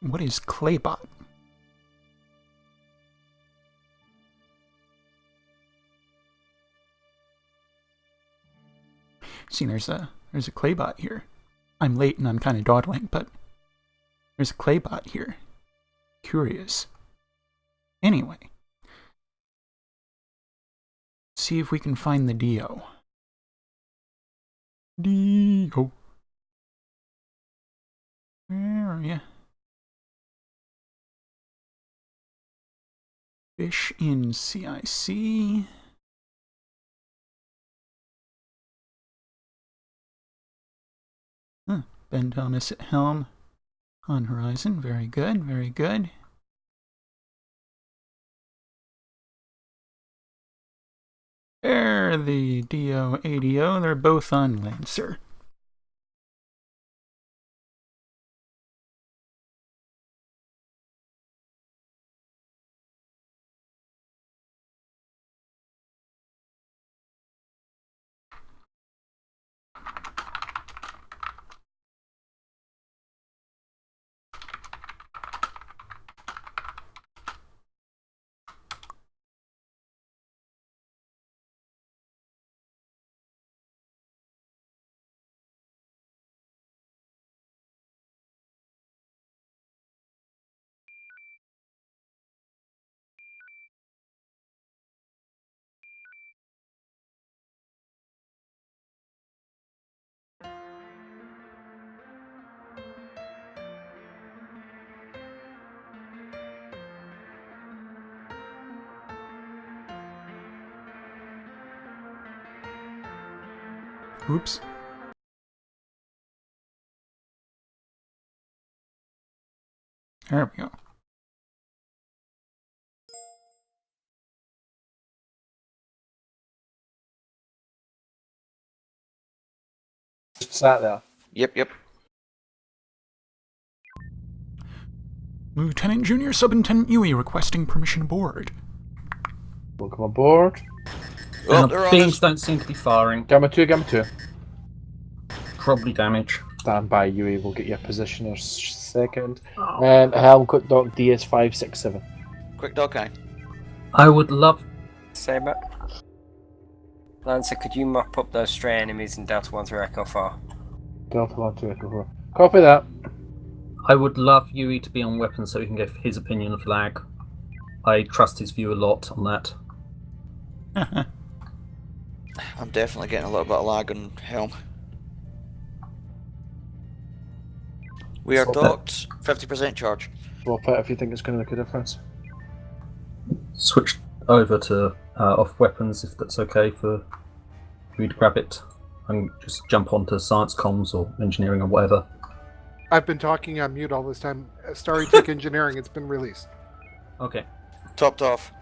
What is Claybot? See, there's a Claybot here. I'm late and I'm kind of dawdling, but there's a Claybot here. Curious. Anyway. See if we can find the Dio. Dio. Where are ya? Fish in CIC. Ben Thomas at helm on Horizon. Very good, very good. There, the DO, ADO, they're both on Lancer. Oops. There we go. Just sat there. Yep. Lieutenant Junior Subintendent Yui requesting permission aboard. Welcome aboard. Oh, they're on Beams us. don't seem to be firing. Gamma 2, Gamma 2. Probably damage. Stand by, Yui. We'll get your positioner second. And helm quick dock DS567. Quick dog eye. I would love... Saber. Lancer, could you mop up those stray enemies in Delta 1 through Echo 4? Delta 1 to Echo 4. Copy that. I would love Yui to be on weapons so he can give his opinion of lag. I trust his view a lot on that. I'm definitely getting a little bit of lag on helm. We are So- docked. 50% charge. Swap it if you think it's going to make a difference. Switch over to off weapons if that's okay for you to grab it. And just jump onto science comms or engineering or whatever. I've been talking on mute all this time. Starry Tech Engineering, it's been released. Okay. Topped off.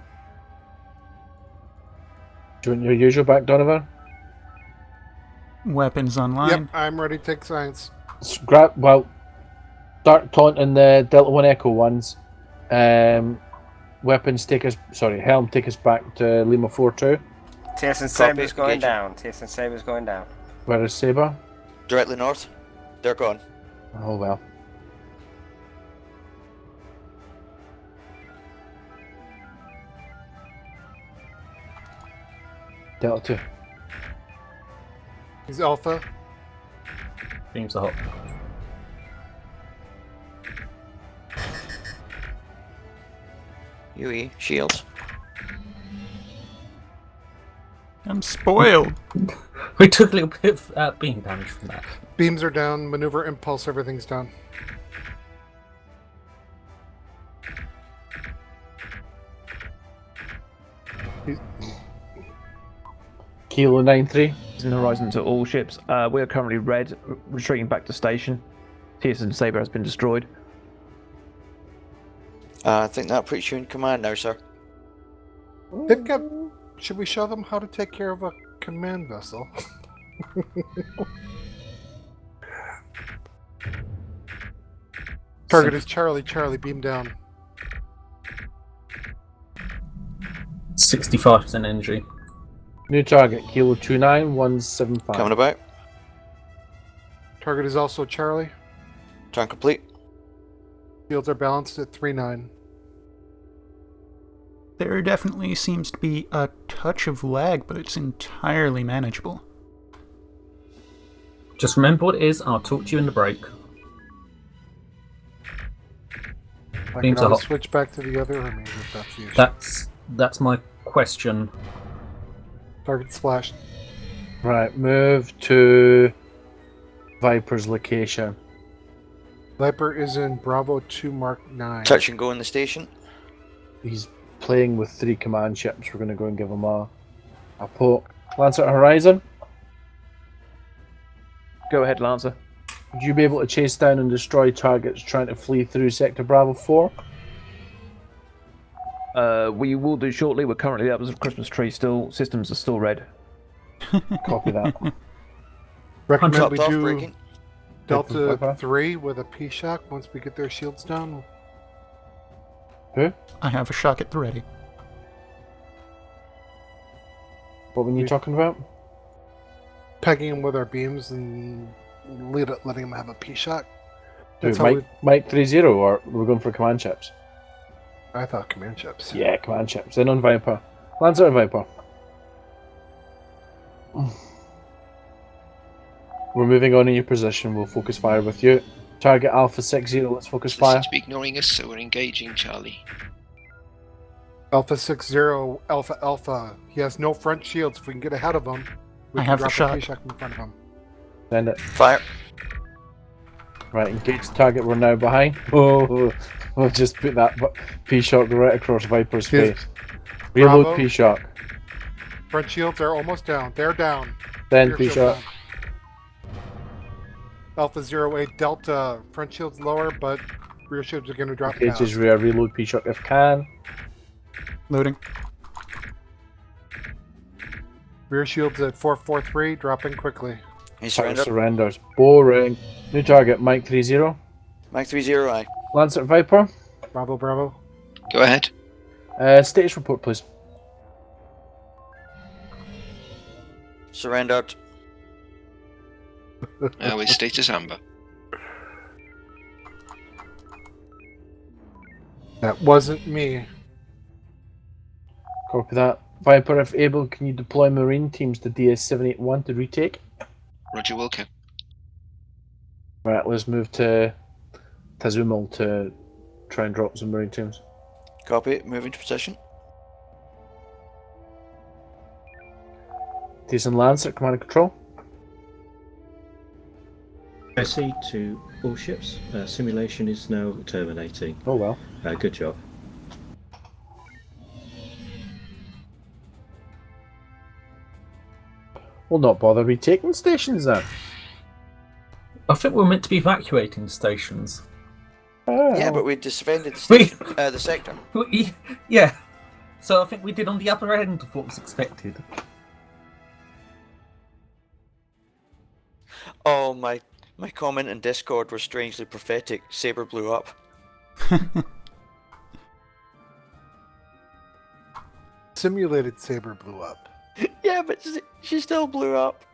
Do you want your usual back, Donovan? Weapons online. Yep, I'm ready to take science. Start taunting the Delta 1 Echo ones. Weapons take us, helm take us back to Lima 4-2. TSN Saber's Copy, going engage. down. TSN Saber's going down. Where is Saber? Directly north. They're gone. Oh well. Delta 2. He's Alpha. Beams are hot. UE, shields. I'm spoiled. We took a little bit of beam damage from that. Beams are down, maneuver impulse, everything's down. Kilo 9-3. TSN Horizon to all ships. We are currently red, retreating back to station. TSN Saber has been destroyed. I think that puts you in command now, sir. They've got... Should we show them how to take care of a command vessel? Target is Charlie. Charlie, beam down. 65% energy. New target, Kilo 29175. Coming about. Target is also Charlie. Turn complete. Shields are balanced at 3-9. There definitely seems to be a touch of lag, but it's entirely manageable. Just remember what it is, I'll talk to you in the break. I Beams can are always hot. switch back to the other Hermes if that's the issue. That's my question. Target splashed. Right, move to Viper's location. Viper is in Bravo 2 Mark 9. Touch and go in the station. He's playing with 3 command ships. We're going to go and give him a poke. Lancer Horizon, Go ahead, Lancer. would you be able to chase down and destroy targets trying to flee through Sector Bravo 4? We will do shortly. We're currently up as a Christmas tree. Still, systems are still red. Copy that. Recommend Chopped we off do breaking. Delta Okay. 3 with a P-Shock once we get their shields down. Who? I have a shock at the ready. What were you talking about? Pegging them with our beams and letting them have a P-Shock. Who, That's how Mike 3-0, or we're going for command ships? I thought command ships. Yeah, command ships. In on Viper. Lancer and Viper. We're moving on in your position. We'll focus fire with you. Target Alpha 6-0. Let's focus They fire. seem to be ignoring us, so we're engaging Charlie. Alpha 6-0, Alpha Alpha. He has no front shields. If we can get ahead of him, we I can have the drop shock. a P-Shock in front of him. Send it. Fire. Right, engage the target. We're now behind. Oh, we'll just put that P-Shock right across Viper's Yes. face. Reload Bravo. P-Shock. Front shields are almost down. They're down. Then Rear shields P-Shock. down. Alpha 08 Delta. Front shields lower, but rear shields are going to drop Engage his fast. rear. Reload P-Shock if can. Loading. Rear shields at 443, dropping quickly. He Target surrendered. surrenders. Boring. New target, Mike 3-0. Mike 3-0, aye. Lancer Viper. Bravo, Bravo. Go ahead. Status report, please. Surrendered. With status amber. That wasn't me. Copy that. Viper, if able, can you deploy Marine teams to DS-781 to retake? Roger Wilco. Right, let's move to Tazumal to try and drop some Marine teams. Copy. Moving to position. TSN Lancer, command and control. SE to all ships. Simulation is now terminating. Oh well. Good job. We'll not bother retaking stations then. I think we're meant to be evacuating stations. Yeah, but we defended the, We- station, the sector. Yeah. So I think we did on the upper end of what was expected. Oh, my comment in Discord was strangely prophetic. Saber blew up. Simulated Saber blew up. Yeah, but she still blew up.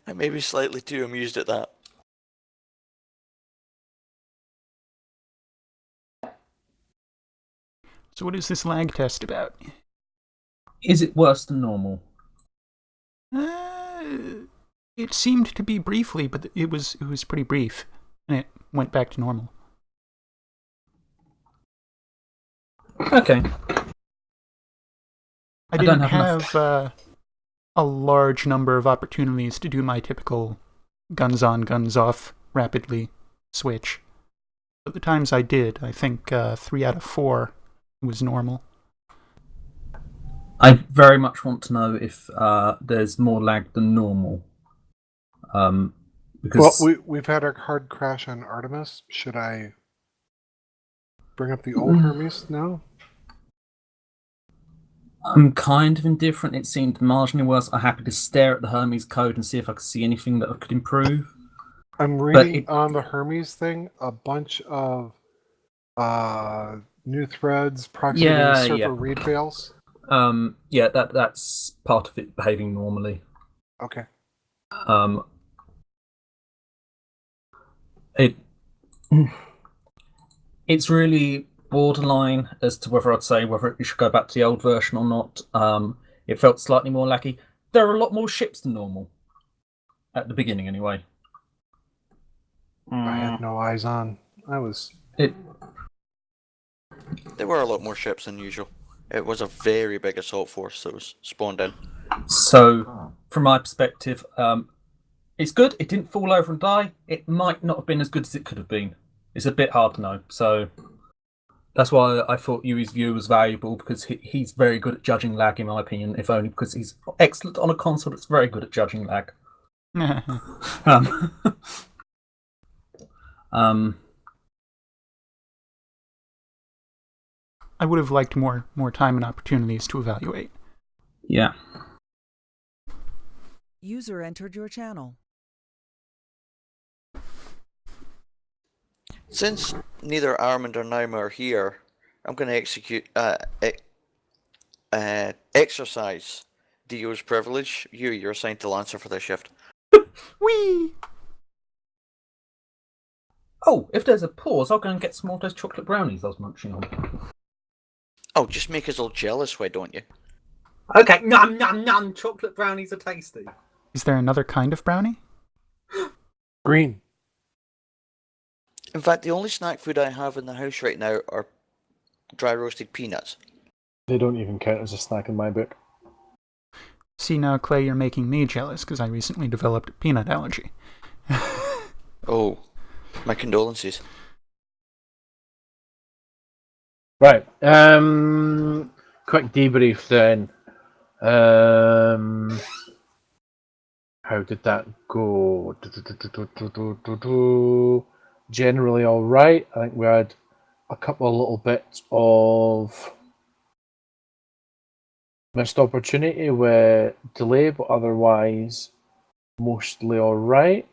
I may be slightly too amused at that. So what is this lag test about? Is it worse than normal? It seemed to be briefly, but it was pretty brief, and it went back to normal. Okay. I don't didn't have enough. have a large number of opportunities to do my typical guns on, guns off, rapidly switch. But the times I did, I think 3 out of 4 was normal. I very much want to know if there's more lag than normal. Because Well, we've had our hard crash on Artemis. Should I bring up the old Hermes now? I'm kind of indifferent. It seemed marginally worse. I'm happy to stare at the Hermes code and see if I could see anything that I could improve. I'm reading on the Hermes thing a bunch of new threads, proximity Yeah, server yeah. read fails. Yeah, that's part of it behaving normally. Okay. It it's really borderline as to whether I'd say whether it should go back to the old version or not. It felt slightly more laggy. There are a lot more ships than normal at the beginning, anyway. I had no eyes on. It There were a lot more ships than usual. It was a very big assault force that was spawned in. So, from my perspective, it's good. It didn't fall over and die. It might not have been as good as it could have been. It's a bit hard to know. So that's why I thought Yui's view was valuable, because he's very good at judging lag, in my opinion, if only because he's excellent on a console that's very good at judging lag. I would have liked more time and opportunities to evaluate. Yeah. User entered your channel. Since neither Armand or Naima are here, I'm going to exercise Dio's privilege. You're assigned to Lancer for this shift. Whee! Oh, if there's a pause, I'll go and get some more of those chocolate brownies I was munching on. Oh, just make us all jealous, why don't you? Okay, nom. Chocolate brownies are tasty. Is there another kind of brownie? Green. In fact, the only snack food I have in the house right now are dry roasted peanuts. They don't even count as a snack in my book. See now, Clay, you're making me jealous because I recently developed a peanut allergy. Oh, my condolences. Right. Quick debrief then. How did that go? Generally all right. I think we had a couple of little bits of missed opportunity with delay, but otherwise mostly all right.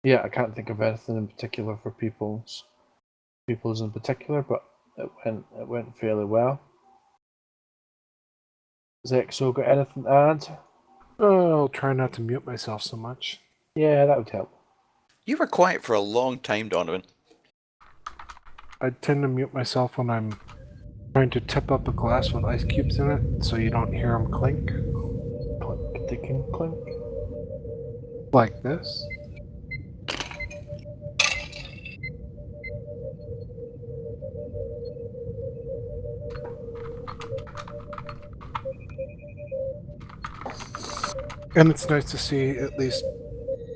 Yeah, I can't think of anything in particular for people's in particular, but it went fairly well. Zexo got anything to add? Oh, I'll try not to mute myself so much. Yeah, that would help. You were quiet for a long time, Donovan. I tend to mute myself when I'm trying to tip up a glass with ice cubes in it, so you don't hear them clink. Clink, ticking, clink. Like this. And it's nice to see at least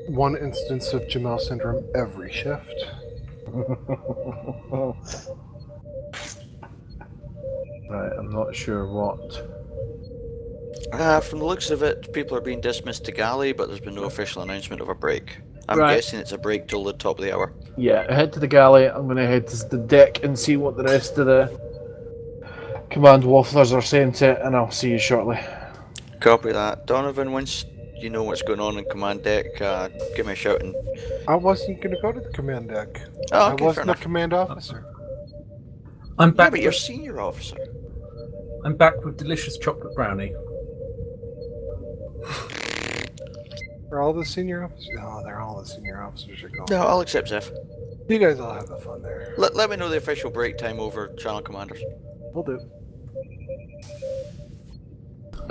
one instance of Jamel syndrome every shift. Right, I'm not sure what. From the looks of it, people are being dismissed to galley, but there's been no official announcement of a break. I'm guessing it's a break till the top of the hour. Yeah, head to the galley. I'm going to head to the deck and see what the rest of the command wafflers are saying to it, and I'll see you shortly. Copy that. Donovan, once you know what's going on in command deck, give me a shout. And I wasn't going to go to the command deck. Oh, okay, I wasn't a command officer. I'm back. Yeah, but you're senior officer. I'm back with delicious chocolate brownie. Are all the senior officers? No, they're all the senior officers are gone. No, I'll accept Zeph. You guys all have the fun there. Let me know the official break time over channel commanders. We'll do.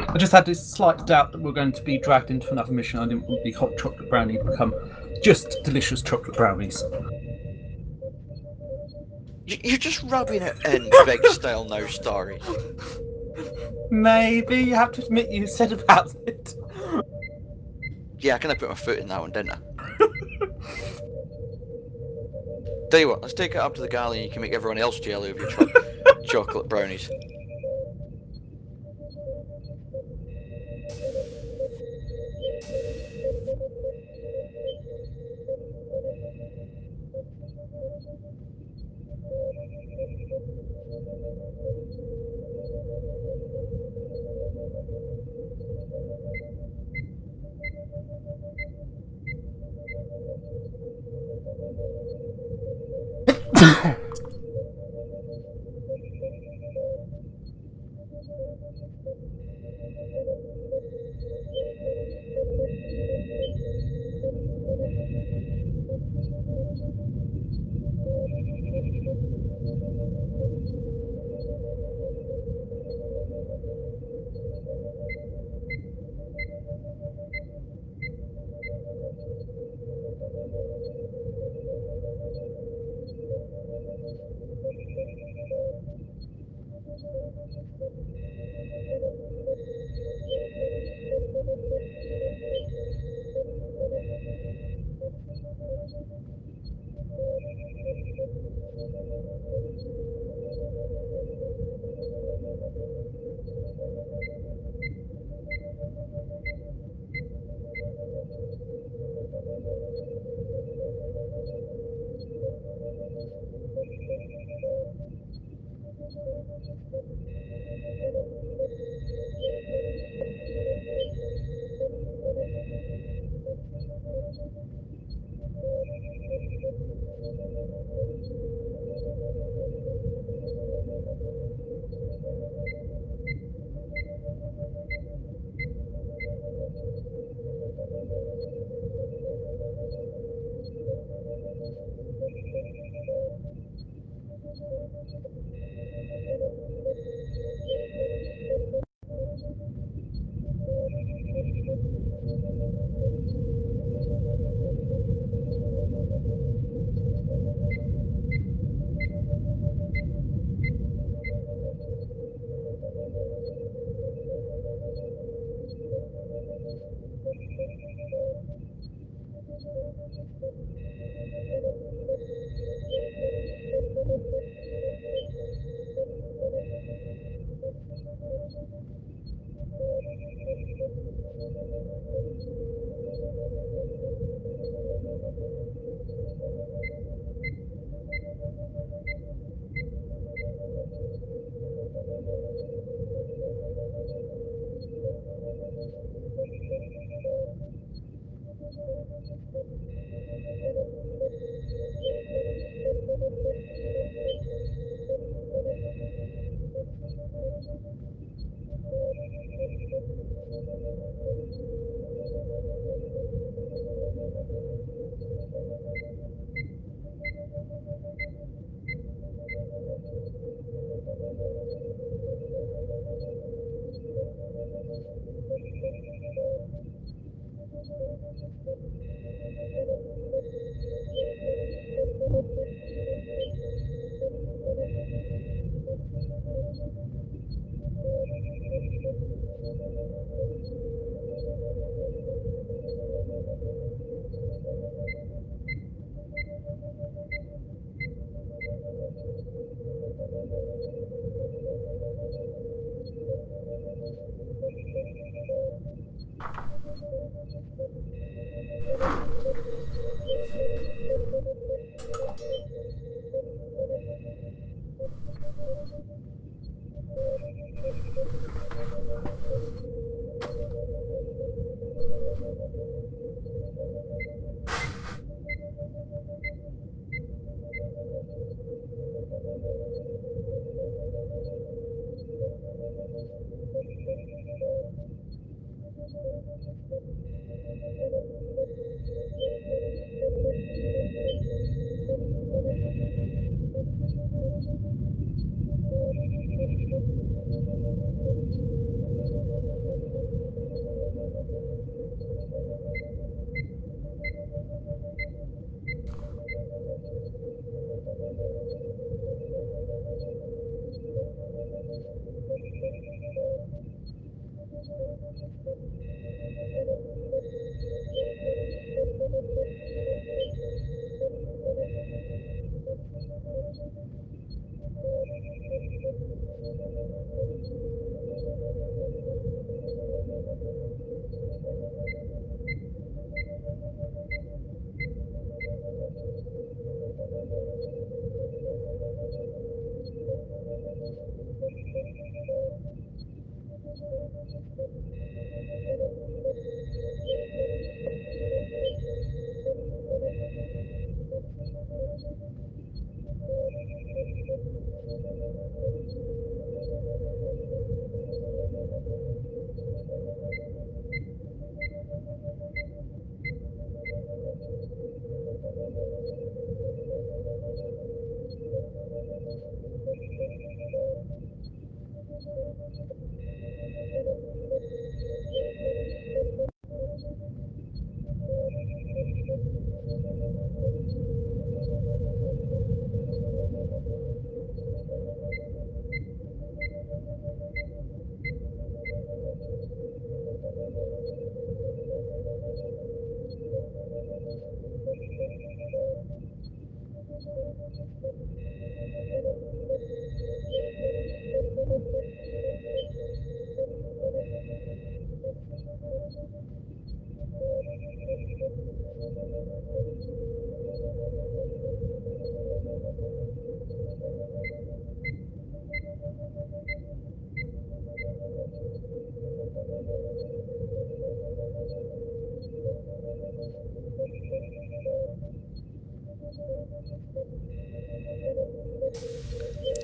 I just had this slight doubt that we're going to be dragged into another mission. I didn't want the hot chocolate brownie to become just delicious chocolate brownies. You're just rubbing it in big style now, Starry. Maybe you have to admit you said about it. Yeah, I kind of put my foot in that one, didn't I? Tell you what, let's take it up to the galley and you can make everyone else jelly of your chocolate brownies.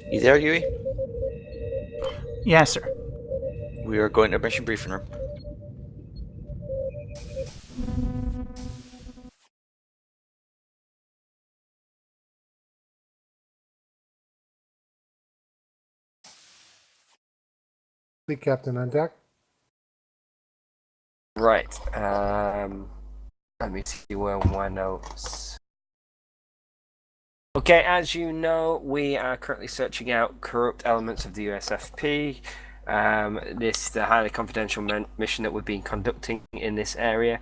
You there, Yui? Yes, sir. We are going to mission briefing room. Fleet Captain on deck. Right. Let me see where my notes. Okay, as you know, we are currently searching out corrupt elements of the USFP. This is the highly confidential mission that we've been conducting in this area.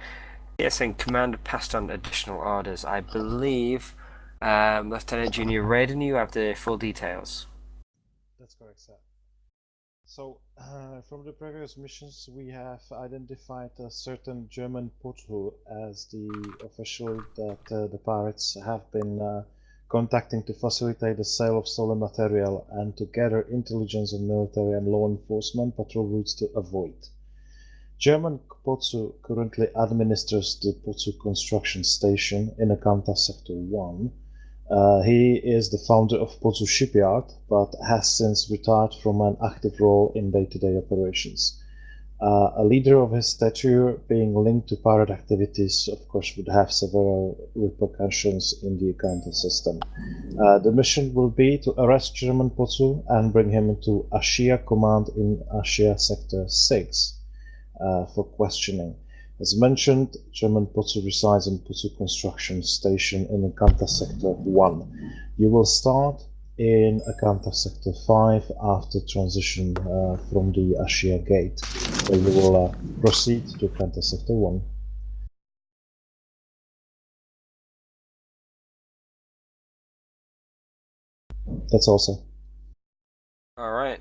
TSN Commander passed on additional orders. I believe, Lieutenant Junior Raiden, you have the full details. That's correct, sir. So, from the previous missions, we have identified a certain German Pothu as the official that the pirates have been contacting to facilitate the sale of stolen material and to gather intelligence on military and law enforcement patrol routes to avoid. German Potsu currently administers the Potsu construction station in Akanta Sector 1. He is the founder of Potsu Shipyard, but has since retired from an active role in day-to-day operations. A leader of his stature being linked to pirate activities, of course, would have several repercussions in the Akanta system. The mission will be to arrest German Potsu and bring him into Ashia Command in Ashia Sector 6 for questioning. As mentioned, German Potsu resides in Potsu Construction Station in Akanta Sector 1. You will start in Akanta Sector 5 after transition from the Ashia Gate, where you will proceed to Akanta Sector 1. That's all, sir. Alright.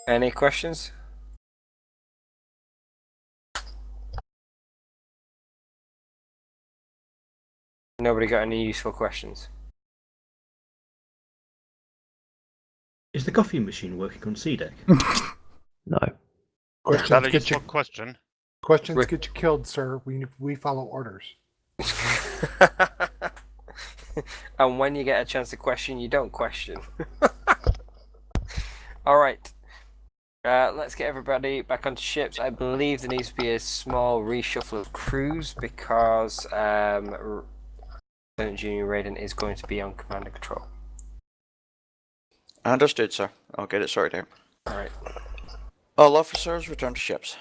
Any questions? Nobody got any useful questions? Is the coffee machine working on C deck? No. Questions get you. Question. Questions get you killed, sir. We follow orders. And when you get a chance to question, you don't question. Alright. Let's get everybody back onto ships. I believe there needs to be a small reshuffle of crews because Lieutenant Junior Raiden is going to be on command and control. Understood, sir. I'll get it sorted out. Alright. All officers return to ships.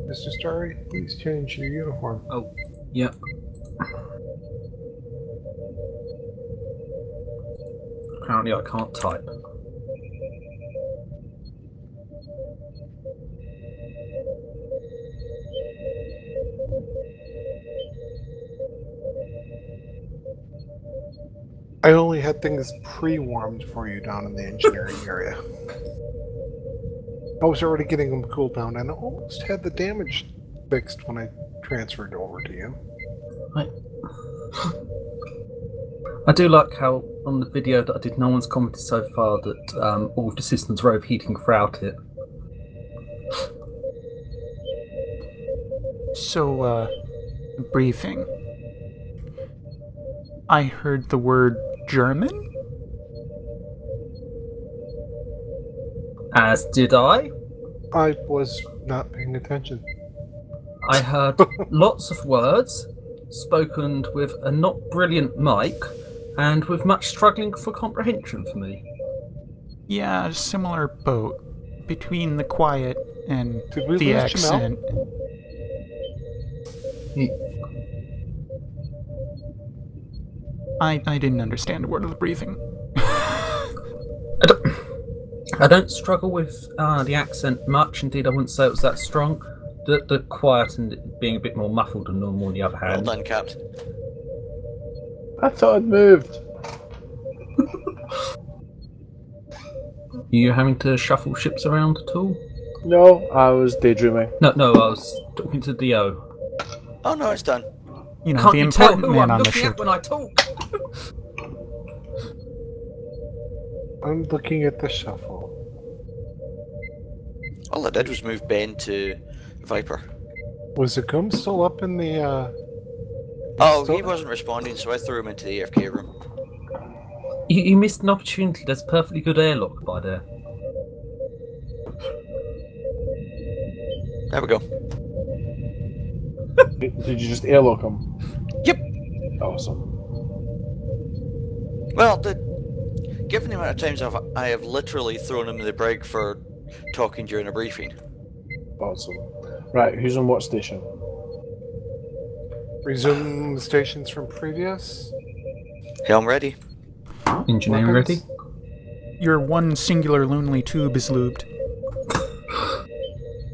Mr. Starry, please change your uniform. Oh, yep. Apparently I can't type. I only had things pre-warmed for you down in the engineering area. I was already getting them cooled down and almost had the damage fixed when I transferred over to you. I do like how on the video that I did, no one's commented so far that all of the systems were overheating throughout it. So, briefing. I heard the word German? As did I. I was not paying attention. I heard lots of words spoken with a not brilliant mic and with much struggling for comprehension for me. Yeah, similar boat. Between the quiet and Did we the lose accent. I didn't understand a word of the briefing. I don't struggle with the accent much. Indeed, I wouldn't say it was that strong. The quiet and it being a bit more muffled than normal on the other Well hand. done, Captain. I thought I'd moved. You having to shuffle ships around at all? No, I was daydreaming. No, I was talking to Dio. Oh no, it's done. You know, Can't the you tell important who man I'm on the looking ship. at when I talk? I'm looking at the shuffle. All I did was move Ben to Viper. Was the Goom still up in the, Oh, still- he wasn't responding, so I threw him into the AFK room. You missed an opportunity. There's a perfectly good airlock by there. There we go. Did you just airlock him? Yep. Awesome. Well, given the amount of times I have literally thrown him in the brig for talking during a briefing. Awesome. Right, who's on what station? resume the stations from previous? Helm ready. Engineering Weapons? ready? Your one singular lonely tube is lubed.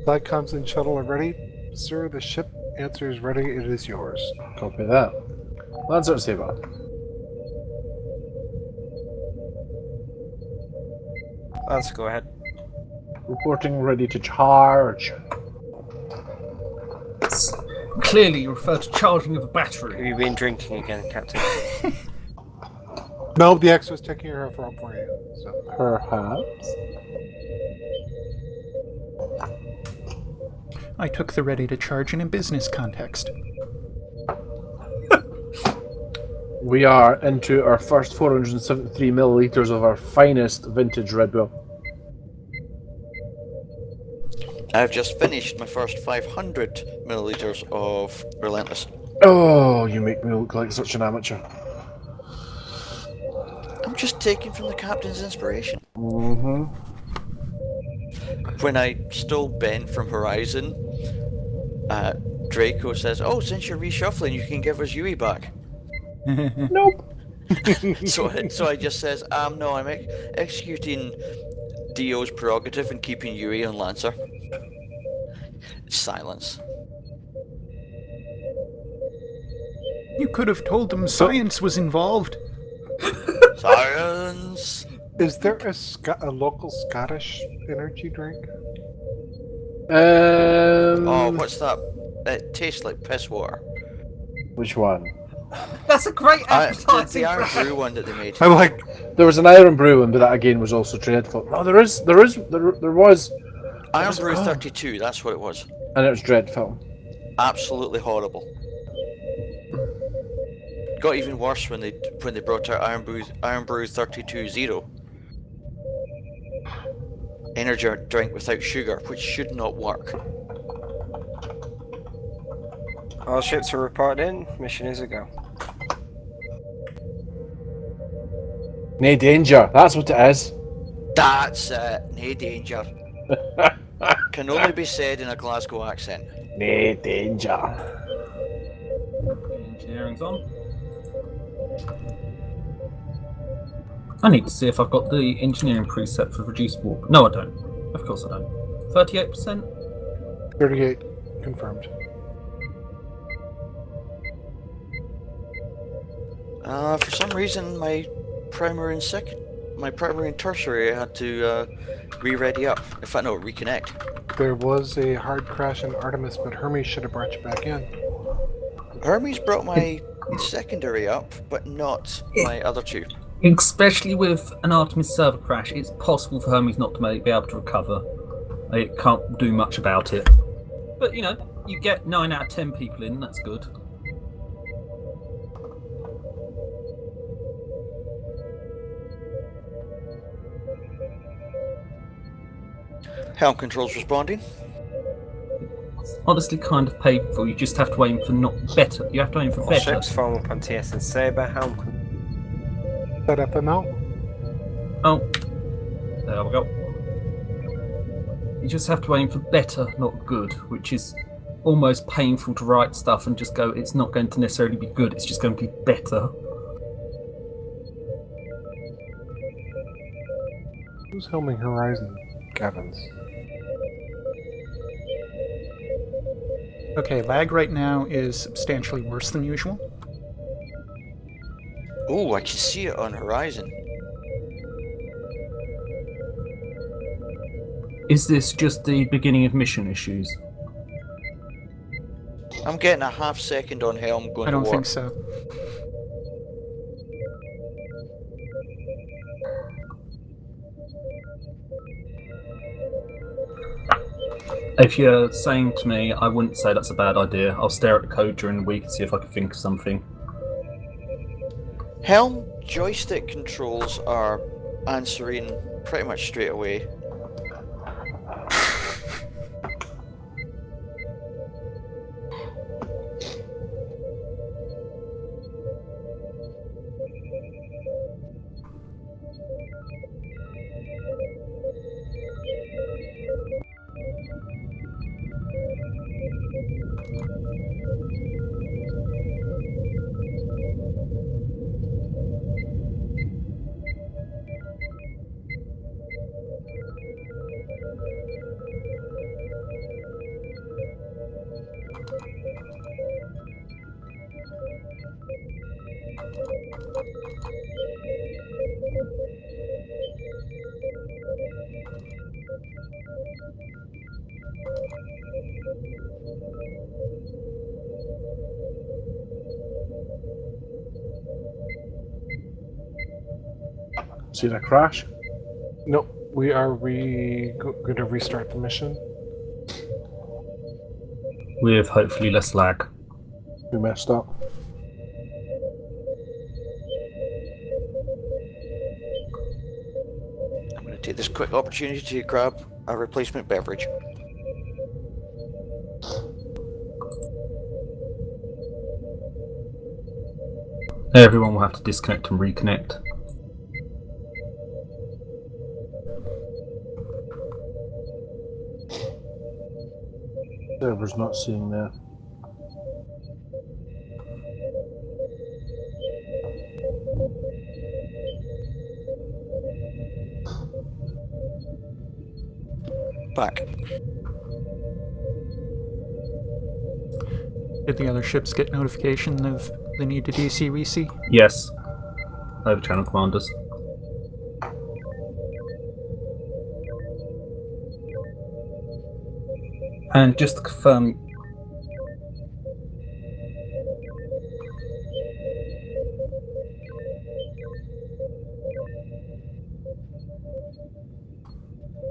Flatcoms and shuttle are ready. Sir, the ship answer is ready. It is yours. Copy that. Lancer Saber. Let's go ahead. Reporting ready to charge. Clearly, you refer to charging of a Have battery. you been drinking again, Captain? No, the X was taking her for up for you. So. Perhaps. I took the ready to charge in a business context. We are into our first 473 milliliters of our finest vintage Red Bull. I've just finished my first 500 milliliters of Relentless. Oh, you make me look like such an amateur. I'm just taking from the captain's inspiration. Mm-hmm. When I stole Ben from Horizon, Draco says, "Oh, since you're reshuffling, you can give us Yui back." Nope. So I just says, no, I'm executing Dio's prerogative and keeping Yui on Lancer. Silence. You could have told them science was involved. Science! Is there a local Scottish energy drink? Oh, what's that? It tastes like piss water. Which one? That's a great The advertising. Iron Brew one that they made. I like. There was an Iron Brew one, but that again was also dreadful. No, there was. Iron Brew 32, that's what it was. And it was dreadful. Absolutely horrible. Got even worse when they brought out Iron Brew 32-0. Energy drink without sugar, which should not work. All ships are reported in. Mission is a go. Nay danger, that's what it is. That's it. No danger. Can only be said in a Glasgow accent. Nay danger. Engineering's on. I need to see if I've got the engineering preset for reduced warp. No, I don't. Of course I don't. 38%? 38 confirmed. For some reason, my primary and tertiary I had to re-ready up. In fact, no, reconnect. There was a hard crash in Artemis, but Hermes should have brought you back in. Hermes brought my secondary up, but not my other two. Especially with an Artemis server crash, it's possible for Hermes not to be able to recover. It can't do much about it. But, you know, you get 9 out of 10 people in, that's good. Helm controls responding. It's honestly kind of painful. You just have to aim for not better. You have to aim for All better. ships form up on TSN Sabre. Helm. Set FML. Oh, there we go. You just have to aim for better, not good, which is almost painful to write stuff and just go, it's not going to necessarily be good, it's just going to be better. Who's helming Horizon? Gavins. Okay, lag right now is substantially worse than usual. Oh, I can see it on Horizon. Is this just the beginning of mission issues? I'm getting a half second on Helm going I don't to think work. so. If you're saying to me, I wouldn't say that's a bad idea. I'll stare at the code during the week and see if I can think of something. Helm joystick controls are answering pretty much straight away. See that crash? No, we are going to restart the mission. With hopefully less lag. We messed up. I'm going to take this quick opportunity to grab a replacement beverage. Everyone will have to disconnect and reconnect. Server's not seeing that. Back. Did the other ships get notification of the need to DC REC? Yes. Over channel commanders. And just to confirm,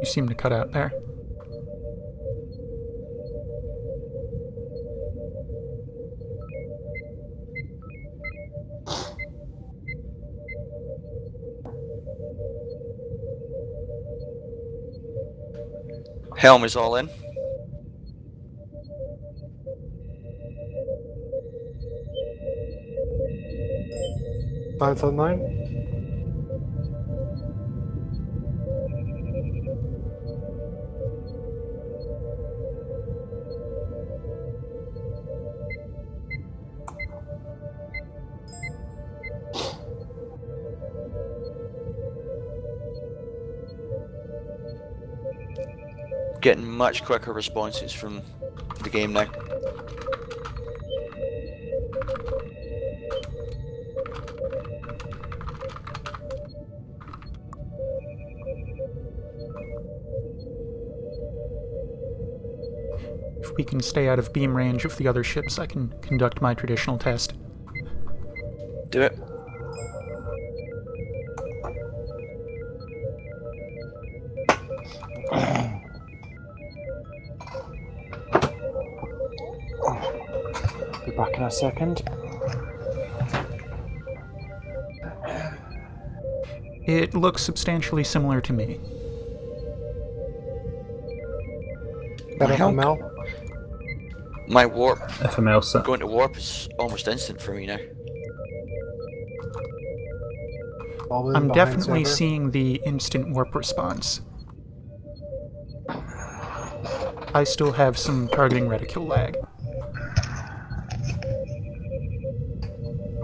You seem to cut out there. Helm is all in. Science online. Getting much quicker responses from the game now. If we can stay out of beam range of the other ships, I can conduct my traditional test. Do it. Be back in a second. It looks substantially similar to me. That Helm. FML. My warp, FML set. going to warp is almost instant for me now. Falling I'm behind definitely center. seeing the instant warp response. I still have some targeting reticule lag.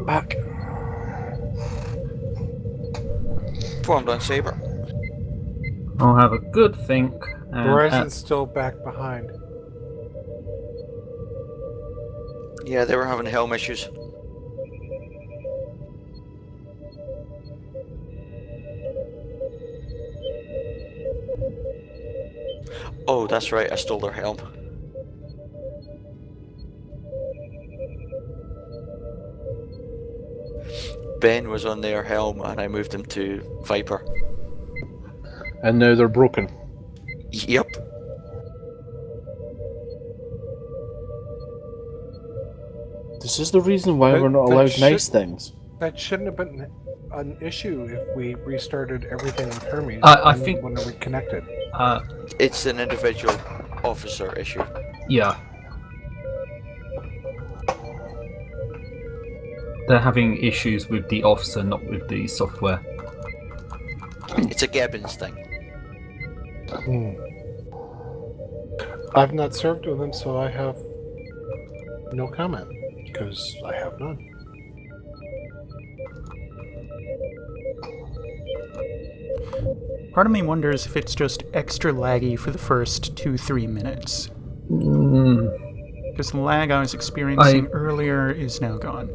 Back. Formed on Saber. I'll have a good think. And Horizon's still back behind. Yeah, they were having helm issues. Oh, that's right, I stole their helm. Ben was on their helm and I moved him to Viper. And now they're broken. Yep. This is the reason why That- we're not that allowed should- nice things. That shouldn't have been an issue if we restarted everything with Hermes. I think- when we connected. It's an individual officer issue. Yeah. They're having issues with the officer, not with the software. It's a Gibbons thing. I've not served with them, so I have no comment because I have none. Part of me wonders if it's just extra laggy for the first 2-3 minutes. Because the lag I was experiencing earlier is now gone.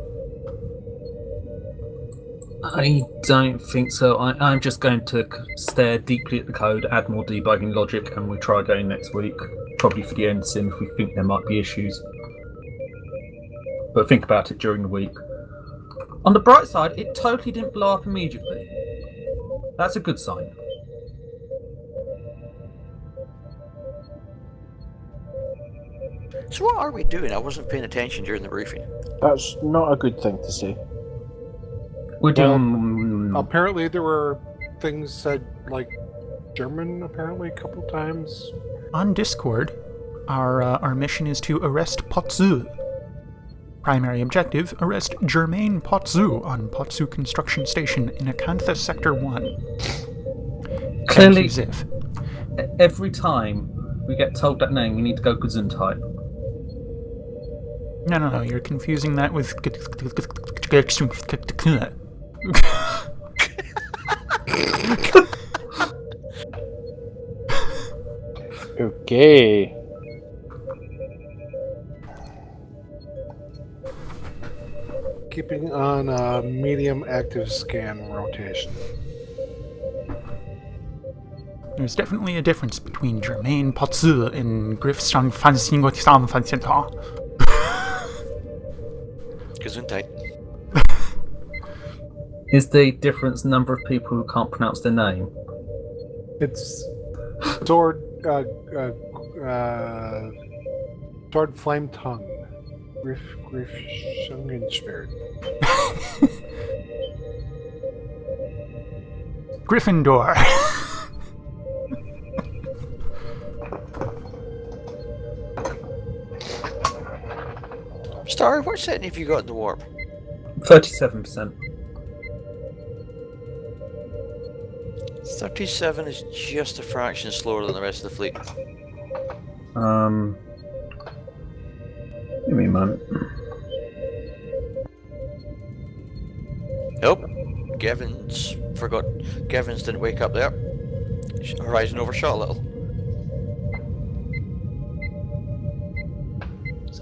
I don't think so. I'm just going to stare deeply at the code, add more debugging logic, and we'll try again next week. Probably for the end sim if we think there might be issues. But think about it during the week. On the bright side, it totally didn't blow up immediately. That's a good sign. So what are we doing? I wasn't paying attention during the briefing. That's not a good thing to say. We're doing... Apparently, there were things said like German. Apparently, a couple times. On Discord, our mission is to arrest Potsu. Primary objective, arrest Germain Potsu on Potsu Construction Station in Acantha Sector 1. Clearly, Ziff. every time we get told that name, we need to go Gesundheit. No, you're confusing that with... Okay. Keeping on a medium active scan rotation. There's definitely a difference between Germain Potsu and Griffstrang Fansingotsam Fansenta. Gesundheit. Is the difference the number of people who can't pronounce their name? It's sword, sword flame tongue. Griff Schungenschwert. Gryffindor. Star, what setting have you got in the warp? 37%. 37 is just a fraction slower than the rest of the fleet. Give me a moment. Nope. Gevins forgot. Gevins didn't wake up there. Horizon overshot a little.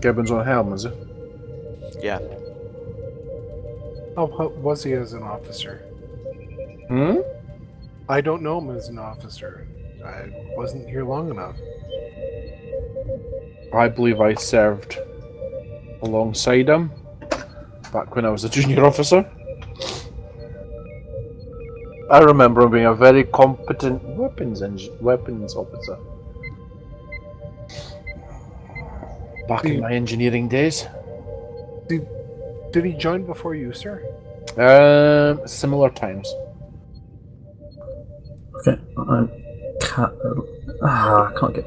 Gibbons on helm, is it? Yeah. How was he as an officer? I don't know him as an officer. I wasn't here long enough. I believe I served alongside him back when I was a junior officer. I remember him being a very competent weapons officer. Back in my engineering days. Did he join before you, sir? Similar times. Okay, I can't get...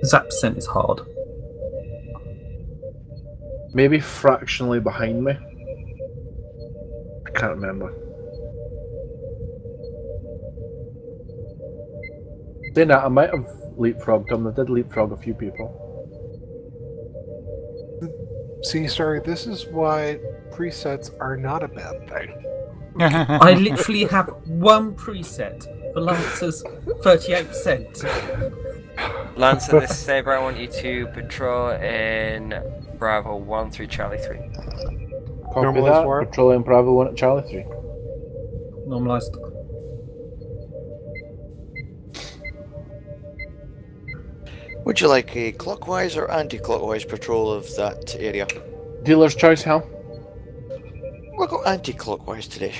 Zap percent is hard. Maybe fractionally behind me. I can't remember. Saying that, I might have leapfrogged them. I did leapfrog a few people. See, sorry, this is why presets are not a bad thing. I literally have one preset for Lancers 38%. Lancer, this is Saber. I want you to patrol in Bravo 1 through Charlie 3. Copy Normalized that. warp. Patrolling Bravo 1 at Charlie 3. Normalised. Would you like a clockwise or anti-clockwise patrol of that area? Dealer's choice, Hal. We'll go anti-clockwise today.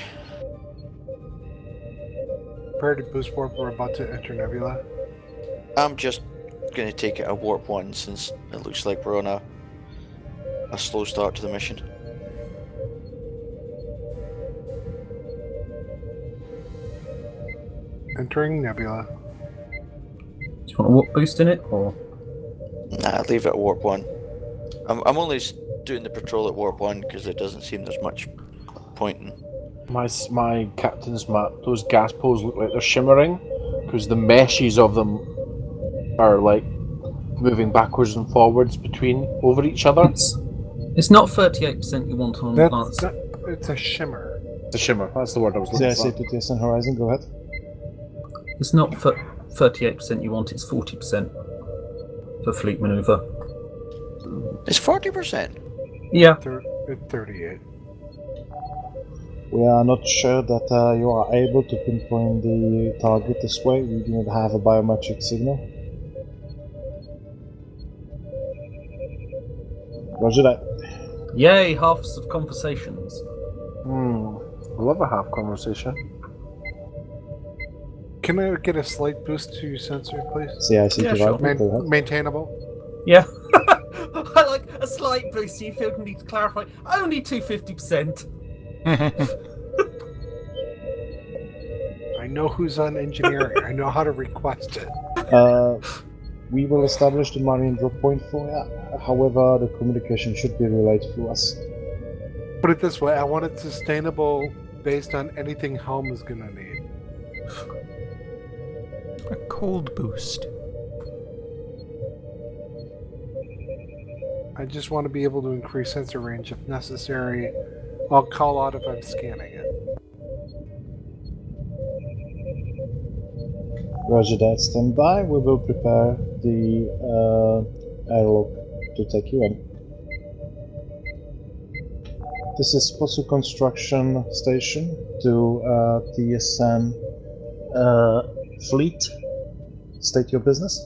Prior to boost warp, we're about to enter Nebula. I'm just going to take it a warp 1 since it looks like we're on a slow start to the mission. Entering Nebula. Do you want a warp boost in it, or? Nah, leave it at warp 1. I'm only doing the patrol at warp 1 because it doesn't seem there's much point in. My captain's map, those gas poles look like they're shimmering because the meshes of them are like moving backwards and forwards over each other. It's not 38% you want on Lancer. It's a shimmer. The shimmer, that's the word I was looking CIC for. to TSN Horizon, go ahead. It's not 38% you want, it's 40% for fleet maneuver. It's 40%. Yeah. 38. We are not sure that you are able to pinpoint the target this way. We do not have a biometric signal. Roger that. Yay, halves of conversations. I love a half conversation. Can I get a slight boost to your sensor, please? CIC Yeah, to sure. right, go ahead. Maintainable? Yeah. I like a slight boost, you feel the need to clarify. Only 250%. I know who's on engineering. I know how to request it. We will establish the marine drop point for you. However, the communication should be relayed through us. Put it this way, I want it sustainable based on anything Helm is gonna need. A cold boost. I just want to be able to increase sensor range if necessary. I'll call out if I'm scanning it. Roger that, stand by. We will prepare the airlock to take you in. This is Potsu Construction Station to TSN Fleet. State your business.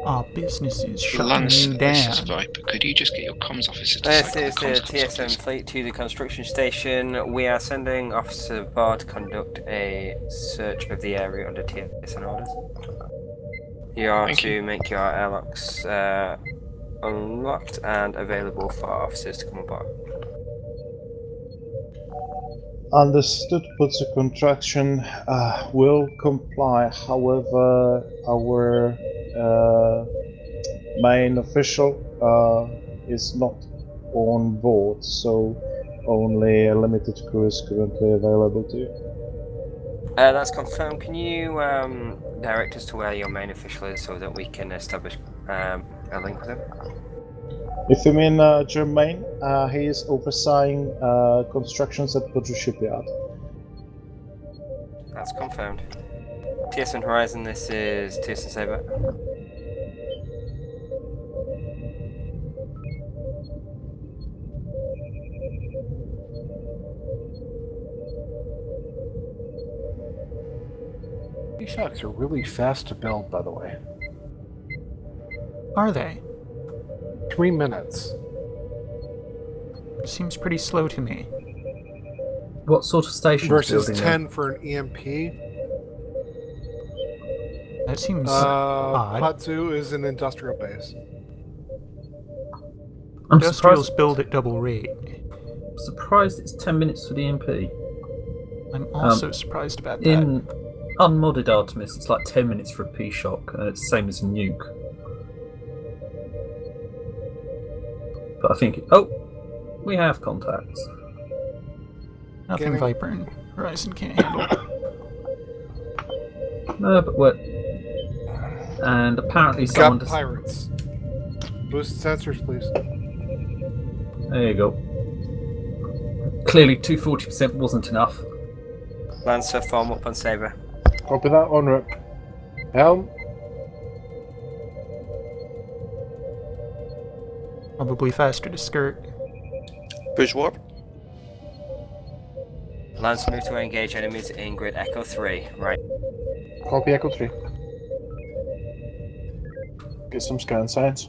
Our business is shutting Lance, you this down. is Viper. Could you just get your comms officer to This cycle is the the comms comms TSN office? Fleet to the construction station. We are sending Officer Barr to conduct a search of the area under TSN orders. You are Thank to you. make your airlocks unlocked and available for officers to come aboard. Understood, Potsu Construction will comply. However, our main official is not on board, so only a limited crew is currently available to you. That's confirmed. Can you direct us to where your main official is so that we can establish a link with him? If you mean Jermaine, he is overseeing constructions at Potsu Shipyard. That's confirmed. TSN Horizon, this is TSN Saber. These shocks are really fast to build, by the way. Are they? 3 minutes. Seems pretty slow to me. What sort of station Versus building 10 for an EMP. That seems odd. Potsu is an industrial base. I'm Industrials build at double rate. surprised it's 10 minutes for the MP. I'm also surprised about that. In unmodded Artemis, it's like 10 minutes for a P-Shock, and it's the same as a nuke. But I think. Oh, we have contacts. Nothing Scanning. Viper and Horizon can't handle. No, but what? And apparently Got someone. pirates. Boost sensors, please. There you go. Clearly, 240% wasn't enough. Lancer, form up on Saber. Copy that, en route. Helm. Probably faster to skirt. Push warp. Lance, move to engage enemies in grid Echo 3. Right. Copy Echo 3. Get some scan science.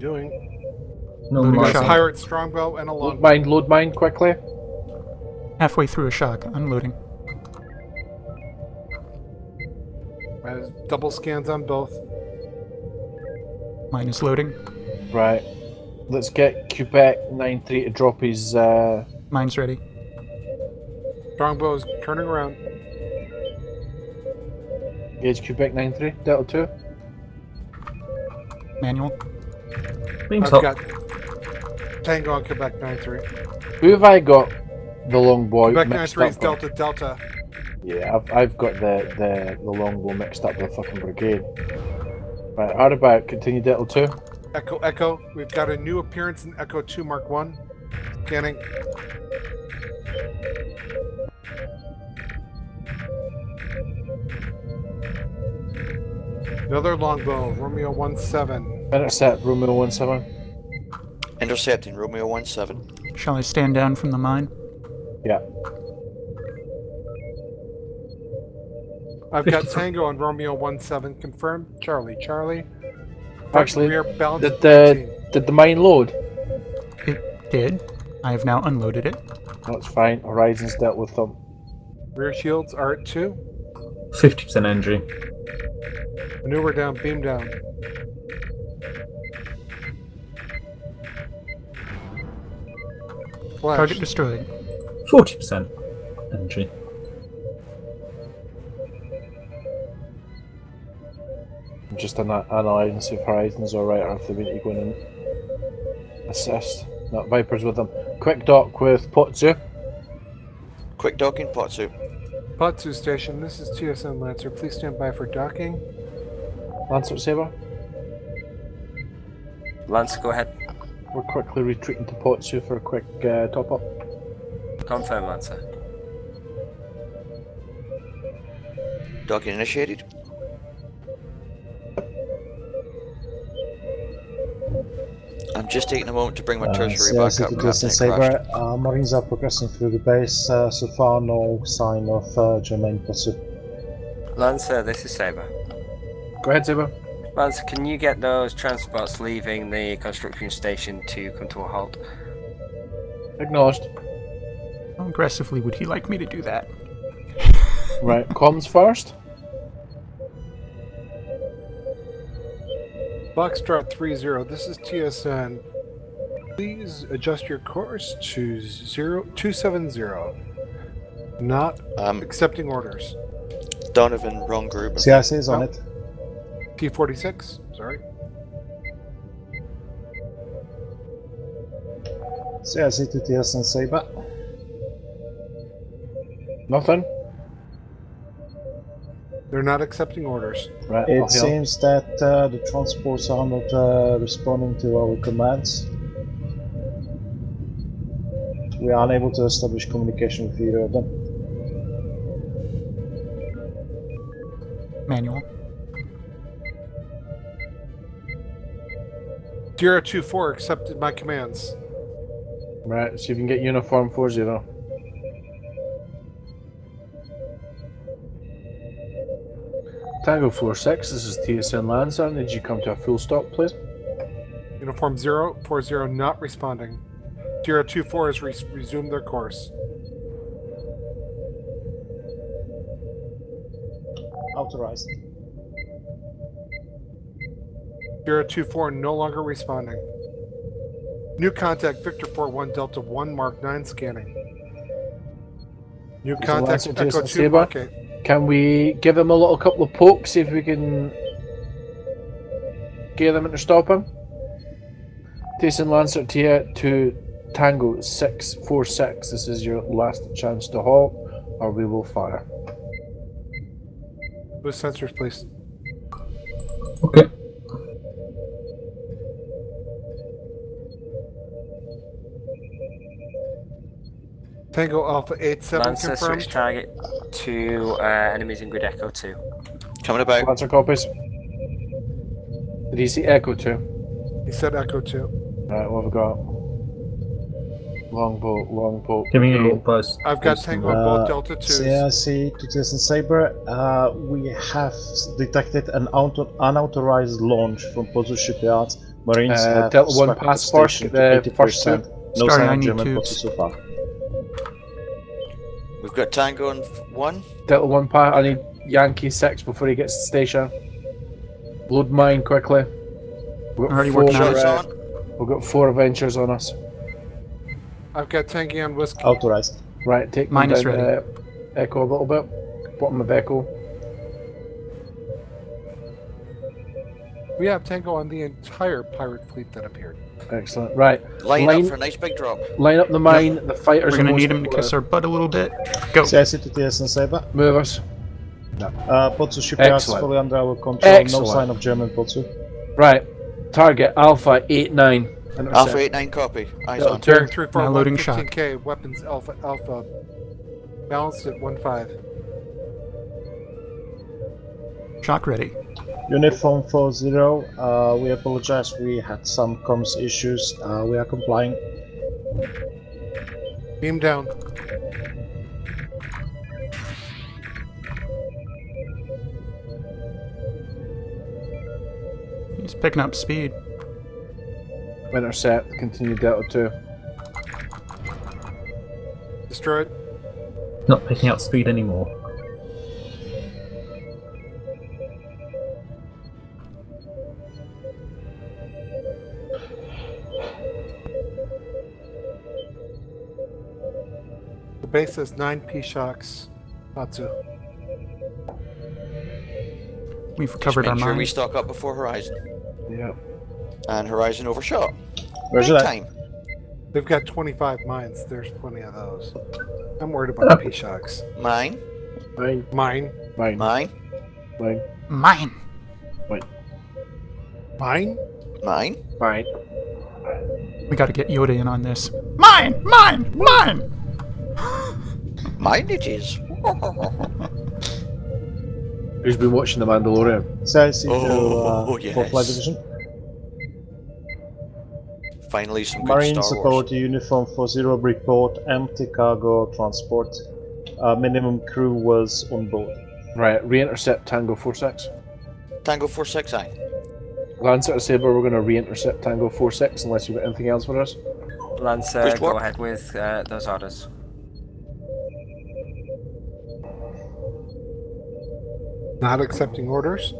Doing. No Loading We got a a shock. pirate strongbow and a Load longbow. load mine quickly. Halfway through a shock, unloading. Double scans on both. Mine is loading. Right. Let's get Quebec 9-3 to drop his Mine's ready. Strongbow is turning around. gauge Quebec 9-3, Delta 2. Manual. Beam I've top. got Tango on Quebec 9-3. Who have I got? The longbow Quebec mixed 9-3 is up with? Delta Delta. Yeah, I've got the longbow mixed up with the fucking brigade. Right, how about continue Delta 2? Echo Echo. We've got a new appearance in Echo 2 Mark 1. Scanning. Another longbow, Romeo 1-7. Intercept Romeo 17. Intercepting Romeo 17. Shall I stand down from the mine? Yeah. I've got Tango on Romeo 1-7 confirmed. Charlie, Charlie. Actually, rear balance did the mine load? It did. I have now unloaded it. That's fine. Horizon's dealt with them. Rear shields are at 2. 50% energy. Maneuver down, beam down. Flash. Target destroyed. 40% energy. I'm just analysing to see if Horizon's alright or if they need to go in and assist. No, Viper's with them. Quick dock with Potsu. Quick docking, Potsu. Potsu Station, this is TSN Lancer. Please stand by for docking. Lancer Saber. Lance, go ahead. We're quickly retreating to Potsu for a quick top up. Confirm, Lancer. Docking initiated. I'm just taking a moment to bring my tertiary back up. TSN Saber, Marines are progressing through the base. So far, no sign of Germain pursuit. Lancer, this is Saber. Go ahead, Saber. Lancer, can you get those transports leaving the construction station to come to a halt? Acknowledged. How aggressively would he like me to do that? Right, comms first. Foxtrot 30, this is TSN. Please adjust your course to 270. Not accepting orders. Donovan, wrong group. CIC is on it. T-46, sorry. CIC to TSN Saber. Nothing. They're not accepting orders. Right, It I'll heal. seems that the transports are not responding to our commands. We are unable to establish communication with either of them. Manual. 024 accepted my commands. Right, see if you can get uniform 40. Tango 46, this is TSN Lancer. Did you come to a full stop, please? Uniform 040 not responding. 024 has resumed their course. Authorized. 024 no longer responding. New contact Victor 41 Delta 1 Mark 9 scanning. New contact Lancer, Echo Jason 2 Saber. Mark 8. Can we give him a little couple of pokes, see if we can gear them into stop him? TSN Lancer to Tango 646. This is your last chance to halt, or we will fire. Boost sensors, please. Okay. Tango Alpha 87 Lancer, confirmed. switch target to enemies in grid Echo 2. Coming about. Lancer copies. Did he see Echo 2? He said Echo 2. Right, what have we got? Longboat. Giving you a post. I've got Tango on both Delta 2s. CIC to TSN Saber. We have detected an unauthorized launch from Pozu shipyards. Marines have Delta 1 swept pass the first, station the to first 80%. No Sorry, sign I of need German tubes. Pozu so far. We've got Tango on 1. Delta 1 pass. I need Yankee 6 before he gets to station. Load mine quickly. We've got Already four, working on Shots it. on. we've got 4 Avengers on us. I've got Tangy on Whiskey. Authorized. Right, take Mine them is down ready. to Echo a little bit. Bottom of Echo. We have Tango on the entire pirate fleet that appeared. Excellent. Right. Line up for a nice big drop. Line up the mine. The fighters We're gonna are need him to kiss our butt a little bit. Go. CIC to TSN Saber. Move us. Pozu shipyards Excellent. fully under our control. Excellent. No sign of German Pozu. Right. Target Alpha 89. Intercept. Alpha 89 copy. Eyes Delta on. two. Bearing 341, Now loading shock. 15K, weapons Alpha. Balanced at 1.5. Shock ready. Uniform 40, we apologize, we had some comms issues. We are complying. Beam down. He's picking up speed. Intercept. Continue Delta 2. Destroyed. Not picking up speed anymore. The base has 9 P-Shocks. Tatsu. We've Just recovered our make sure we mines. stock up before Horizon. Yeah. And Horizon overshot. Roger Big that. time. They've got 25 mines. There's plenty of those. I'm worried about the P-Shocks. Mine. Mine. Mine. Mine. Mine. Mine. Mine. Mine? Mine. Mine. We gotta get Yoda in on this. Mine! Mine! Mine! Mine it is. Who's been watching The Mandalorian? CIC Oh, to yes. 4th Flight Division. Finally, some good Marine Star Wars. support, Uniform 40 report, empty cargo transport. Minimum crew was on board. Right. Re-intercept Tango 46. Tango 46 I. Lancer to Saber, we're going to re-intercept Tango 46 unless you've got anything else for us. Lancer, Push go work. ahead with those orders. Not accepting orders.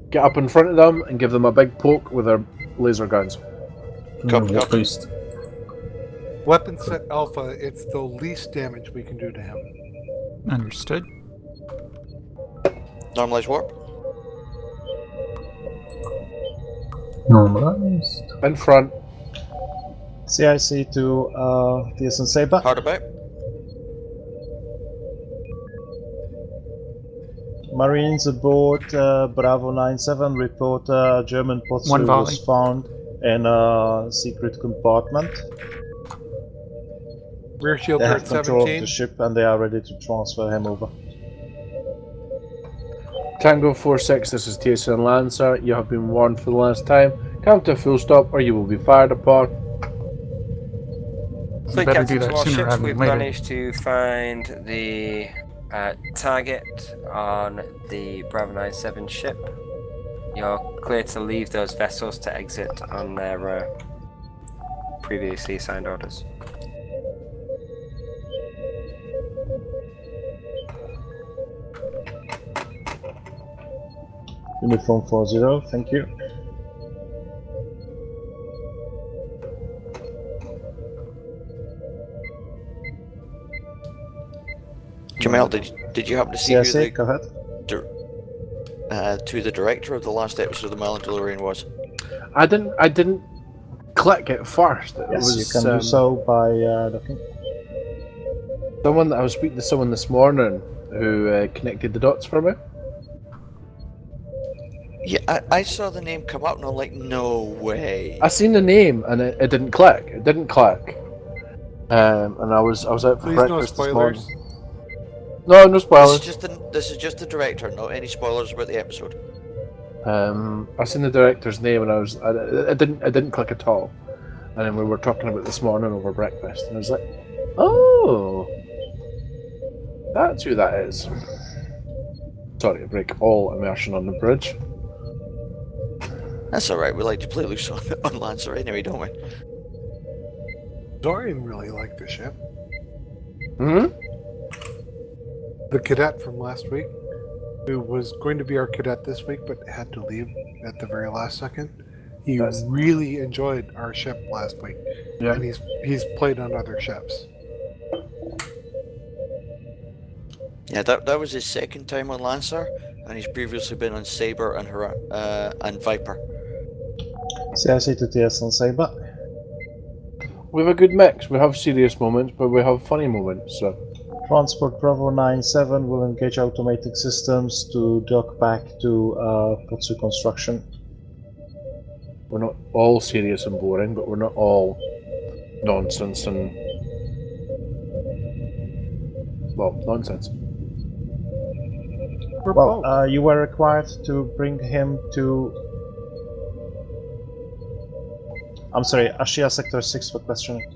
Get up in front of them and give them a big poke with our laser guns. Copy, Warp copy. boost. Weapon set Alpha, it's the least damage we can do to him. Understood. Normalize warp. Normalized. In front. CIC to TSN Saber. Hard about. Marines aboard Bravo 97 report German One Potsu volley. was found in a secret compartment. Rear shield They turret have control of 17. the ship and they are ready to transfer him over. Tango 46, this is TSN Lancer. You have been warned for the last time. Come to a full stop or you will be fired upon. Fleet better do captains that of all sooner ships, rather we've than later. managed to find the target on the Bravo 97 ship. You're clear to leave those vessels to exit on their previously assigned orders. Uniform 40, thank you. Jamel, did you happen to see who CIC, go ahead. the director of the last episode of The Mandalorian was? I didn't click it first. It Yes, was you can do so by looking. someone that I was speaking to someone this morning who connected the dots for me. Yeah, I saw the name come up and I'm like, no way. I seen the name and it didn't click. It didn't click. And I was out for Please no breakfast this morning. spoilers. No, no spoilers. This is just the director, not any spoilers about the episode. I seen the director's name and I didn't click at all. And then we were talking about it this morning over breakfast, and I was like, oh, that's who that is. Sorry to break all immersion on the bridge. That's alright, we like to play loose on Lancer anyway, don't we? Dorian really liked the ship. Hmm? The cadet from last week, who was going to be our cadet this week but had to leave at the very last second. He really enjoyed our ship last week. Yeah. And he's played on other ships. Yeah, that was his second time on Lancer, and he's previously been on Saber and Viper. CIC to TSN Saber. We have a good mix. We have serious moments, but we have funny moments. So Transport Bravo 97 will engage automatic systems to dock back to Potsu construction. we're not all serious and boring, but we're not all nonsense and nonsense. Well, you were required to bring him to... I'm sorry, Ashia Sector 6 for questioning.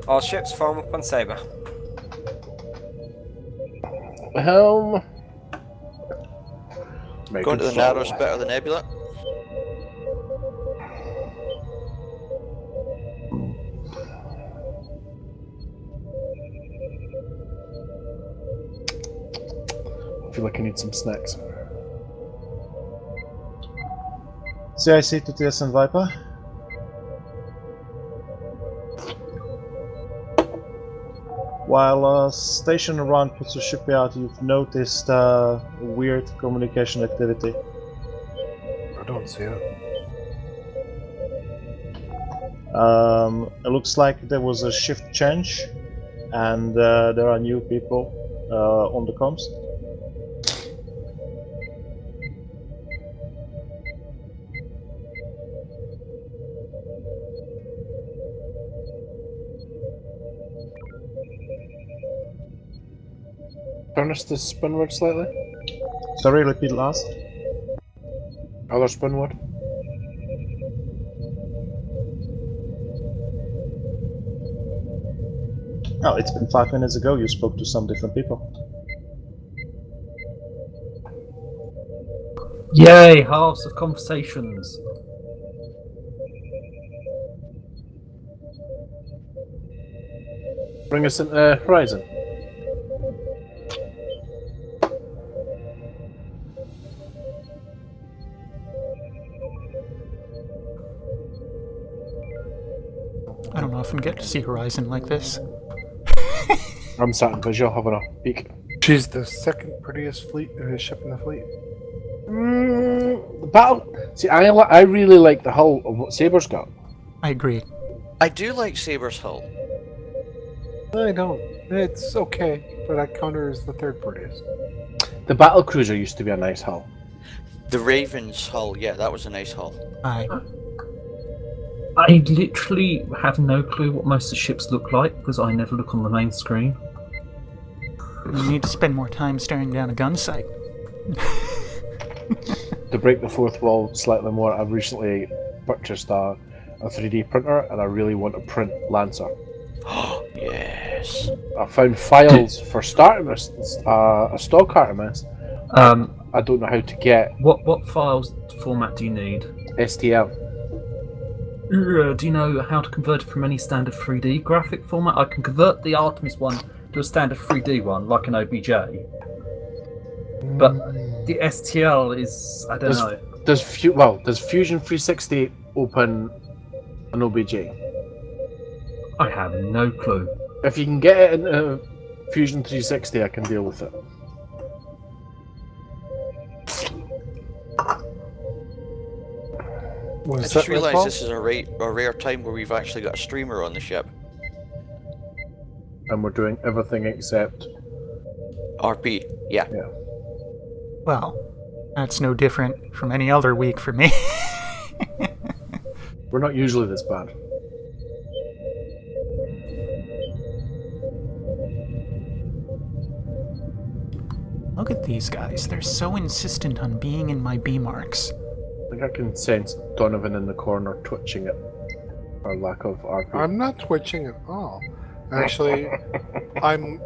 All ships form up on Saber. Helm. Going to the narrowest bit of the nebula. I feel like I need some snacks. CIC to TSN Viper. While stationed around Potsu shipyard, you've noticed weird communication activity. I don't see it. It looks like there was a shift change, and there are new people on the comms. Turn us to spinward slightly. Sorry, repeat last. Other spinward. Oh, it's been 5 minutes ago you spoke to some different people. Yay, halves of conversations. Bring us into Horizon. I don't often get to see Horizon like this. I'm sat in visual having a peek. She's the second prettiest ship in the fleet. The battle. See, I really like the hull of what Saber's got. I agree. I do like Saber's hull. I don't. It's okay, but I count her as the third prettiest. The battle cruiser used to be a nice hull. The Raven's hull, yeah, that was a nice hull. Aye. I literally have no clue what most of the ships look like because I never look on the main screen. You need to spend more time staring down a gun sight. To break the fourth wall slightly more, I've recently purchased a 3D printer and I really want to print Lancer. Yes. I found files for Artemis, a stock Artemis. I don't know how to get What files format do you need? STL. Do you know how to convert it from any standard 3D graphic format? I can convert the Artemis one to a standard 3D one, like an OBJ. But the STL is, I don't know. Does Fusion 360 open an OBJ? I have no clue. If you can get it into Fusion 360, I can deal with it. I just realised this is a rare time where we've actually got a streamer on the ship. And we're doing everything except RP, yeah. Well, that's no different from any other week for me. We're not usually this bad. Look at these guys. They're so insistent on being in my B marks. I think I can sense Donovan in the corner twitching at our lack of RP. I'm not twitching at all. Actually, I'm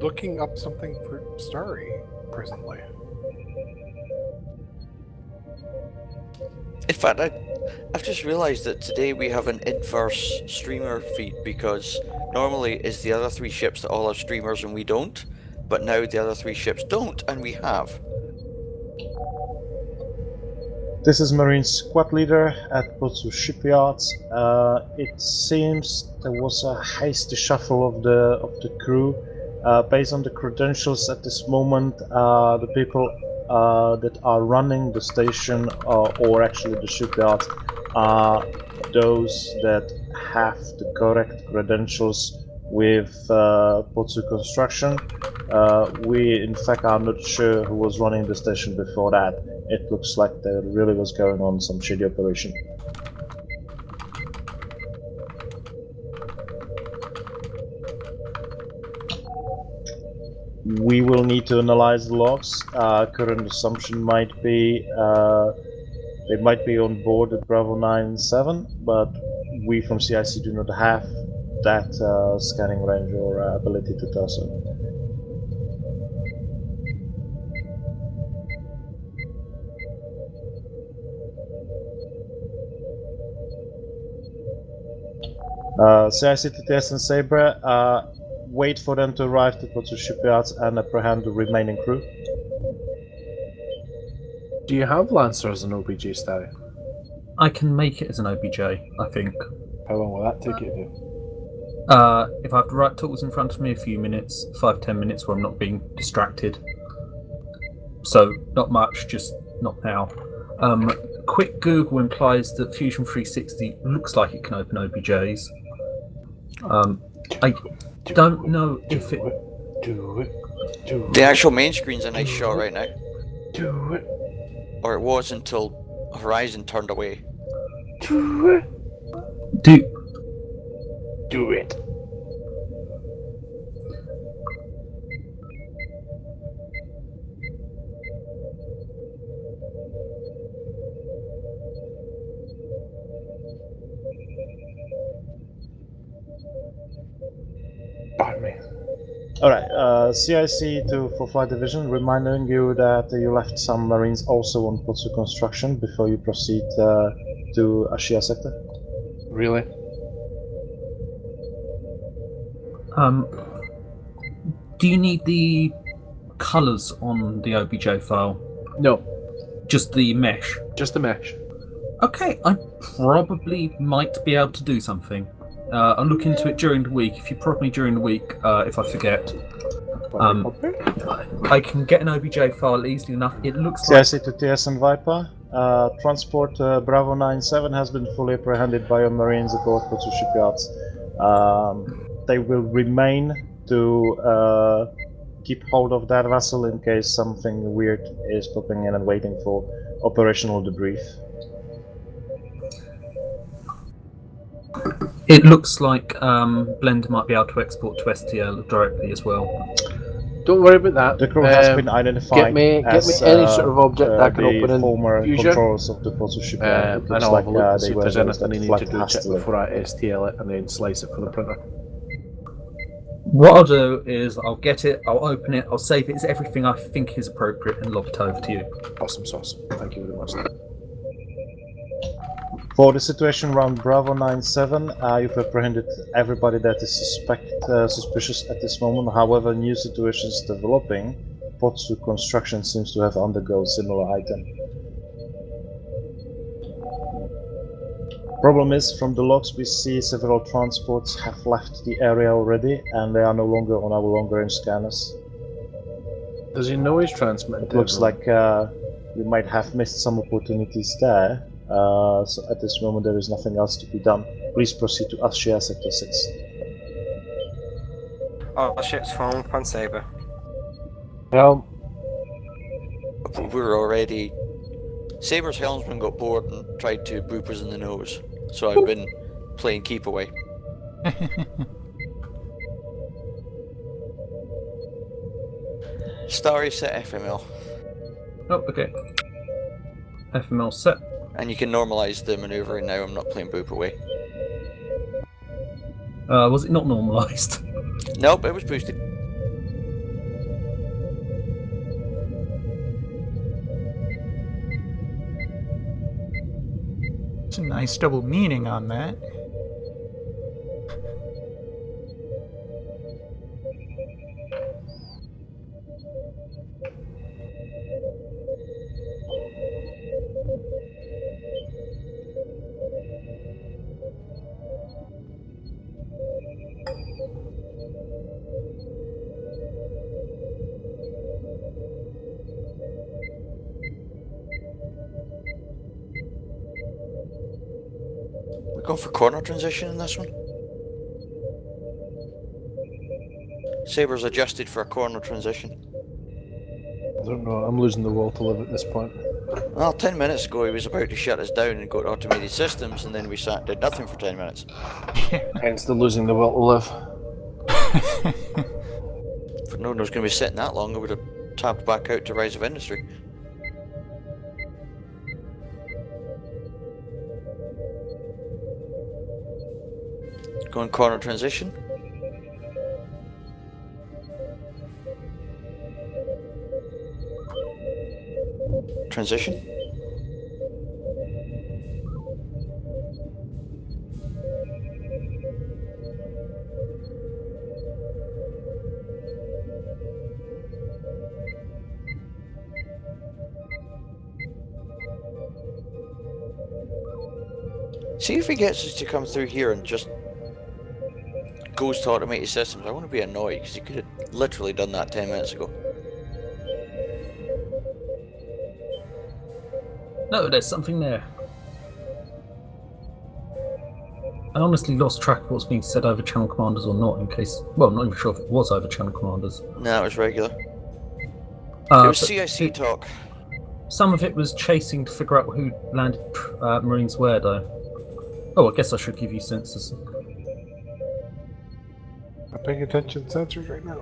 looking up something for Starry presently. In fact, I've just realised that today we have an inverse streamer feed because normally it's the other 3 ships that all have streamers and we don't, but now the other 3 ships don't and we have. This is Marine Squad Leader at Potsu Shipyards. It seems there was a hasty shuffle of the crew. Based on the credentials at this moment, the people that are running the station or actually the shipyard are those that have the correct credentials with Potsu Construction. We in fact are not sure who was running the station before that. It looks like there really was going on some shady operation. We will need to analyze the logs. Current assumption might be they might be on board at Bravo 9-7, but we from CIC do not have that scanning range or ability to do so. CIC to TSN Sabre, wait for them to arrive to Potsu Shipyards and apprehend the remaining crew. Do you have Lancer as an OBJ, Starry? I can make it as an OBJ, I think. How long will that take you to do? If I have the right tools in front of me, a few minutes, 5-10 minutes where I'm not being distracted. So, not much, just not now. Quick Google implies that Fusion 360 looks like it can open OBJs. I don't know if it... The actual main screen's a nice shot right now. Do it. Or it was until Horizon turned away. Do it. Do it. Pardon me. Alright, CIC to for Flight Division, reminding you that you left some Marines also on Potsu Construction before you proceed to Ashia sector. Really? Do you need the colours on the OBJ file? No. Just the mesh? Just the mesh. Okay, I probably might be able to do something. I'll look into it during the week. If you prod me during the week, if I forget. I can get an OBJ file easily enough. It looks like... CIC to TSN Viper. Transport Bravo 9-7 has been fully apprehended by your Marines aboard Potsu Shipyards. They will remain to keep hold of that vessel in case something weird is popping in and waiting for operational debrief. It looks like Blender might be able to export to STL directly as well. Don't worry about that. The crew has been identified. Get me any sort of object that can open in former Fusion. controllers of the Potsu Shipyard. And I'll have a look and see if there's anything I need to do check before I STL it and then slice it for the printer. What I'll do is I'll get it, I'll open it, I'll save it as everything I think is appropriate and log it over to you. Awesome sauce. Thank you very much. For the situation around Bravo 9-7, you've apprehended everybody that is suspicious at this moment. However, new situations developing. Potsu Construction seems to have undergone similar item. Problem is, from the logs we see several transports have left the area already and they are no longer on our long-range scanners. Does he know he's transmitting? It looks like you might have missed some opportunities there. So at this moment there is nothing else to be done. Please proceed to Ashia Sector 6. All ships form up on Sabre. Well, We're already... Saber's helmsman got bored and tried to boop us in the nose, so I've been playing keep away. Starry set FML. Oh, okay. FML set. And you can normalise the manoeuvring now. I'm not playing boop away. Was it not normalised? Nope, it was boosted. It's a nice double meaning on that. We're going for corner transition in this one. Saber's adjusted for a corner transition. I don't know. I'm losing the will to live at this point. Well, 10 minutes ago he was about to shut us down and go to automated systems, and then we sat and did nothing for 10 minutes. Hence the losing the will to live. If I'd known I was going to be sitting that long, I would have tapped back out to Rise of Industry. Going corner transition. Transition. See if he gets us to come through here and just goes to automated systems. I want to be annoyed because he could have literally done that 10 minutes ago. No, there's something there. I honestly lost track of what's being said over channel commanders or not in case... Well, I'm not even sure if it was over channel commanders. No, it was regular. It was CIC talk. Some of it was chasing to figure out who landed Marines where, though. Oh, I guess I should give you sensors. I'm paying attention to sensors right now.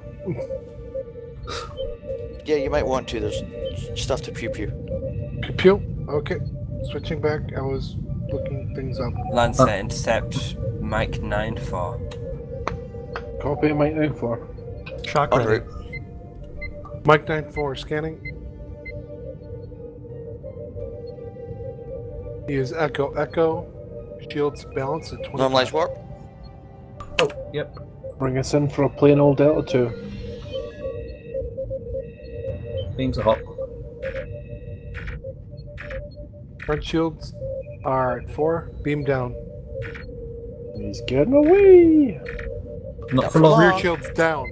Yeah, you might want to. There's stuff to pew pew. Pew pew. Okay. Switching back. I was looking things up. Lancer intercept Mike 9-4. Copy Mike 9-4. Shock En ready. route. Mike 9-4 scanning. He is Echo Echo. Shields balance at 20. Normalized warp. Oh, yep. Bring us in for a plain old Delta 2. Beams are hot. Front shields are at 4. Beam down. He's getting away. Not for for long. Rear shields down.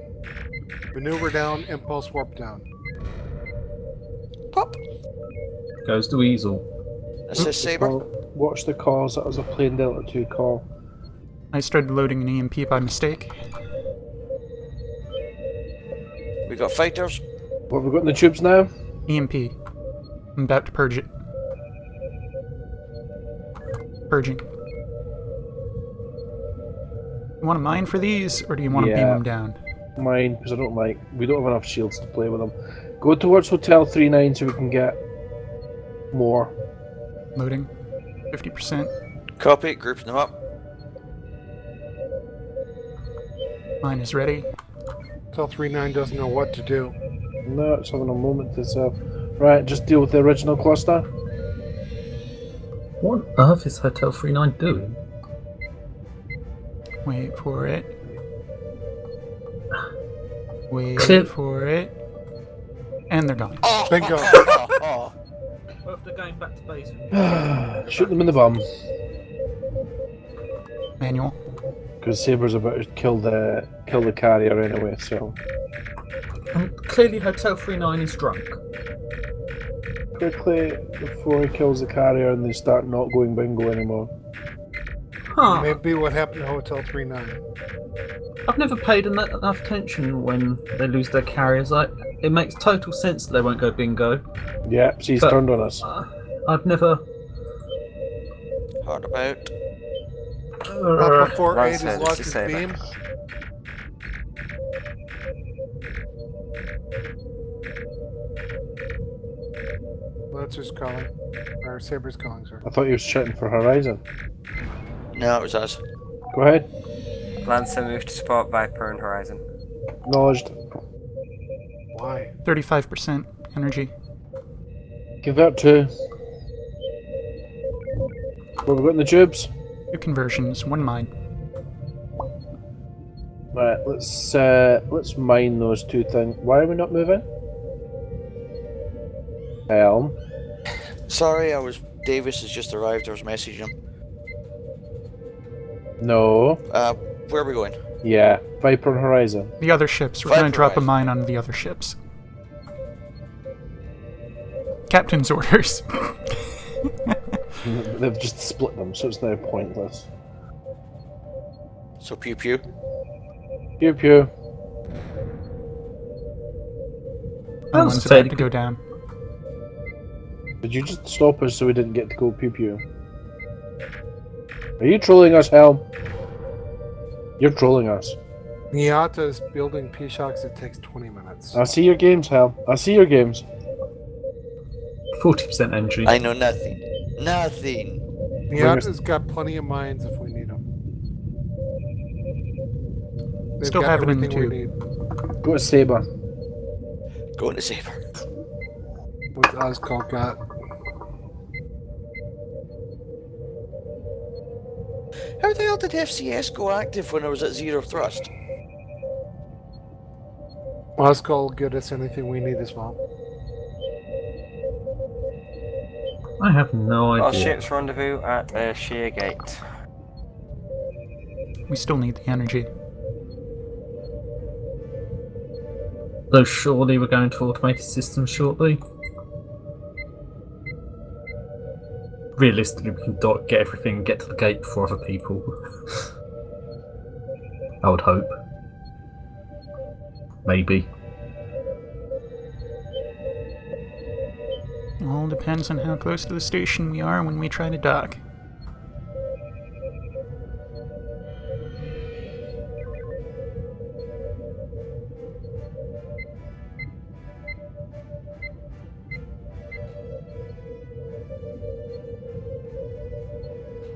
Maneuver down. Impulse warp down. Pop. Goes the weasel. Assist Saber. Oh, watch the calls. That was a plain Delta 2 call. I started loading an EMP by mistake. We got fighters. What have we got in the tubes now? EMP. I'm about to purge it. Purging. You want to mine for these, or do you want to beam Yeah. them down? Mine, because I don't like. We don't have enough shields to play with them. Go towards Hotel 39 so we can get more. Loading. 50%. Copy. Grouping them up. Mine is ready. Hotel 39 doesn't know what to do. No, it's having a moment to itself. Right, just deal with the original cluster. What on earth is Hotel 39 doing? Wait for it. Wait Clip. for it. And they're gone. Oh, Bingo. oh. Well, if they're going back to base... Shoot them in the bum. Manual. Because Saber's about to kill the carrier anyway, so... Clearly Hotel 39 is drunk. quickly before he kills the carrier and they start not going bingo anymore. Huh. Maybe what happened to Hotel 39. I've never paid enough attention when they lose their carriers. Like, it makes total sense that they won't go bingo. Yeah, she's But- turned on us. I've never. Hard about. Not before Right, 8 so has this launched is his saber. beam. Lancer's calling. Or Saber's calling, sir. I thought he was shooting for Horizon. No, it was us. Go ahead. Lancer moved to support Viper and Horizon. Acknowledged. Why? 35% energy. Convert to. What have we got in the tubes? 2 conversions, 1 mine. Right, let's mine those 2 things. Why are we not moving? Helm. Sorry, Davis has just arrived. I was messaging him. No. Where are we going? Yeah. Viper and Horizon. The other ships. We're Viper going to drop a Horizon. mine on the other ships. Captain's orders. They've just split them, so it's now pointless. So pew pew. Pew pew. That was one's fairly about to go down. Did you just stop us so we didn't get to go pew pew? Are you trolling us, Helm? You're trolling us. Miata is building P-Shocks. It takes 20 minutes. I see your games, Helm. I see your games. 40% energy. I know nothing. Nothing. Miata's got plenty of mines if we need them. They've Still got have it in the everything we tube. need. Go to Saber. Going to Saber. What's Ozcall got? How the hell did FCS go active when I was at 0 thrust? Ozcall will get us anything we need as well. I have no All idea. ships rendezvous at Sheer Gate. We still need the energy. Though surely we're going to automated systems shortly. Realistically, we can get everything and get to the gate before other people. I would hope. Maybe. All depends on how close to the station we are when we try to dock.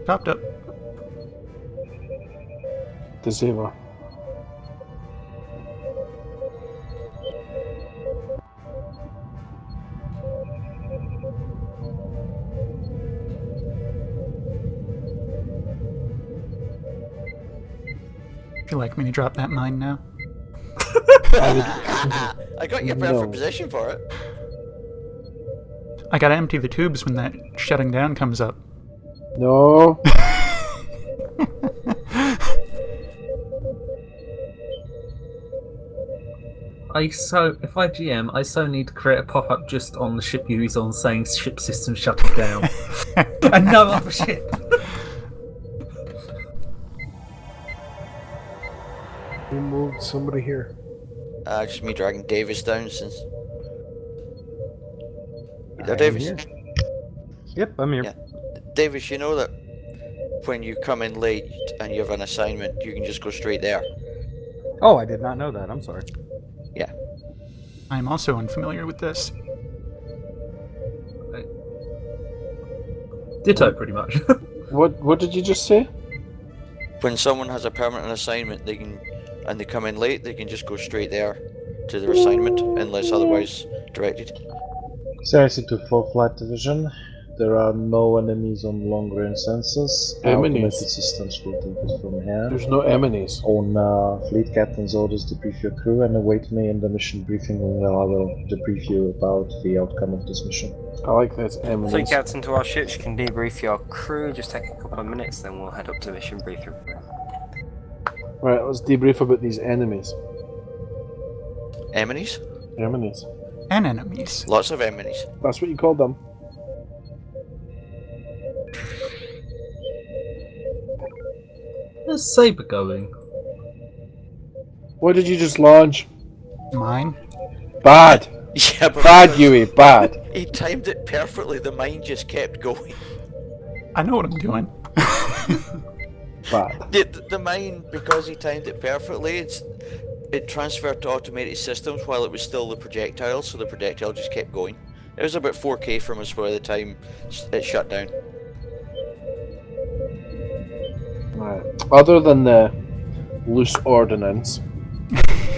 Topped up. To Saber. Would you like me to drop that mine now? I got your perfect No. position for it. I gotta empty the tubes when that shutting down comes up. No. If I GM, I so need to create a pop-up just on the ship he's on saying ship system shutting down. And no other ship! Who moved somebody here? Just me dragging Davis down since. I There, am Davis. here. Yep, I'm here. Yeah. Davis, you know that when you come in late and you have an assignment, you can just go straight there. Oh, I did not know that. I'm sorry. Yeah. I'm also unfamiliar with this. Ditto, pretty much. What did you just say? When someone has a permanent assignment, they can, and they come in late, they can just go straight there to their assignment unless otherwise directed. CIC to 4 Flight Division. There are no enemies on long-range sensors. Automated systems will take it from here. There's no enemies. On fleet captain's orders, debrief your crew and await me in the mission briefing room where I will debrief you about the outcome of this mission. I like this enemies. Fleet captain to our ships, you can debrief your crew. Just take a couple of minutes, then we'll head up to mission briefing room. Right, let's debrief about these enemies. Enemies? Enemies. And enemies. Lots of enemies. That's what you call them. Where's Saber going? What did you just launch? Mine. Bad. Yeah, but Bad, because Yui, bad. he timed it perfectly, the mine just kept going. I know what I'm doing. Bad. The mine, because he timed it perfectly, it transferred to automated systems while it was still the projectile, so the projectile just kept going. It was about 4K from us by the time it shut down. Right. Other than the loose ordnance,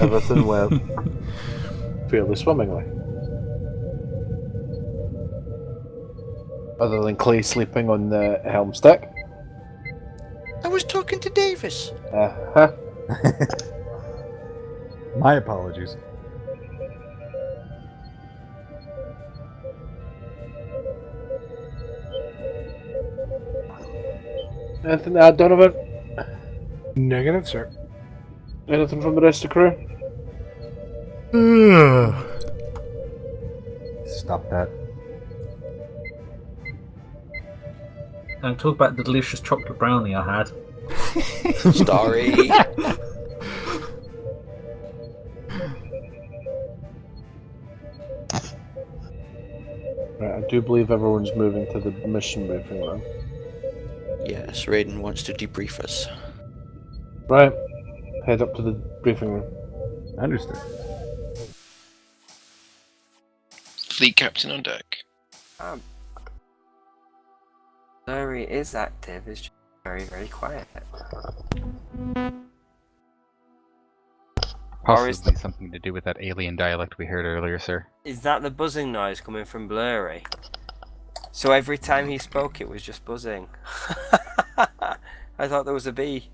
everything went fairly swimmingly. Other than Clay sleeping on the helm stick. I was talking to Davis. Uh-huh. My apologies. Anything to add, Donovan? Negative, sir. Anything from the rest of the crew? Stop that. And talk about the delicious chocolate brownie I had. Sorry. Right, I do believe everyone's moving to the mission briefing room. Yes, Raiden wants to debrief us. Right, head up to the briefing room. Understood. Fleet captain on deck. Larry is active, it's just very, very quiet. Or is, Possibly something to do with that alien dialect we heard earlier, sir. is that the buzzing noise coming from Blurry? So every time he spoke it was just buzzing. I thought there was a bee.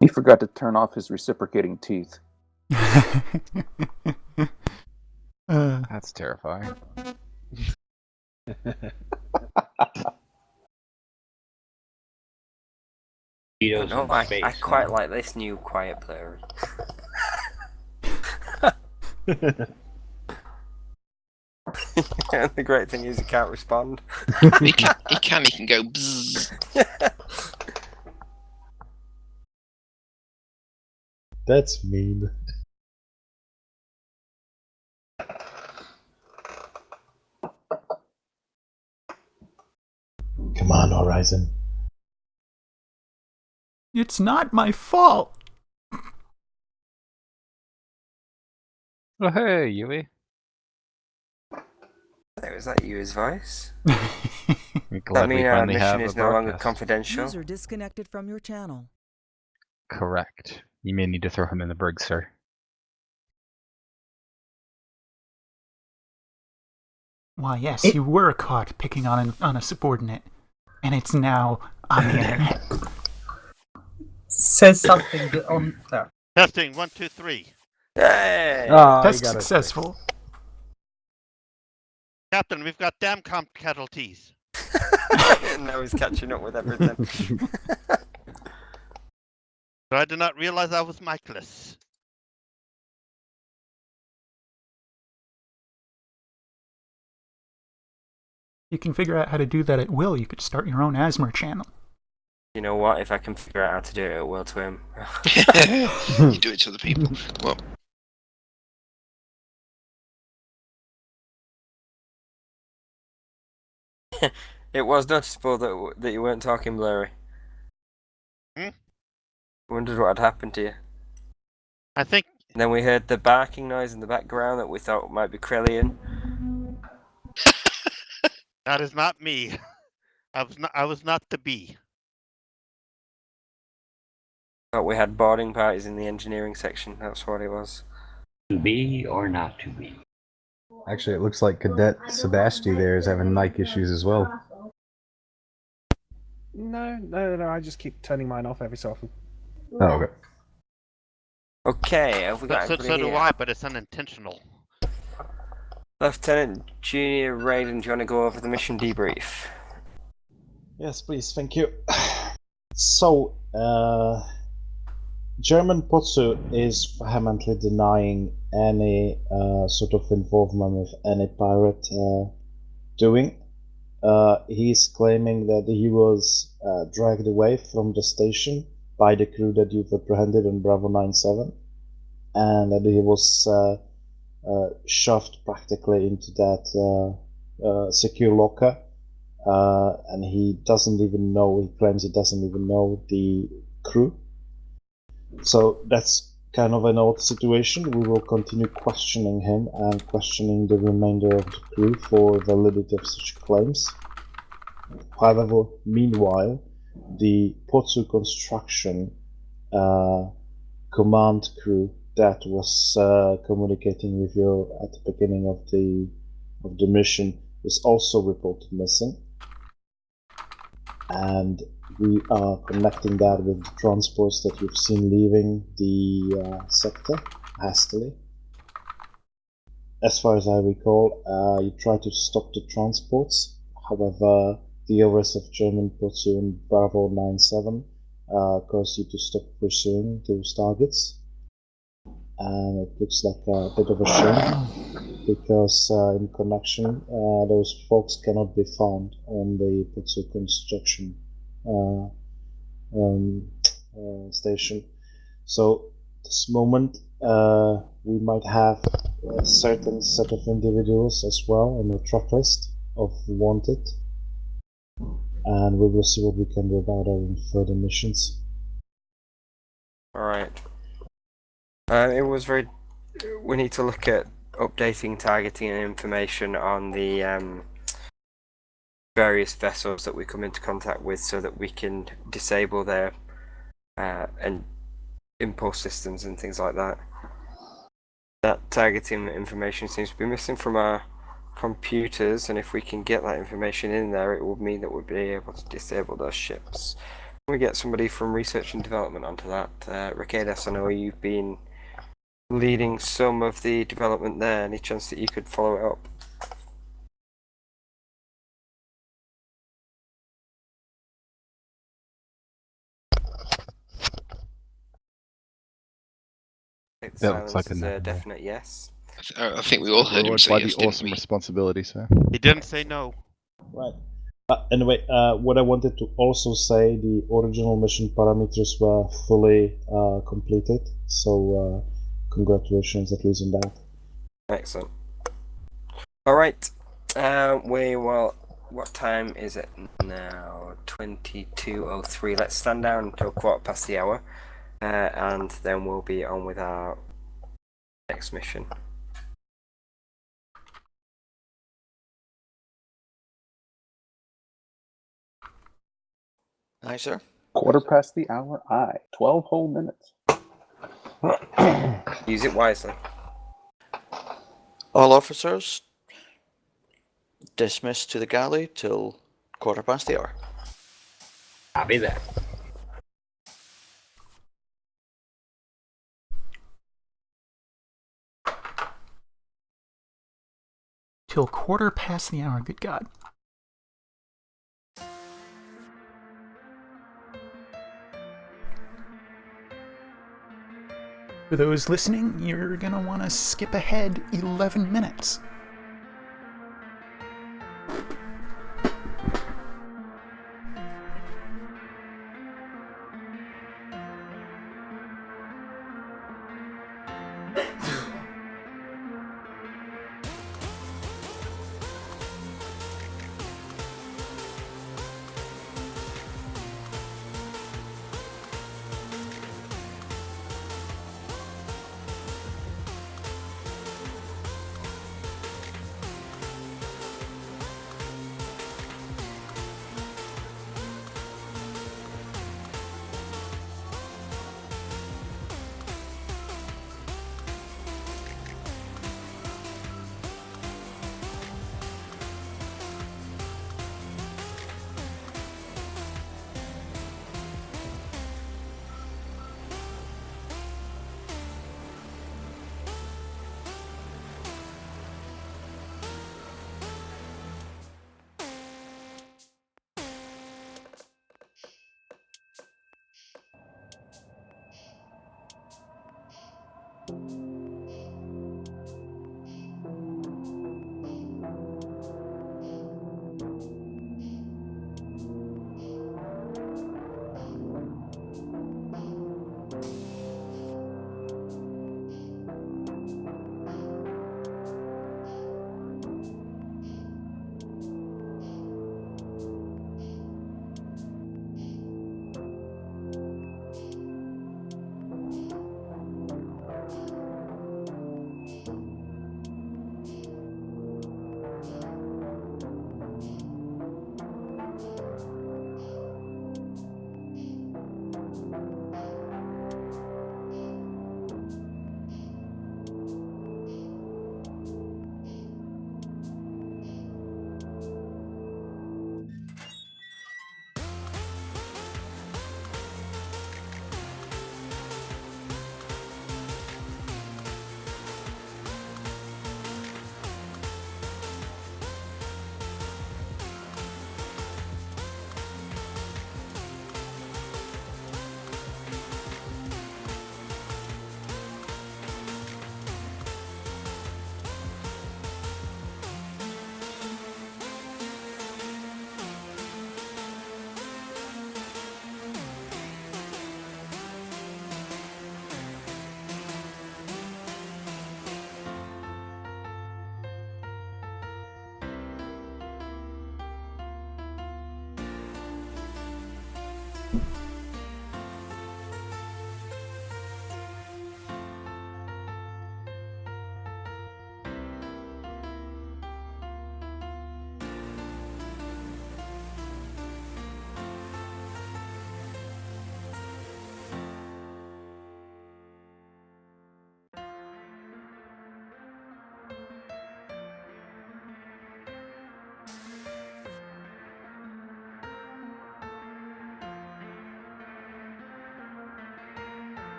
He forgot to turn off his reciprocating teeth. That's terrifying. No, I quite like this new quiet Blurry. The great thing is he can't respond. He can go bzzz. That's mean. Come on, Horizon. It's not my fault. Oh, hey, Yui. Was that Yu's voice? We're Does glad that we mean our finally have mission a is no longer broadcast. confidential? User disconnected from your channel. Correct. You may need to throw him in the brig, sir. Why, yes, you were caught picking on a subordinate, and it's now on the internet. Says something that on there. Testing 1, 2, 3. Hey! Test successful. Captain, we've got damn casualties. Now he's catching up with everything. I did not realize I was micless. You can figure out how to do that at will. You could start your own ASMR channel. You know what? If I can figure out how to do it, I will to him. You do it to the people. Well, It was noticeable that you weren't talking, Blurry. Hmm? Wondered what had happened to you. I think. And then we heard the barking noise in the background that we thought might be Krellian. That is not me. I was not the bee. Thought we had boarding parties in the engineering section. That's what it was. To be or not to be? Actually, it looks like Cadet Sebastian there is having mic issues as well. No. I just keep turning mine off every so often. Oh, okay. Okay, have we got So do I, but it's unintentional. Lieutenant Junior Raiden, do you want to go over the mission debrief? Yes, please, thank you. So, German Potsu is vehemently denying any sort of involvement with any pirate doing. He's claiming that he was dragged away from the station by the crew that you've apprehended on Bravo 97, and that he was shoved practically into that secure locker, and he doesn't even know, he claims he doesn't even know the crew. So that's kind of an odd situation. We will continue questioning him and questioning the remainder of the crew for validity of such claims. However, meanwhile, the Potsu construction command crew that was communicating with you at the beginning of the mission is also reported missing, and we are connecting that with the transports that you've seen leaving the sector hastily. As far as I recall, you tried to stop the transports. However, the overs of German Potsu and Bravo 97 caused you to stop pursuing those targets. And it looks like a bit of a shame, because in connection, those folks cannot be found on the Potsu construction station. So this moment, we might have a certain set of individuals as well on the track list of wanted, and we will see what we can do about it in further missions. Alright. We need to look at updating targeting and information on the various vessels that we come into contact with, so that we can disable their and impulse systems and things like that. That targeting information seems to be missing from our computers, and if we can get that information in there, it will mean that we'll be able to disable those ships. Can we get somebody from research and development onto that? Ricadas, I know you've been leading some of the development there. Any chance that you could follow it up? That looks like a Silence is no. a definite yes. I think we all heard him Reward say by yes, the didn't awesome we? responsibility, sir. He didn't say no. Right. Anyway, what I wanted to also say, the original mission parameters were fully completed, so congratulations at least on that. Excellent. Alright, what time is it now? 22:03. Let's stand down until 1:15, and then we'll be on with our next mission. Aye, sir. 1:15. Aye. 12 whole minutes. Use it wisely. All officers dismissed to the galley till 1:15. I'll be there. Till 1:15, good God. For those listening, you're gonna want to skip ahead 11 minutes.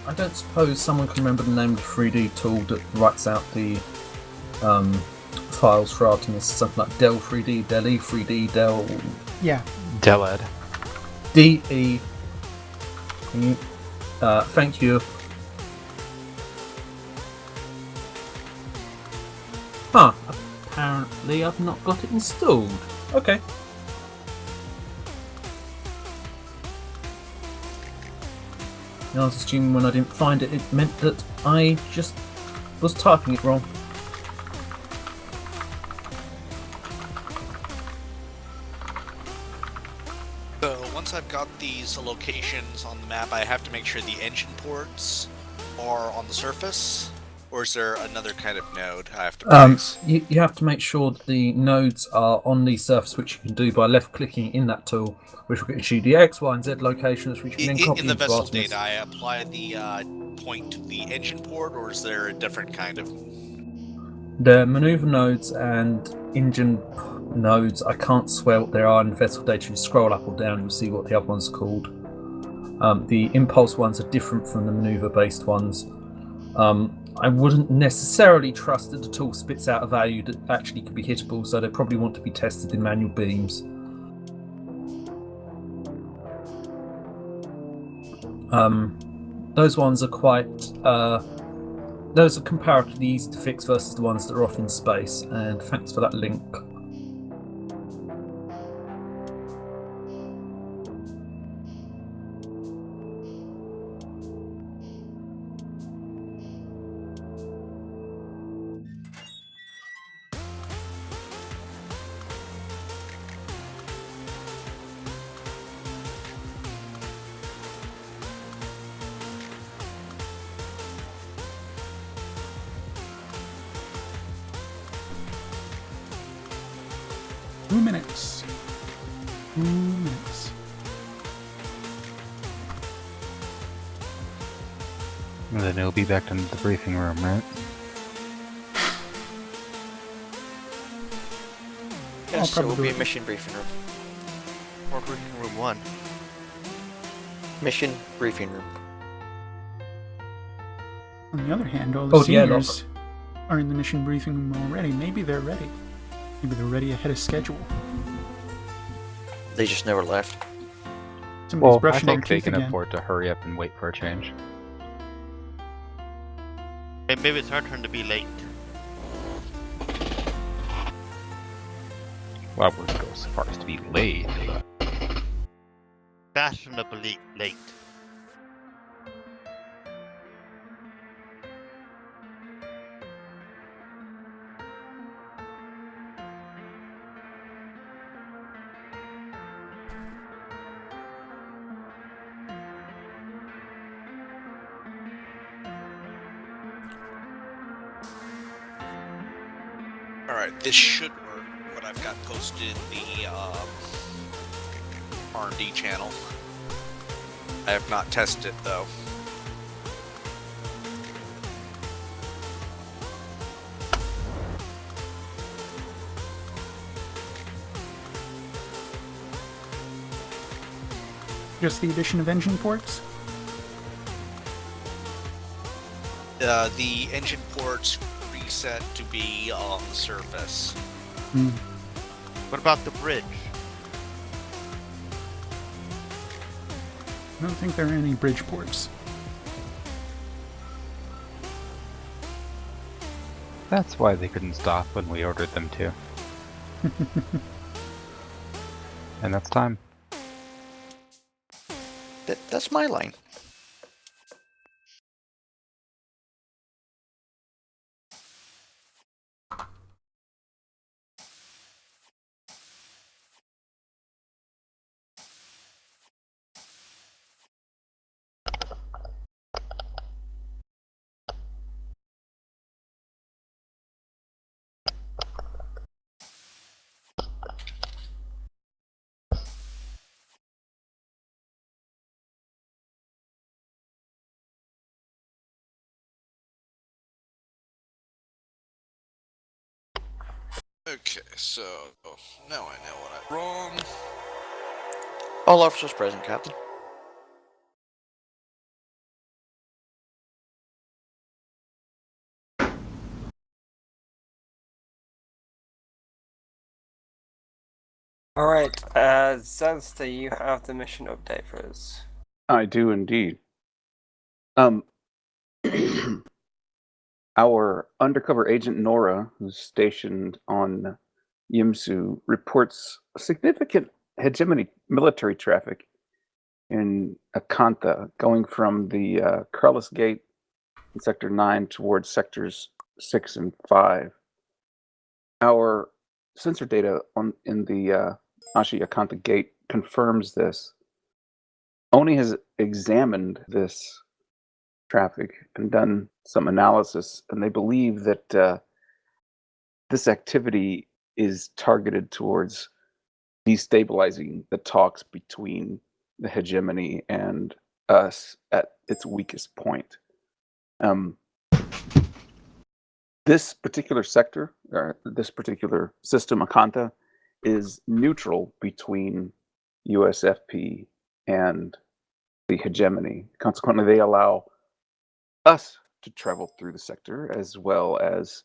I don't suppose someone can remember the name of the 3D tool that writes out the files for Artemis, something like Del 3D, Del E 3D, Del... Yeah. Deled. DE. Thank you. Huh, apparently I've not got it installed. Okay. I was assuming when I didn't find it, it meant that I just was typing it wrong. So once I've got these locations on the map, I have to make sure the engine ports are on the surface. Or is there another kind of node I have to place? You have to make sure that the nodes are on the surface, which you can do by left-clicking in that tool, which will get you the X, Y, and Z locations, which you can then copy In the into vessel Artemis. data, I apply the point to the engine port, or is there a different kind of... The maneuver nodes and engine nodes, I can't swear what they are in vessel data. You scroll up or down, you'll see what the other one's called. The impulse ones are different from the maneuver-based ones. I wouldn't necessarily trust that the tool spits out a value that actually could be hittable, so they probably want to be tested in manual beams. Those ones are quite... those are comparatively easy to fix versus the ones that are off in space, and thanks for that link. Two minutes. And then he'll be back into the briefing room, right? Yes, it will be a mission briefing room. Or briefing room 1. Mission briefing room. On the other hand, all the Oh, yeah, seniors are in the mission briefing room already. Maybe they're ready. Maybe they're ready ahead of schedule. They just never left. Somebody's I brushing their think they teeth can again. afford to hurry up and wait for a change. Maybe it's our turn to be late. Well, I wouldn't go so far as to be late, but... Fashionably late. Alright, this should work, what I've got posted in the R&D channel. I have not tested it, though. Just the addition of engine ports? The engine ports reset to be on the surface. What about the bridge? I don't think there are any bridge ports. That's why they couldn't stop when we ordered them to. And that's time. That's my line. Okay, so now I know what I'm wrong. All officers present, Captain. Alright, Zanster, you have the mission update for us. I do indeed. Our undercover agent Nora, who's stationed on Yimsu, reports significant hegemony military traffic in Akantha, going from the Carlos Gate in Sector 9 towards Sectors 6 and 5. Our sensor data in the Ashi Akantha Gate confirms this. ONI has examined this traffic and done some analysis, and they believe that this activity is targeted towards destabilizing the talks between the hegemony and us at its weakest point. This particular sector, or this particular system, Akanta, is neutral between USFP and the hegemony. Consequently, they allow us to travel through the sector as well as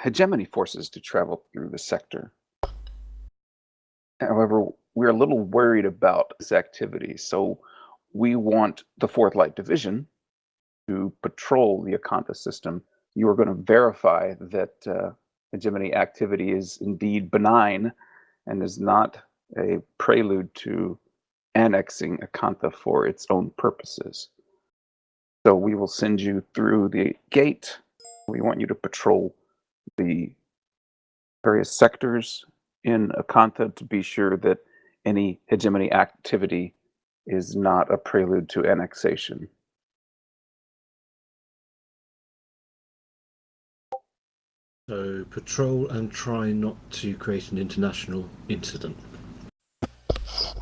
hegemony forces to travel through the sector. However, we're a little worried about this activity, so we want the 4th Light Division to patrol the Akanta system. You are going to verify that hegemony activity is indeed benign and is not a prelude to annexing Akanta for its own purposes. So we will send you through the gate. We want you to patrol the various sectors in Akanta to be sure that any hegemony activity is not a prelude to annexation. So patrol and try not to create an international incident.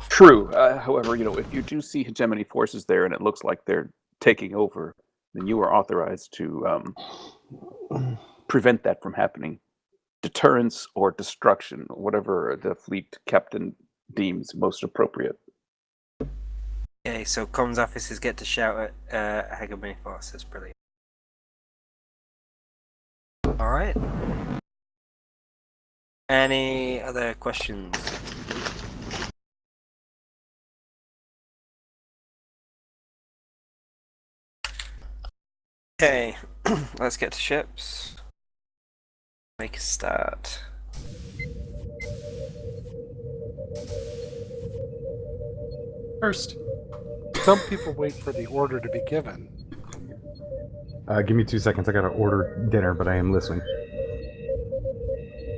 True. However, if you do see hegemony forces there and it looks like they're taking over, then you are authorized to prevent that from happening. Deterrence or destruction, whatever the fleet captain deems most appropriate. Okay, so comms officers get to shout at hegemony forces. Brilliant. All right. Any other questions? Okay, let's get to ships. Make a start. First. Some people wait for the order to be given. Give me 2 seconds. I gotta order dinner, but I am listening.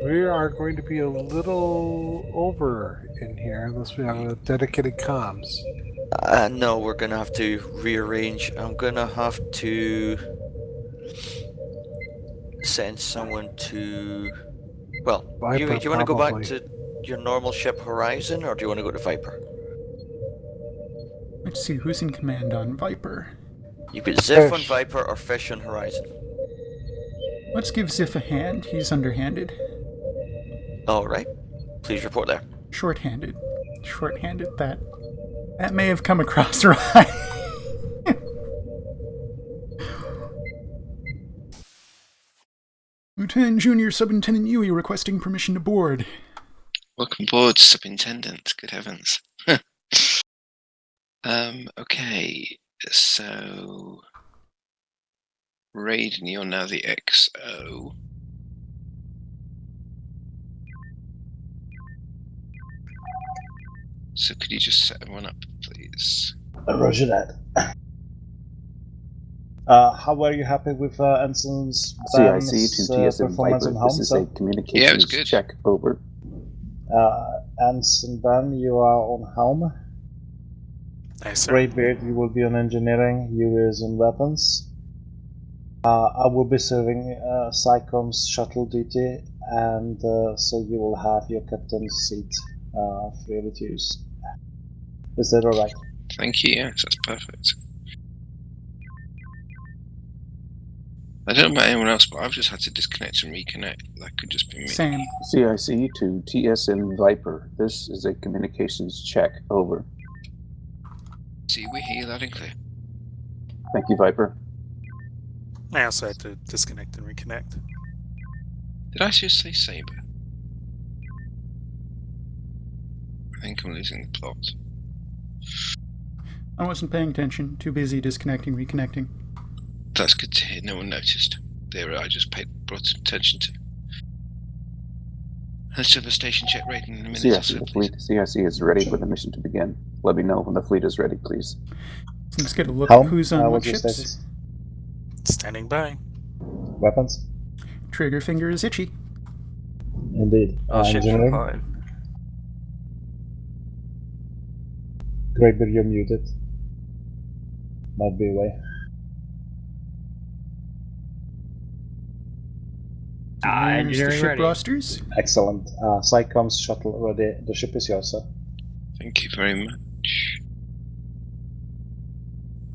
We are going to be a little over in here unless we have a dedicated comms. No, we're gonna have to rearrange. I'm gonna have to send someone to. Well, do you want to go back to your normal ship Horizon, or do you want to go to Viper? Let's see, who's in command on Viper? You put Ziff on Viper or Fish on Horizon. Let's give Ziff a hand. He's underhanded. Alright. Please report there. Short-handed. Short-handed, that may have come across right. Lieutenant Junior Superintendent Yui requesting permission to board. Welcome aboard, Superintendent. Good heavens. Okay, so Raiden, you're now the XO. So could you just set one up, please? Roger that. How were you happy with Ensign's CIC to TSN performance Viper. on home, This is sir? a communications check. Over. Ensign Ben, you are on home. Nice, sir. Greybeard, you will be on engineering. You is on weapons. I will be serving SciComm's shuttle duty, and so you will have your captain's seat freely to use. Is that alright? Thank you, yes, that's perfect. I don't know about anyone else, but I've just had to disconnect and reconnect. That could just be me. Same. CIC to TSN Viper. This is a communications check. Over. See, we hear you loud and clear. Thank you, Viper. I also had to disconnect and reconnect. Did I just say Saber? I think I'm losing the plot. I wasn't paying attention. Too busy disconnecting, reconnecting. That's good to hear. No one noticed. There, I just brought some attention to. Let's have a station check rating in a minute. CIC, the fleet. CIC is ready for the mission to begin. Let me know when the fleet is ready, please. Let's get a look at who's on what ships. Status? Standing by. Weapons? Trigger finger is itchy. Indeed. All ships Engineering? reporting. Greybeard, you're muted. Might be away. There's the ship rosters. Excellent. Psychom's shuttle ready. The ship is yours, sir. Thank you very much.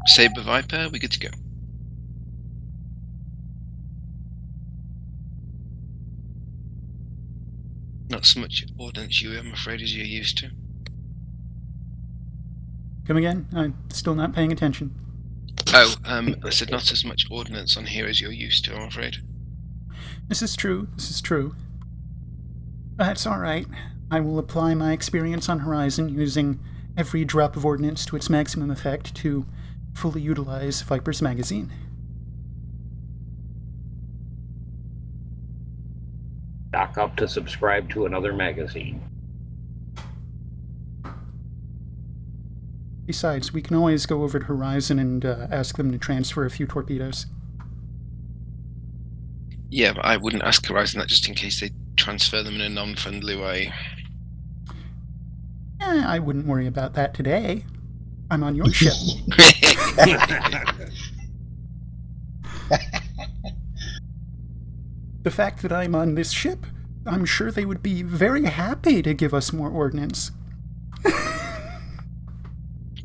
Saber Viper, we good to go. Not so much ordnance you, I'm afraid, as you're used to. Come again? I'm still not paying attention. Oh, I said not as much ordnance on here as you're used to, I'm afraid. This is true. This is true. That's all right. I will apply my experience on Horizon using every drop of ordnance to its maximum effect to fully utilize Viper's magazine. Dock up to subscribe to another magazine. Besides, we can always go over to Horizon and ask them to transfer a few torpedoes. Yeah, but I wouldn't ask Horizon that just in case they transfer them in a non-friendly way. I wouldn't worry about that today. I'm on your ship. The fact that I'm on this ship, I'm sure they would be very happy to give us more ordnance.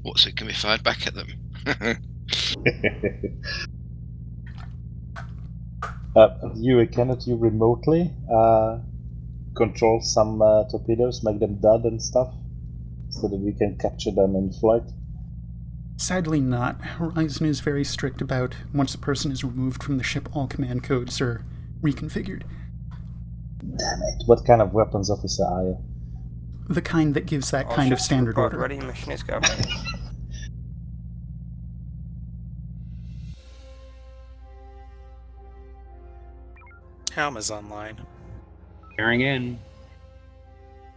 What, so it can be fired back at them? Cannot you remotely control some torpedoes, make them dud and stuff, so that we can capture them in flight? Sadly not. Horizon is very strict about once a person is removed from the ship, all command codes are reconfigured. Damn it. What kind of weapons officer are you? The kind that gives that kind of standard order. Ready, mission is go. Helm is online. Bearing in.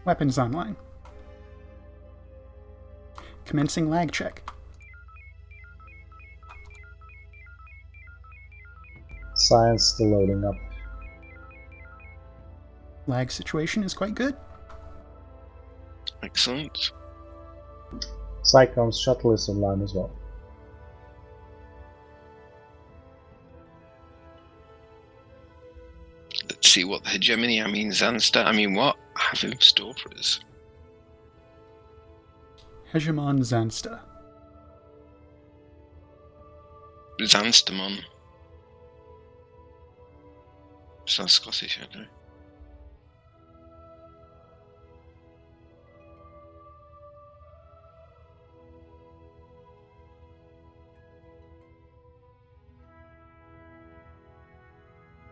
Weapons online. Commencing lag check. Science still loading up. Lag situation is quite good. Excellent. Psychom's shuttle is online as well. Let's see what the hegemony, what have in store for us. Hegemon Zansta. Zanstamon. Sounds Scottish, I don't know.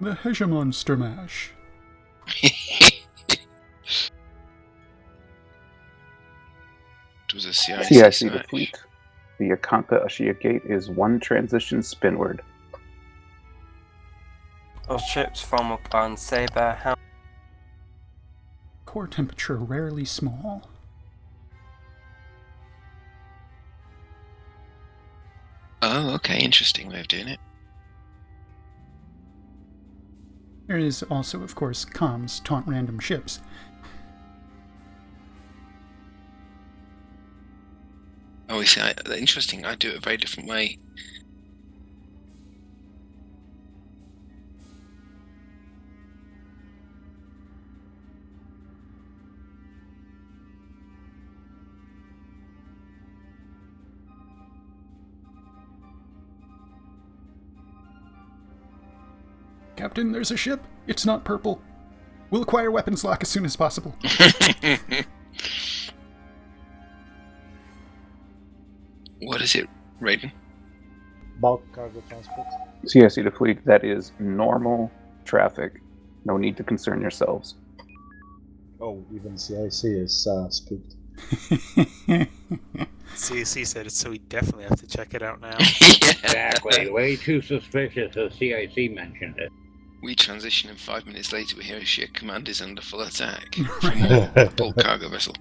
The Hegemon Sturmash. It was a CIC the fleet. The Akanta Ashia Gate is one transition spinward. All ships from on Saber. How? Core temperature rarely small. Oh, okay, interesting way of doing it. There is also, of course, comms, taunt random ships. Oh, you see, interesting. I do it a very different way. Captain, there's a ship. It's not purple. We'll acquire weapons lock as soon as possible. What is it, Raiden? Bulk cargo transport. CIC to fleet, that is normal traffic. No need to concern yourselves. Oh, even CIC is spooked. CAC said it, so we definitely have to check it out now. Exactly. Way too suspicious as CIC mentioned it. We transition and 5 minutes later we hear a ship command is under full attack from a bulk cargo vessel.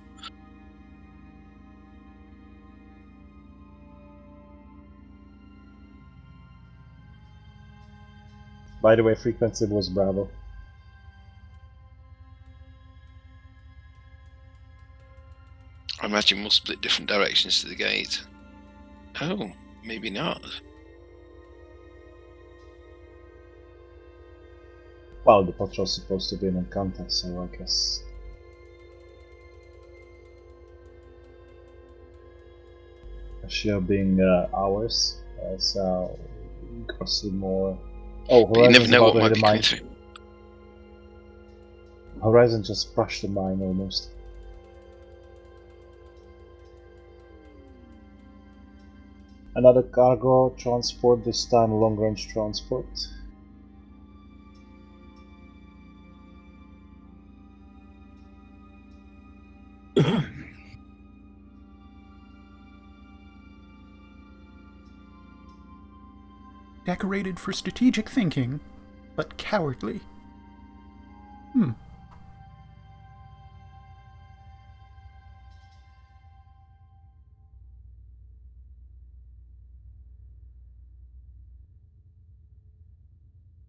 By the way, frequency was Bravo. I imagine we'll split different directions to the gate. Oh, maybe not. Well, the patrol's supposed to be in Encanta, so I guess. Ashia being ours, so see more. Oh, But you never Horizon's know about what to might hit a be mine. coming through. Horizon just brushed the mine almost. Another cargo transport, this time long range transport. Decorated for strategic thinking, but cowardly.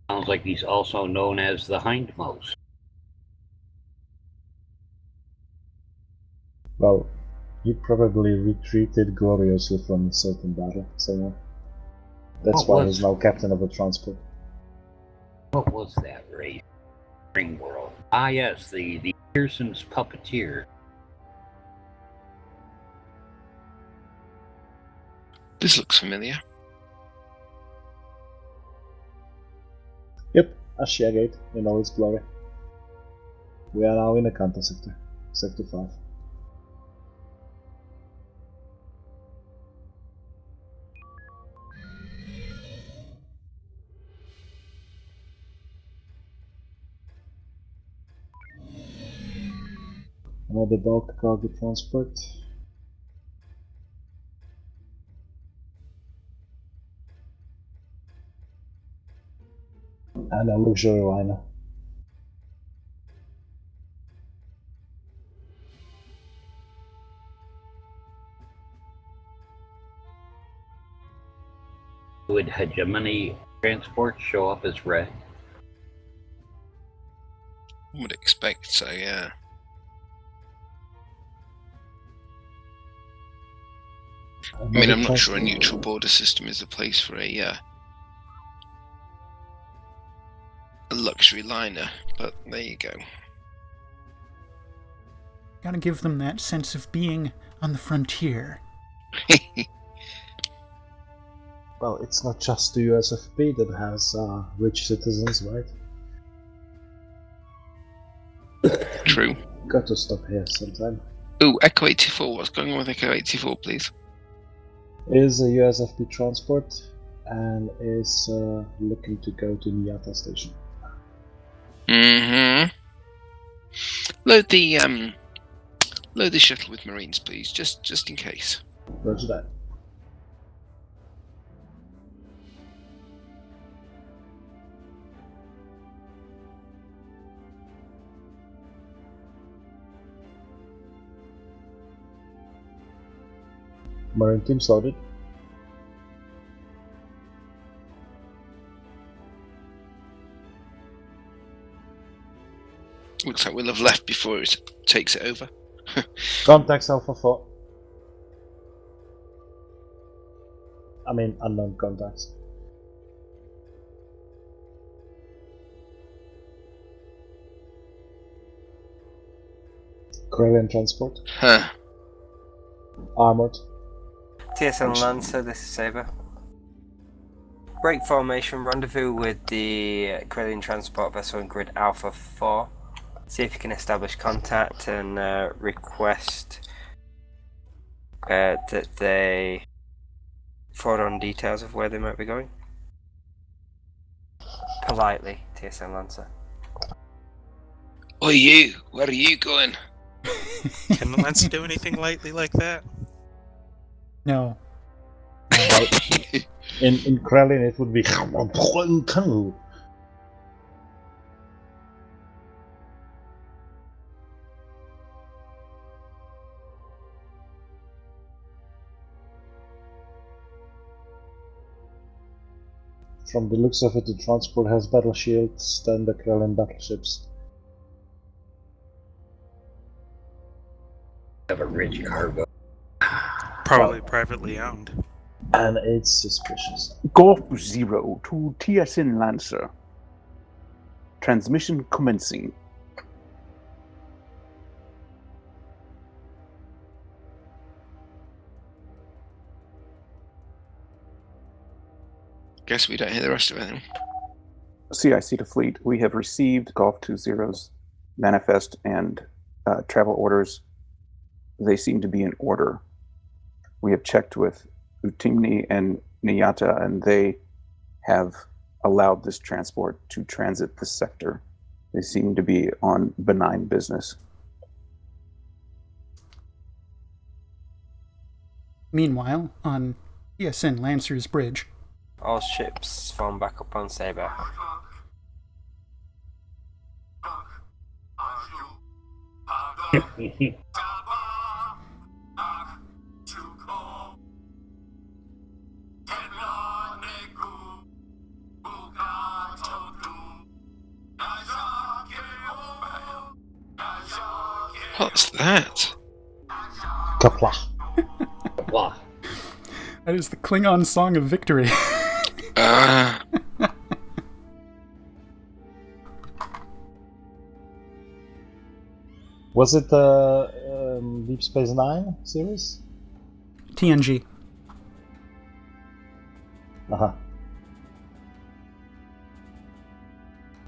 Sounds like he's also known as the hindmost. Well, he probably retreated gloriously from a certain battle, so that's why he's now captain of the transport. What was that race? Ring World. Ah, yes, the Pearson's puppeteer. This looks familiar. Yep, Ashia Gate in all its glory. We are now in Encanta sector, sector 5. Another bulk cargo transport. And a luxury liner. Would hegemony transport show up as red? I would expect so, yeah. I mean, I'm not sure a neutral border system is the place for a luxury liner, but there you go. Gotta give them that sense of being on the frontier. Well, it's not just the USFP that has rich citizens, right? True. Got to stop here sometime. Ooh, Echo 84. What's going on with Echo 84, please? Is a USFP transport and is looking to go to Niata station. Mm-hmm. Load the shuttle with Marines, please, just in case. Roger that. Marine teams loaded. Looks like we'll have left before it takes it over. Contacts Alpha 4. I mean, unknown contacts. Korean transport. Huh. Armored. TSN Lancer, this is Saber. Break formation, rendezvous with the Corellian transport vessel in grid Alpha 4. See if you can establish contact and request that they forward on details of where they might be going. Politely, TSN Lancer. Oi, you! Where are you going? Can Lancer do anything lightly like that? No. Well, in Krellin it would be. From the looks of it, the transport has battle shields than the Krellin battleships. Have a rich cargo. Probably privately owned. And it's suspicious. Golf 0 to TSN Lancer. Transmission commencing. Guess we don't hear the rest of it then. CIC to Fleet, we have received Golf 20's manifest and travel orders. They seem to be in order. We have checked with Utimni and Niyata, and they have allowed this transport to transit this sector. They seem to be on benign business. Meanwhile, on TSN Lancer's Bridge, all ships form back up on Saber. What's that? Kapla. Kapla. That is the Klingon song of victory. Was it the Deep Space Nine series? TNG. Uh-huh.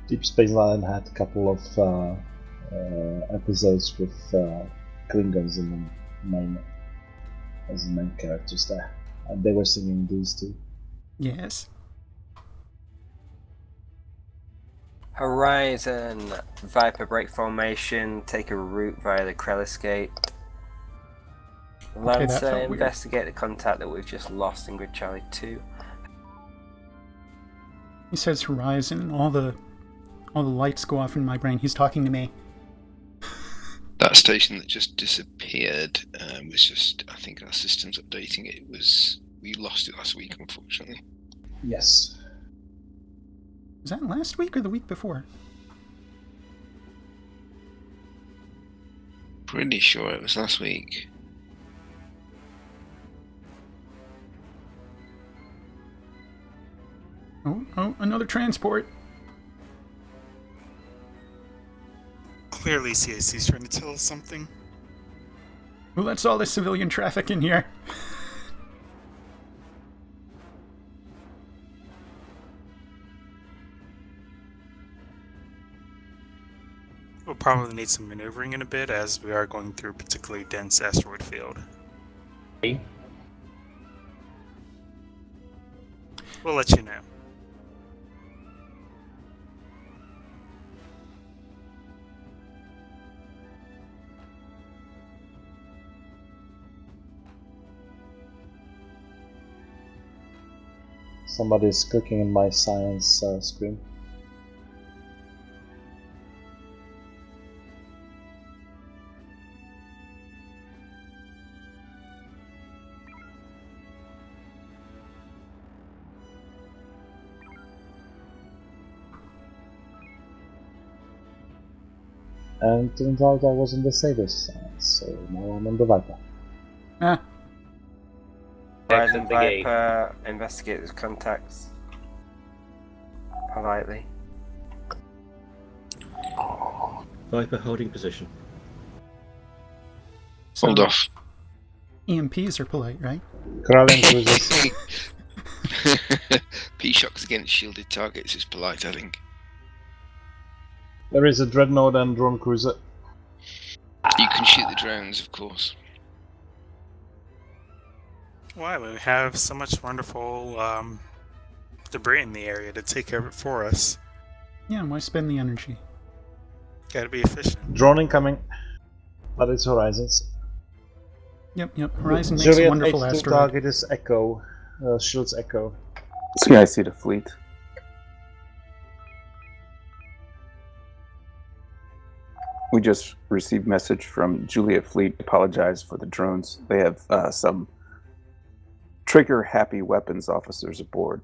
Deep Space Nine had a couple of episodes with Klingons in the main, as the main characters there. And they were singing these two. Yes. Horizon, Viper break formation, take a route via the Krellis Gate. Lancer, investigate the contact that we've just lost in Grid Charlie 2. He says Horizon, all the lights go off in my brain. He's talking to me. That station that just disappeared was just, I think our system's updating it. We lost it last week, unfortunately. Yes. Was that last week or the week before? Pretty sure it was last week. Oh, another transport. Clearly CIC's trying to tell us something. Well, that's all the civilian traffic in here. We'll probably need some maneuvering in a bit, as we are going through a particularly dense asteroid field. We'll let you know. Somebody's clicking in my science screen. And it turns out I was in the Saber science, so now I'm on the Viper. Ah. Horizon Viper, investigate those contacts. Politely. Viper holding position. So, hold off. EMPs are polite, right? Kralin cruisers. P-shocks against shielded targets is polite, I think. There is a dreadnought and drone cruiser. You can shoot the drones, of course. Why? We have so much wonderful debris in the area to take care of it for us. Yeah, why spend the energy? Gotta be efficient. Drone incoming. But it's Horizons. Yep. Horizon makes a wonderful H2 asteroid. target is Echo. Shield's Echo. CIC to Fleet. We just received message from Juliet Fleet. Apologize for the drones. They have some trigger-happy weapons officers aboard.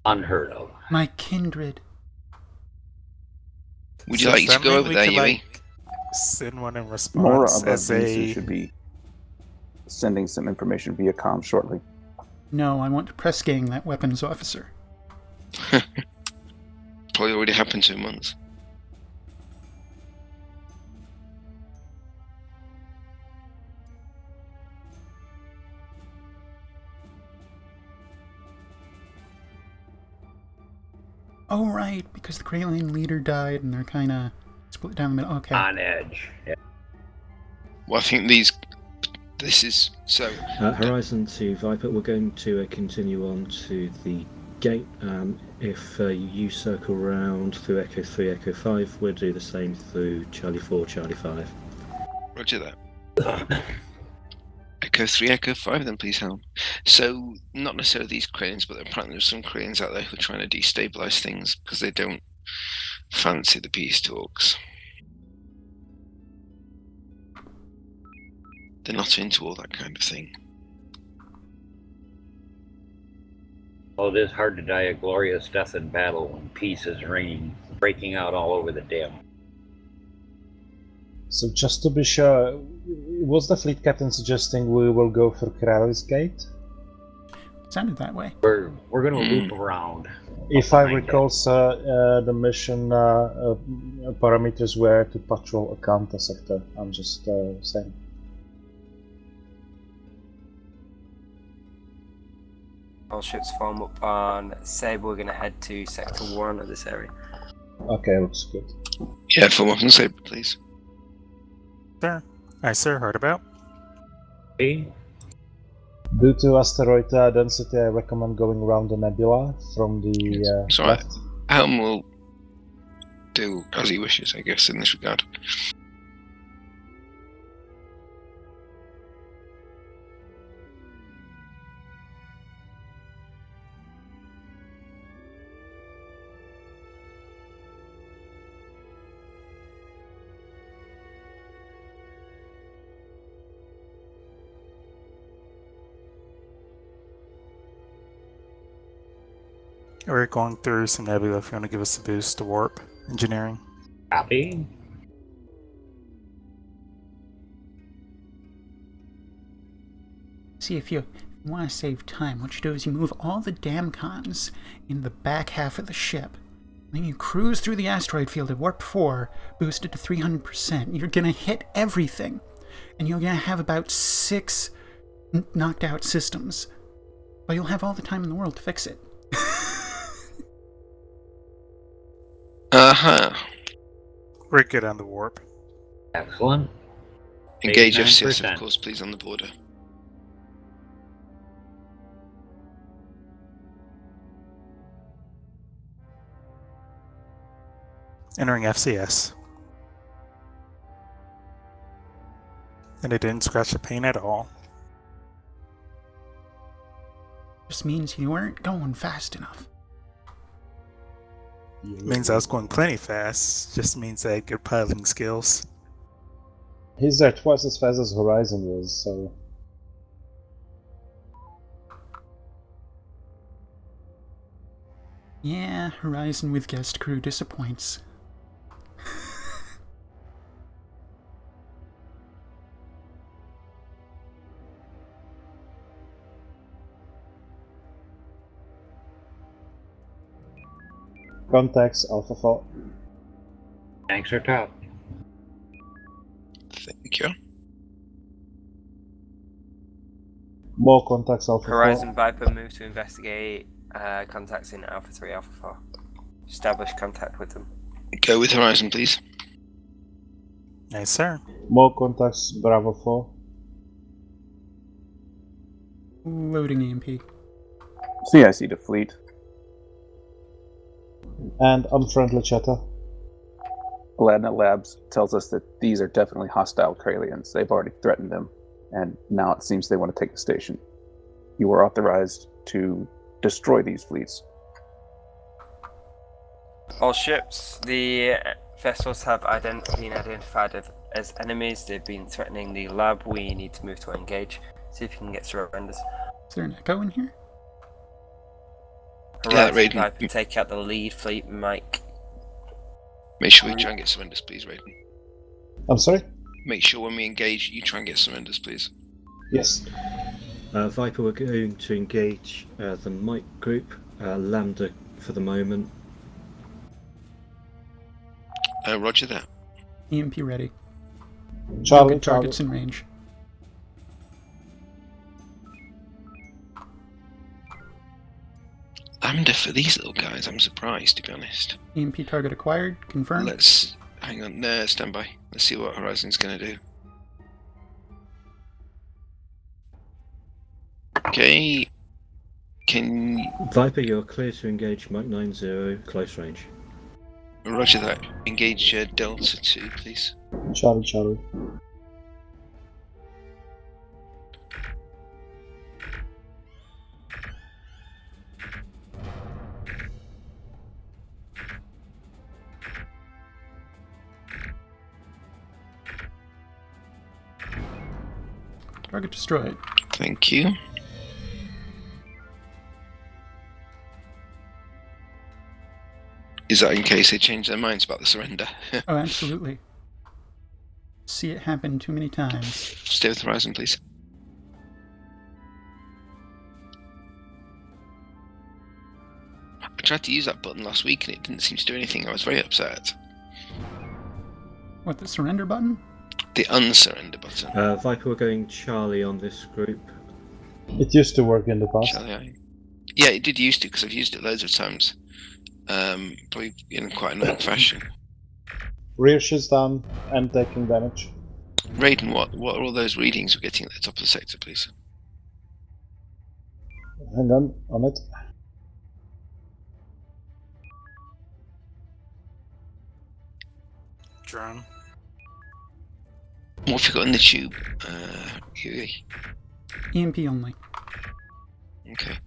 Unheard of. My kindred. Would you like to go over there, Yui? Send one in Nora response above as DC a... should be sending some information via comm shortly. No, I want to press gang that weapons officer. probably already happened 2 months. Oh, right, because the Kraylian leader died and they're kind of split down the middle. Okay. On edge. Yeah. Well, I think this is so. Horizon to Viper, we're going to continue on to the gate. If you circle round through Echo 3, Echo 5, we'll do the same through Charlie 4, Charlie 5. Roger that. Echo 3, Echo 5, then please help. So, not necessarily these cranes, but apparently there's some cranes out there who are trying to destabilize things because they don't fancy the peace talks. They're not into all that kind of thing. Well, it is hard to die a glorious death in battle when peace is reigning, breaking out all over the dim. So just to be sure, was the fleet captain suggesting we will go for Kralis Gate? Sounded that way. We're going to loop around. If I recall, sir, the mission parameters were to patrol a counter sector. I'm just saying. All ships form up on Sabre. We're going to head to Sector 1 of this area. Okay, looks good. Yeah, form up on Sabre, please. Sir. Aye, sir. Heard about. Hey. Due to asteroid density, I recommend going around the nebula from the left. Helm will do as he wishes, I guess, in this regard. We're going through some nebula if you want to give us a boost to warp engineering. Copy. See, if you want to save time, what you do is you move all the damn cons in the back half of the ship. Then you cruise through the asteroid field at warp 4, boosted to 300%. You're going to hit everything. And you're going to have about 6 knocked out systems. But you'll have all the time in the world to fix it. We're good on the warp. Excellent. Engage FCS, of course, please, on the border. Entering FCS. And it didn't scratch the paint at all. Just means you weren't going fast enough. Means I was going plenty fast. Just means I had good piloting skills. He's there twice as fast as Horizon was, so... Yeah, Horizon with guest crew disappoints. Contacts, Alpha 4. Thanks for top. Thank you. More contacts, Alpha 4. Horizon Viper move to investigate contacts in Alpha 3, Alpha 4. Establish contact with them. Go with Horizon, please. Yes, sir. More contacts, Bravo 4. Loading EMP. CIC to fleet. And unfriendly chatter. Aladna Labs tells us that these are definitely hostile Kralians. They've already threatened them, and now it seems they want to take the station. You are authorized to destroy these fleets. All ships, the vessels have been identified as enemies. They've been threatening the lab. We need to move to engage. See if you can get surrenders. Is there an echo in here? Horizon Viper, take out the lead fleet, Mike. Make sure we try and get surrenders, please, Raiden. I'm sorry? Make sure when we engage, you try and get surrenders, please. Yes. Viper, we're going to engage the Mike group, Lambda for the moment. Roger that. EMP ready. Charlie, No good targets in range. Lavender for these little guys, I'm surprised, to be honest. EMP target acquired. Confirmed. Let's... Hang on, stand by. Let's see what Horizon's going to do. Okay. Can... Viper, you're clear to engage Mike 90, close range. Roger that. Engage Delta 2, please. Charlie. Target destroyed. Thank you. Is that in case they change their minds about the surrender? Oh, absolutely. See it happen too many times. Stay with Horizon, please. I tried to use that button last week and it didn't seem to do anything. I was very upset. What, the surrender button? The unsurrender button. Viper, we're going Charlie on this group. It used to work in the past. Charlie, yeah, it did used to, because I've used it loads of times. Probably in quite an old fashion. Rear shoots down and taking damage. Raiden, what are all those readings we're getting at the top of the sector, please? Hang on it. Drone. What have you got in the tube? EMP only. Okay.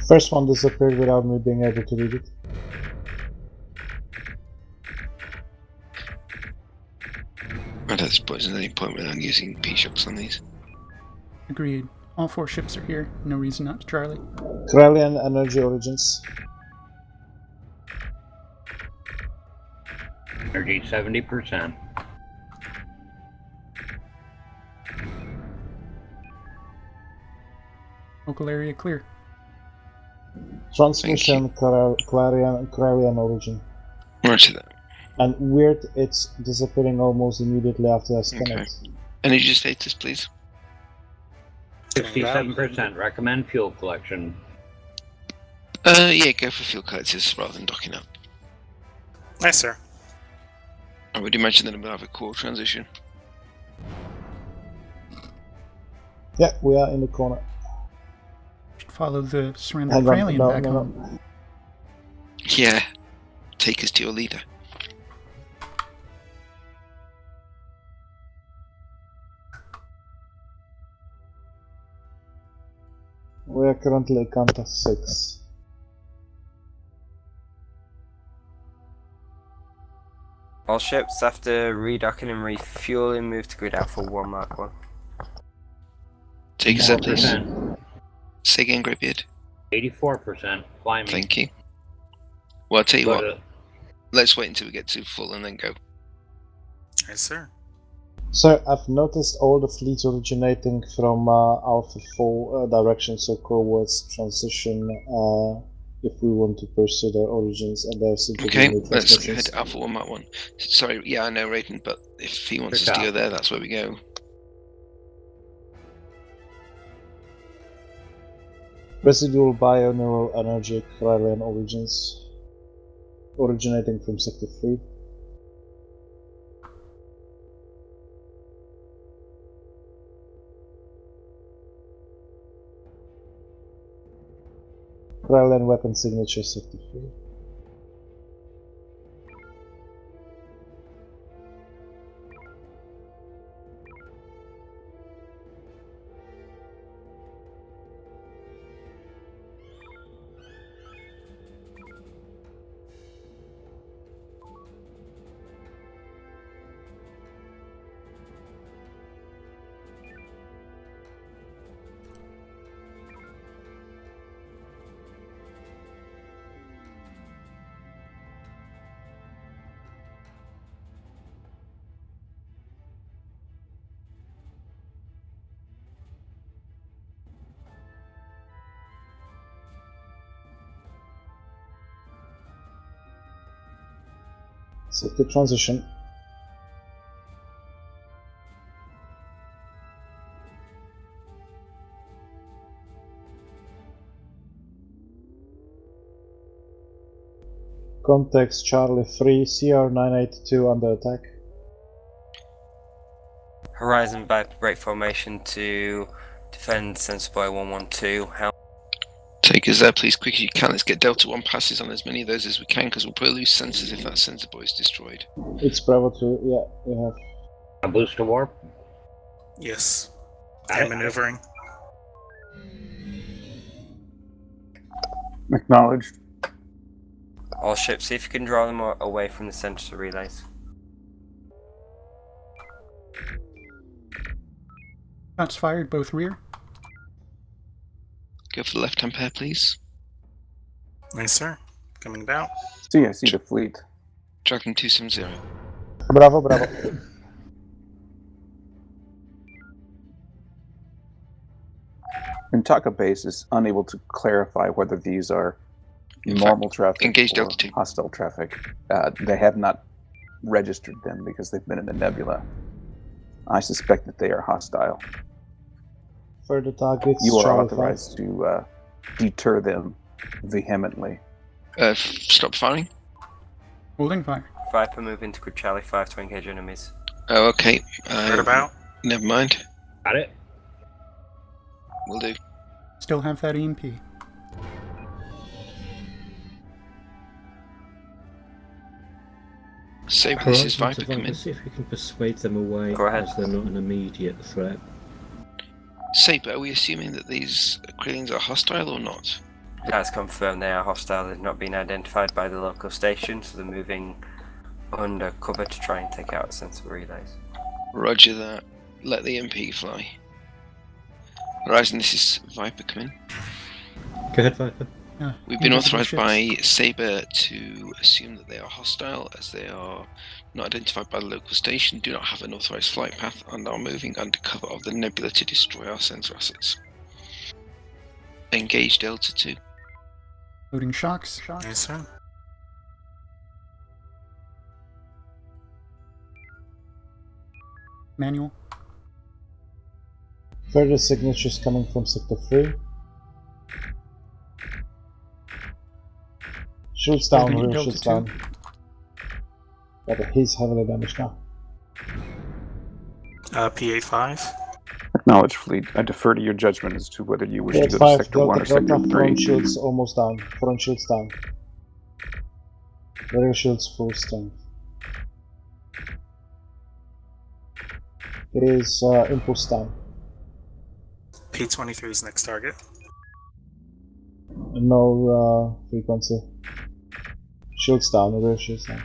First one disappeared without me being able to read it. I don't suppose there's any point without using P-shocks on these. Agreed. All 4 ships are here. No reason not to Charlie. Corellian Energy Origins. Energy 70%. Local area clear. Transmission Corellian Origin. Roger that. And weird, it's disappearing almost immediately after I scan it. Energy status, please. 67%. Recommend fuel collection. Yeah, go for fuel collectors rather than docking up. Nice, sir. I would imagine that we'll have a core transition. Yeah, we are in the corner. Should follow the surrendered Corellian back home. Yeah. Take us to your leader. We are currently at count of 6. All ships after redocking and refueling move to grid Alpha 1 Mark 1. Take us up, please. 4%. Say again, Greybeard. 84%. Fly me. Thank you. Well, I'll tell you But, what. Let's wait until we get to full and then go. Yes, sir. So I've noticed all the fleets originating from Alpha 4 direction, so Coreward's transition if we want to pursue their origins, and they're simply Okay, new let's transmissions. head Alpha 1 Mark 1. Sorry, yeah, I know, Raiden, but if he wants us to go there, that's where we go. Residual bioneural energy Corellian origins originating from Sector 3. Corellian weapon signature Sector 3. Set the transition. Context Charlie 3, CR982 under attack. Horizon back break formation to defend Sensor Boy 112. How? Take us there, please, quick as you can. Let's get Delta 1 passes on as many of those as we can, because we'll probably lose sensors if that sensor boy is destroyed. It's Bravo 2, yeah, we have. A booster warp? Yes. I'm maneuvering. Acknowledged. All ships, see if you can draw them away from the sensor relays. Shots fired, both rear. Go for the left-hand pair, please. Yes, sir. Coming down. See, I see the fleet. Dragon 270. Bravo, Bravo. Intaka base is unable to clarify whether these are normal traffic engage or Delta 2. hostile traffic. They have not registered them because they've been in the nebula. I suspect that they are hostile. Further targets. You are Charlie authorized to deter them vehemently. Stop firing. Holding fire. Viper move into Grid Charlie 5 to engage enemies. Oh, okay. Right about. Never mind. Got it. Will do. Still have that EMP. Saber, this is Viper, come in. Let's see if we can persuade them away. Go ahead. As they're not an immediate threat. Saber, are we assuming that these Krillings are hostile or not? That's confirmed they are hostile. They've not been identified by the local station, so they're moving under cover to try and take out sensor relays. Roger that. Let the MP fly. Horizon, this is Viper, come in. Go ahead, Viper. We've been authorized by Saber to assume that they are hostile, as they are not identified by the local station, do not have an authorized flight path, and are moving under cover of the nebula to destroy our sensor assets. Engage Delta 2. Loading shocks. Yes, sir. Manual. Further signatures coming from Sector 3. Shields down, Loading rear Delta shields 2. down. But he's heavily damaged now. P85. Acknowledge, fleet. I defer to your judgment as to whether you wish to go to 5, Sector 1 or Sector 3. front shields almost down. Front shields down. Rear shields full strength. It is impulse down. P23 is next target. No frequency. Shields down, rear shields down.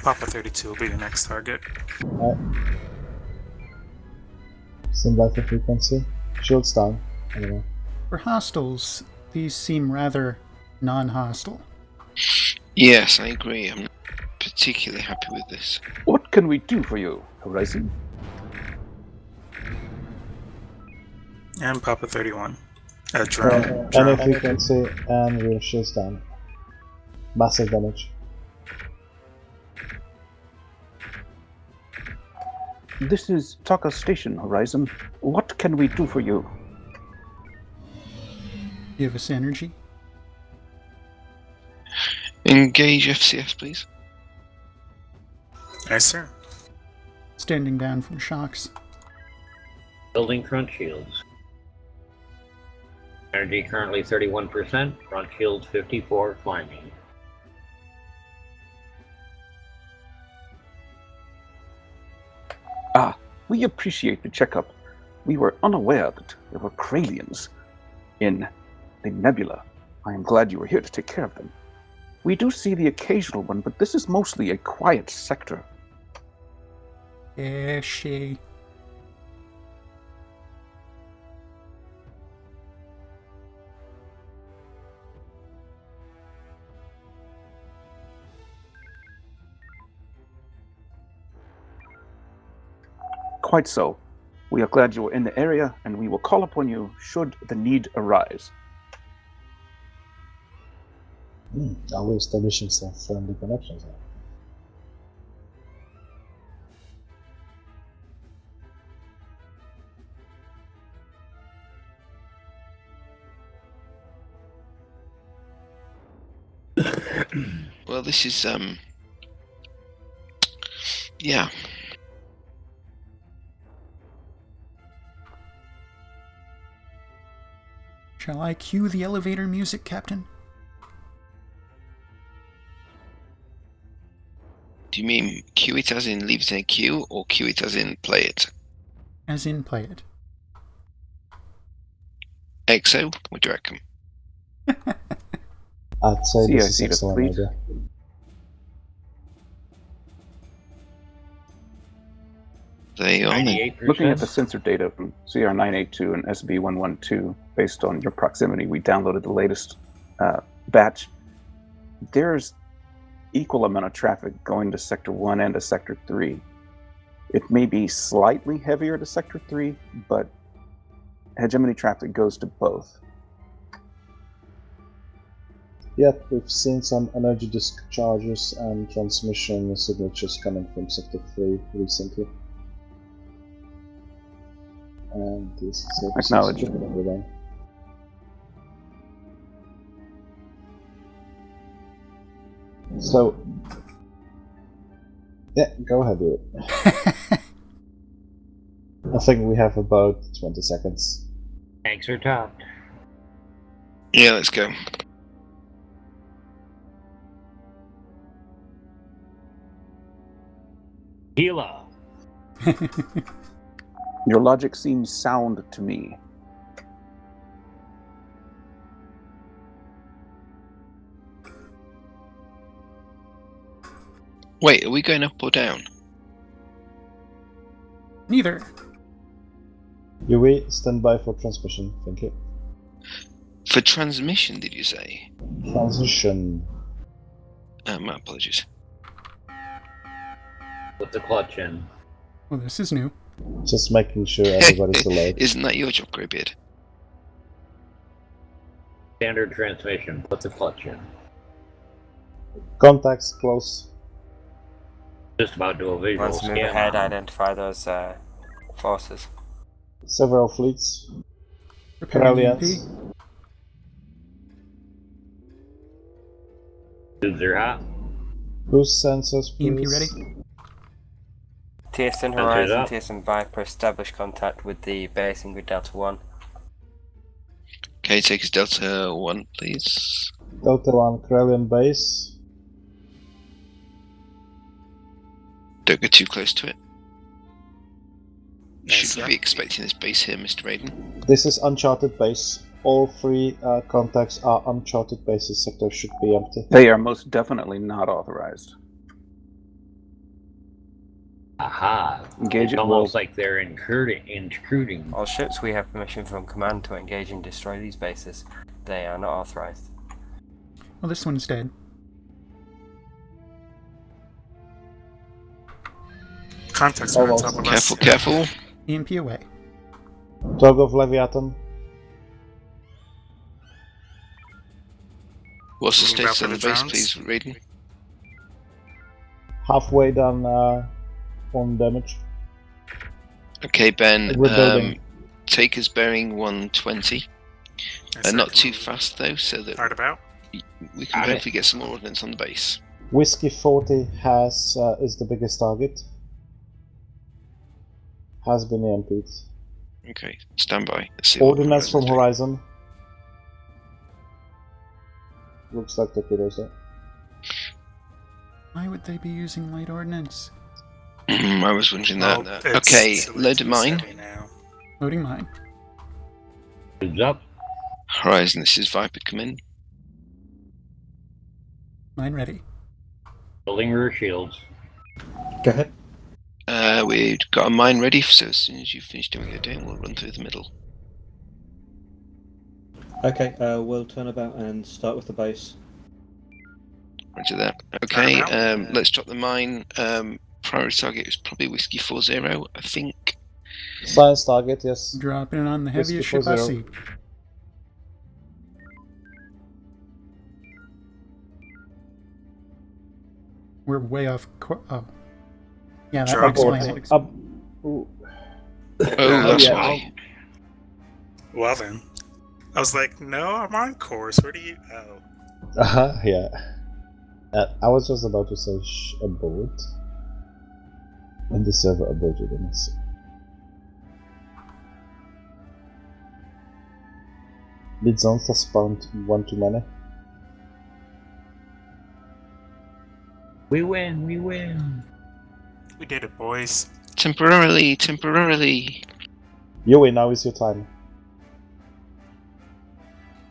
Papa 32 will be the next target. Alright. Stand by for frequency. Shields down. Anyway. For hostiles, these seem rather non-hostile. Yes, I agree. I'm not particularly happy with this. What can we do for you, Horizon? And Papa 31. Drone. Any frequency and rear shields down. Massive damage. This is Taka Station, Horizon. What can we do for you? Give us energy. Engage FCS, please. Yes, sir. Standing down from shocks. Building front shields. Energy currently 31%, front shields 54, climbing. Ah, we appreciate the checkup. We were unaware that there were Kralians in the nebula. I am glad you were here to take care of them. We do see the occasional one, but this is mostly a quiet sector. She. Quite so. We are glad you are in the area, and we will call upon you should the need arise. Are we establishing some friendly connections now? Well, this is yeah. Shall I cue the elevator music, Captain? Do you mean queue it as in leave it in a queue, or queue it as in play it? As in, play it. EXO, what do you reckon? I'd say this is CIC to excellent fleet. idea. They are. 98%. Looking at the sensor data from CR982 and SB112, based on your proximity, we downloaded the latest batch. There's equal amount of traffic going to Sector 1 and to Sector 3. It may be slightly heavier to Sector 3, but hegemony traffic goes to both. Yep, we've seen some energy discharges and transmission signatures coming from Sector 3 recently. And this is Acknowledged. everything. So, yeah, go ahead, do it. I think we have about 20 seconds. Tanks are topped. Yeah, let's go. Gila. Your logic seems sound to me. Wait, are we going up or down? Neither. Yui, stand by for transmission. Thank you. For transmission, did you say? Transition. My apologies. Put the clutch in. Well, this is new. Just making sure everybody's alert. Isn't that your job, Greybeard? Standard transmission. Put the clutch in. Contacts close. Just about do a visual Once move scan. ahead, identify those forces. Several fleets. Preparing Aliens. EMP. Tubes are hot. Whose sensors, please? EMP ready? TSN Sensors Horizon, up. TSN Viper, establish contact with the base in grid Delta 1. Okay, take us Delta 1, please. Delta 1, Krelian base. Don't go too close to it. Yes, Should sir. we be expecting this base here, Mr. Raiden? This is uncharted base. All three contacts are uncharted bases. Sector should be empty. They are most definitely not authorized. Aha. Engage It's it almost will. like they're intruding. All ships, we have permission from command to engage and destroy these bases. They are not authorized. Well, this one's dead. Contacts are on Almost. top of us. Careful, careful. EMP away. Dog of Leviathan. What's the Moving back status on for the the base, drones. please, Raiden? Halfway done on damage. Okay, Ben. Rebuilding. Take us bearing 120. Yes, sir. Not too fast, though, so that Hard about. we can Got it. hopefully get some more ordnance on the base. Whiskey 40 has is the biggest target. Has been EMP'd. Okay, stand by. Let's see what Ordnance from Horizon's doing. Horizon. Looks like torpedoes there. Why would they be using light ordnance? I was wondering that. Well, it's Okay, silly load to of be mine. silly now. Loading mine. Tubes up. Horizon, this is Viper, come in. Mine ready. Building rear shields. Go ahead. We've got a mine ready, so as soon as you finish doing your doing, we'll run through the middle. Okay, we'll turn about and start with the base. Roger that. Okay, Turn about. let's drop the mine. Priority target is probably Whiskey 40, I think. Science target, yes. Dropping it on the Whiskey heaviest ship I 40. see. we're way off. Oh, yeah, that Drop would explain it. Oh, that's yeah. why. Well then. I was like, no, I'm on course. Where do you... Oh. Yeah. I was just about to say abort. And the server aborted and Did Zonta spawn one too many? We win, we win. We did it, boys. Temporarily. Yui, now is your time.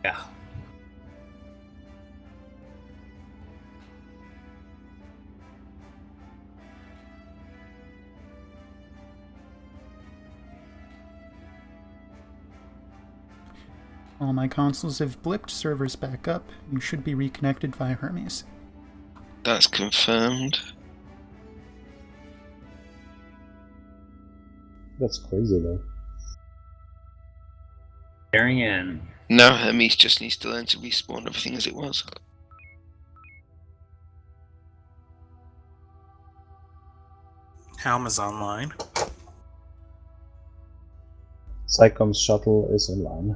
Yeah. All my consoles have blipped, servers back up. You should be reconnected via Hermes. That's confirmed. That's crazy though. Carrying in. No, Hermes just needs to learn to respawn everything as it was. Helm is online. Psychom's shuttle is online.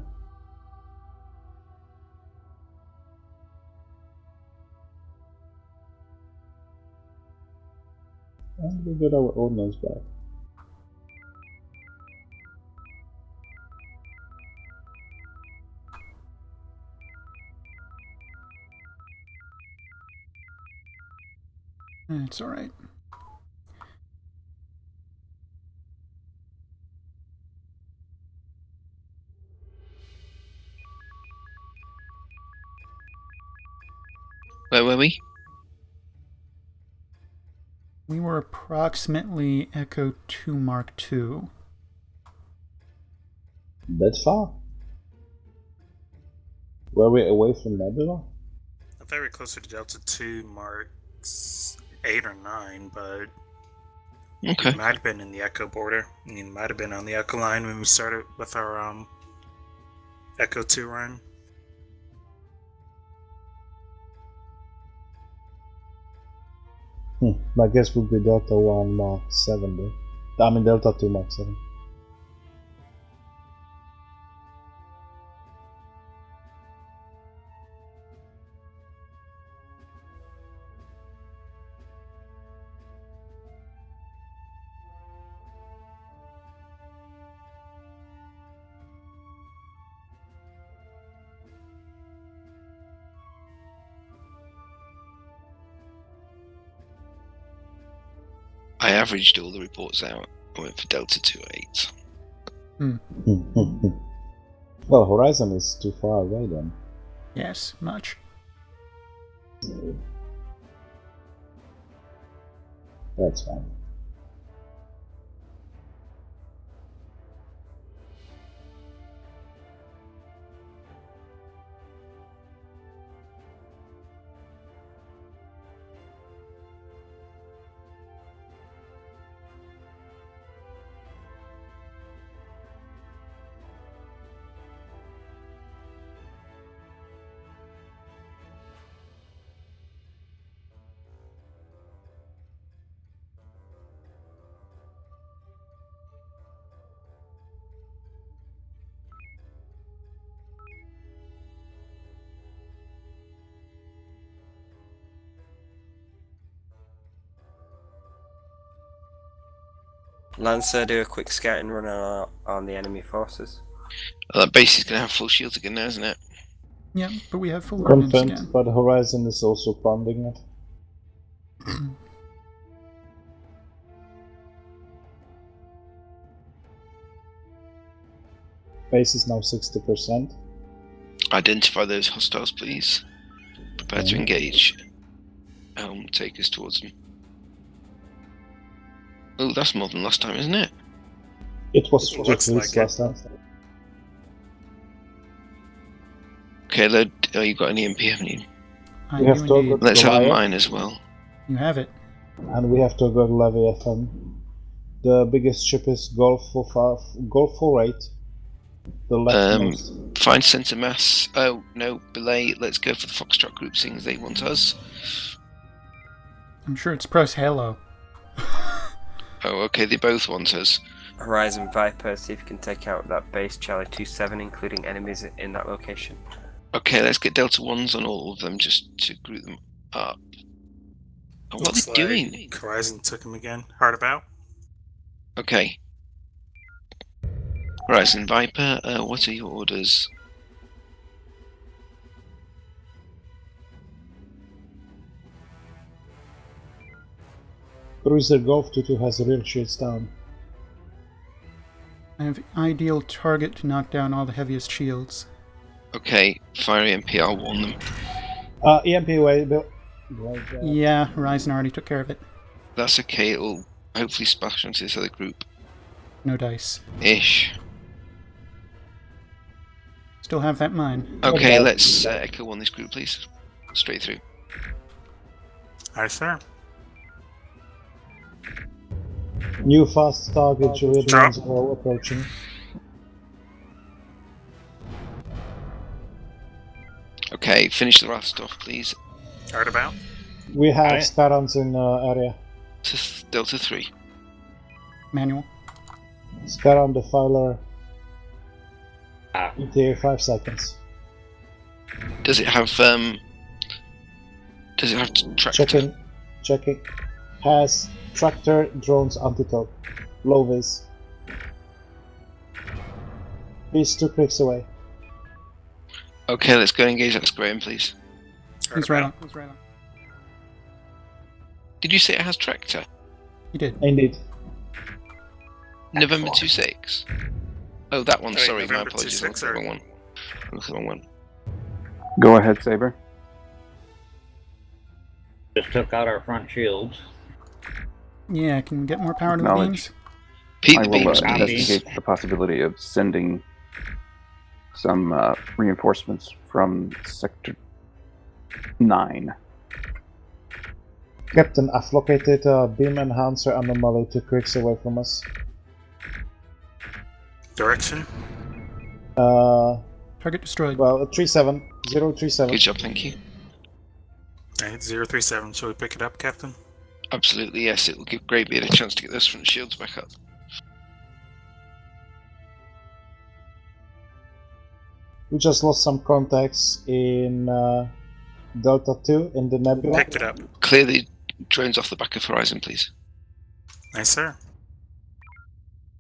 And we got our ordnance back. It's alright. Where were we? We were approximately Echo 2 Mark II. That far? Were we away from Nebula? I thought we were closer to Delta 2 Marks 8 or 9, but Okay. it might have been in the Echo border. I mean, it might have been on the Echo line when we started with our Echo 2 run. My guess would be Delta 1 Mark 7 though. I mean Delta 2 Mark 7. I averaged all the reports out. I went for Delta 2-8. Well, Horizon is too far away then. Yes, much. That's fine. Lancer, do a quick scouting run on the enemy forces. That base is going to have full shields again now, isn't it? Yeah, but we have full ordnance Confirmed, again. but Horizon is also funding it. Base is now 60%. Identify those hostiles, please. Prepare to engage. Take us towards them. Oh, that's more than last time, isn't it? It was It looks just like last time. Okay, load. Oh, you've got an EMP, haven't you? I We have do to indeed. go Let's have a Goliath, mine as well. You have it. and we have to go to Leviathan. The biggest ship is Golf 48. The leftmost. Find center mass. Oh no, belay. Let's go for the Foxtrot group, seeing as they want us. I'm sure it's Press Halo. Oh, okay, they both want us. Horizon Viper, see if you can take out that base Charlie 27, including enemies in that location. Okay, let's get Delta 1s on all of them just to group them up. Oh, what Looks are they like doing? Horizon took him again. Hard about. Okay. Horizon Viper, what are your orders? Cruiser Golf 2-2 has rear shields down. I have ideal target to knock down all the heaviest shields. Okay, fire EMP, I'll warn them. EMP away, Bill. Yeah, Horizon already took care of it. That's okay, it'll hopefully splash onto this other group. No dice. Ish. Still have that mine. Okay, let's Echo 1 this group, please. Straight through. Aye, sir. New fast target, Juliet Drop. 1-0 approaching. Okay, finish the last stuff, please. Hard about. We have Sparrons in area. To Delta 3. Manual. Sparron Defiler. ETA 5 seconds. Does it have tractor? Checking. Has tractor, drones, anti-top. Low vis. He's 2 clicks away. Okay, let's go engage that Graham, please. He's right on. Did you say it has tractor? He did. Indeed. November 26. Oh, that one, Wait, sorry, my November apologies. 26, I'm looking at the wrong one. Go ahead, Saber. Just took out our front shields. Yeah, can we get more power to the Acknowledge. beams? Pete I the will beams, investigate the possibility of sending some reinforcements from Sector 9. Captain, I've located a beam enhancer anomaly 2 clicks away from us. Direction. Target destroyed. Well, 37. 037. Good job, thank you. Alright, 037. Shall we pick it up, Captain? Absolutely, yes. It will give Greybeard a chance to get those front shields back up. We just lost some contacts in Delta 2 in the nebula. Picked it up. Clear the drones off the back of Horizon, please. Nice, sir.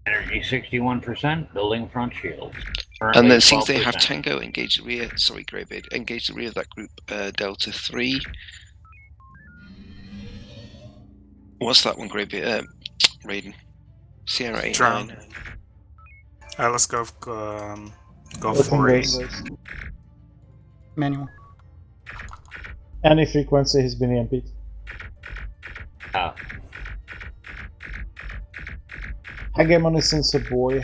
Energy 61%, building front shields. And then since they 12%. have Tango, engage the rear. Sorry, Greybeard. Engage the rear of that group, Delta 3. What's that one, Greybeard? Raiden. Sierra 89. Drone. Let's go for a Manual. Any frequency has been EMP'd. Hegemon is sensor boy.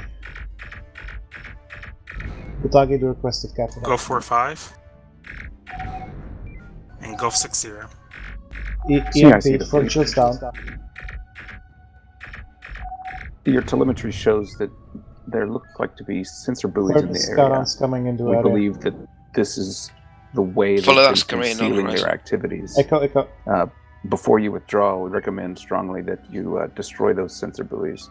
Utagi the requested captain. Go 4-5. And go 6-0. EMP, front shields down. Your telemetry shows that there look like to be sensor buoys in the area. Scarons coming into We area. believe that this is the way Follow they've that been Scurrian on concealing Horizon. their activities. Echo. Before you withdraw, we recommend strongly that you destroy those sensor buoys.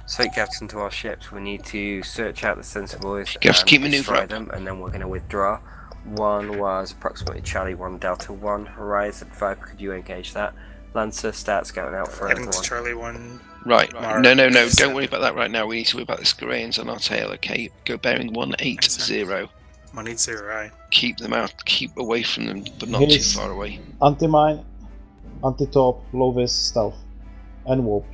So, Captain, to our ships, we need to search out the sensor buoys You have to and keep maneuver destroy up. them, and then we're going to withdraw. One was approximately Charlie 1 Delta 1 Horizon 5. Could you engage that? Lancer, start scouting out for Heading another to one. Charlie 1. Right. Mark. No. Don't worry about that right now. We need to worry about the Scurrians on our tail, okay? Go bearing 180. 180, aye. Keep them out. Keep away from them, but not too He's far away. Anti-mine, anti-top, low vis, stealth, and warp.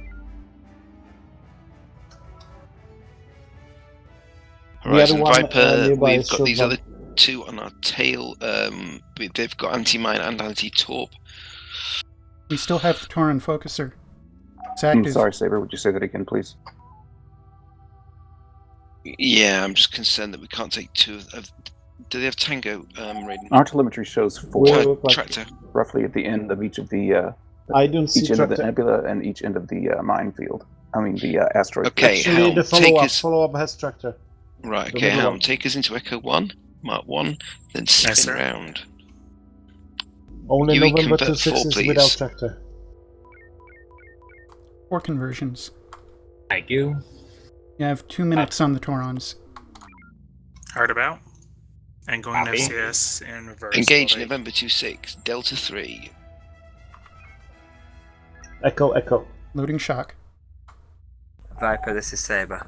Horizon one, Viper, nearby we've is got these Short other two on our tail. They've got anti-mine and anti-torp. We still have the Terran focuser. It's I'm active. sorry, Saber, would you say that again, please? Yeah, I'm just concerned that we can't take two of... Do they have Tango, Raiden? Our telemetry shows four Tractor. roughly at the end of each of the I don't see each end of the tractor. nebula and each end of the minefield. I mean the asteroid. Okay, Actually, Helm, the take us... follow-up has tractor. Right, The okay, middle Helm, one. take us into Echo 1, Mark 1, then spin sir. around. Only Yui, November convert 26 4, is please. without tractor. 4 conversions. Thank you. You have 2 minutes on the Taurons. Hard about. And going to Copy. FCS in reverse. Engage while they- November 26, Delta 3. Echo, echo. Loading shock. Viper, this is Saber.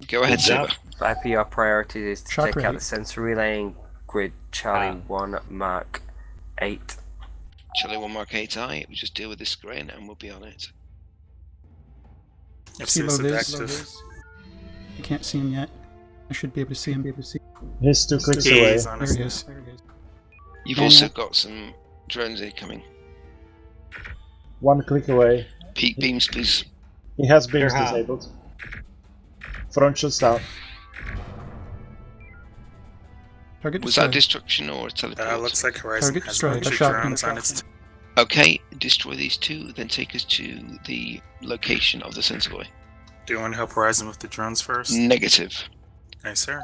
Go ahead, Good Saber. job. Viper, your priority is to Shock take out ready. the sensor relaying grid Charlie 1 Mark 8. Charlie 1 Mark 8I. We'll just deal with this grain and we'll be on it. FCS Low active. vis. You can't see him yet. I should be able to see him. He's 2 clicks away. He's on There us he now. is. You've Manual. also got some drones incoming. 1 click away. Peak beams, please. He has beams Sure, how? disabled. Front shuts down. Target Was that destroyed. destruction or a teleport? Looks like Horizon Target has destroyed. a bunch of Shotgun. drones on its. Okay, destroy these 2, then take us to the location of the sensor boy. Do you want to help Horizon with the drones first? Negative. Nice, sir.